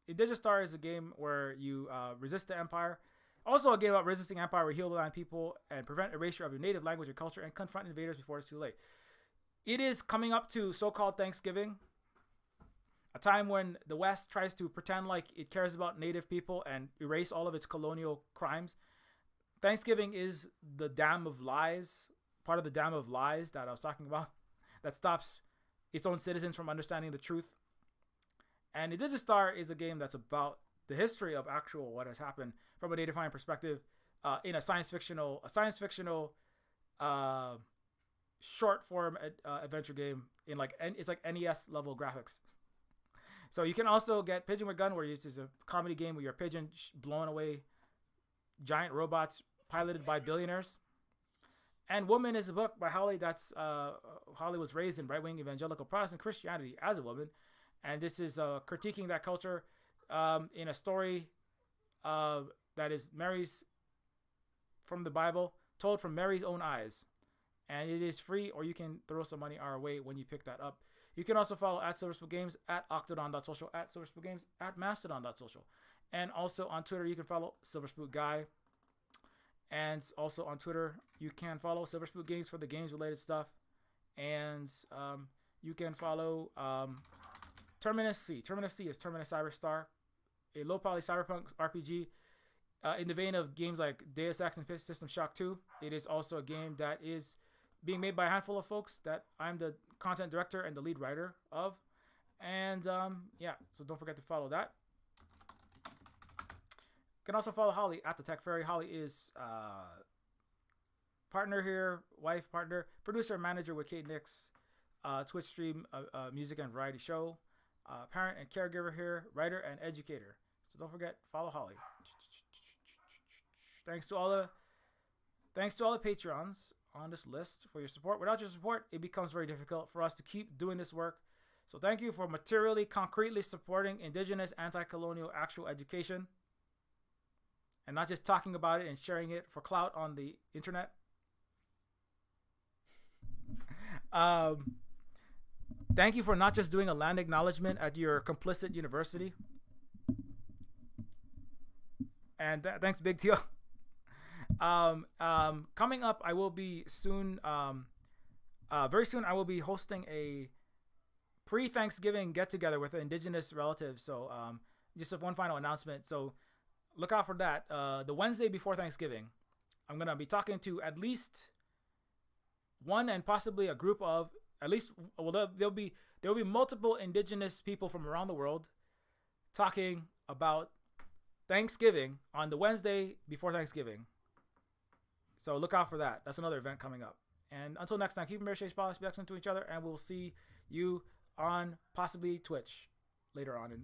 Digistar is a game where you resist the Empire. Also a game about resisting Empire where you heal the land people and prevent erasure of your native language and culture and confront invaders before it's too late. It is coming up to so-called Thanksgiving, a time when the West tries to pretend like it cares about native people and erase all of its colonial crimes. Thanksgiving is the dam of lies, part of the dam of lies that I was talking about, that stops its own citizens from understanding the truth. And Digistar is a game that's about the history of actual what has happened from a native Hawaiian perspective in a science fictional short form adventure game in it's like NES level graphics. So you can also get Pigeon with Gun, where it's a comedy game where you're a pigeon blowing away giant robots piloted by billionaires. And Woman is a book by Holly that's Holly was raised in right-wing evangelical Protestant Christianity as a woman. And this is critiquing that culture in a story that is Mary's from the Bible, told from Mary's own eyes. And it is free, or you can throw some money our way when you pick that up. You can also follow at SilverSpoon Games, at Octodon.social, at SilverSpoon Games, at Mastodon.social. And also on Twitter, you can follow SilverSpoon Guy. And also on Twitter, you can follow SilverSpoon Games for the games-related stuff. And you can follow Terminus C. Terminus C is Terminus Cyberstar, a low-poly cyberpunk RPG in the vein of games like Deus Ex and System Shock 2. It is also a game that is being made by a handful of folks that I'm the content director and the lead writer of. And so don't forget to follow that. You can also follow Holly at the Tech Fairy. Holly is partner here, wife, partner, producer, manager with Kate Nix, Twitch stream, music and variety show, parent and caregiver here, writer and educator. So don't forget, follow Holly. Thanks to all the Patreons on this list for your support. Without your support, it becomes very difficult for us to keep doing this work. So thank you for materially, concretely supporting Indigenous, anti-colonial, actual education, and not just talking about it and sharing it for clout on the internet. Thank you for not just doing a land acknowledgement at your complicit university. And thanks, Big Tio. Coming up, I will be soon, very soon, I will be hosting a pre-Thanksgiving get-together with Indigenous relatives. So just one final announcement. So look out for that. The Wednesday before Thanksgiving, I'm going to be talking to at least one and possibly a group of, at least, well, there'll be multiple Indigenous people from around the world talking about Thanksgiving on the Wednesday before Thanksgiving. So look out for that. That's another event coming up. And until next time, keep your shades polished, be excellent to each other, and we'll see you on possibly Twitch later on in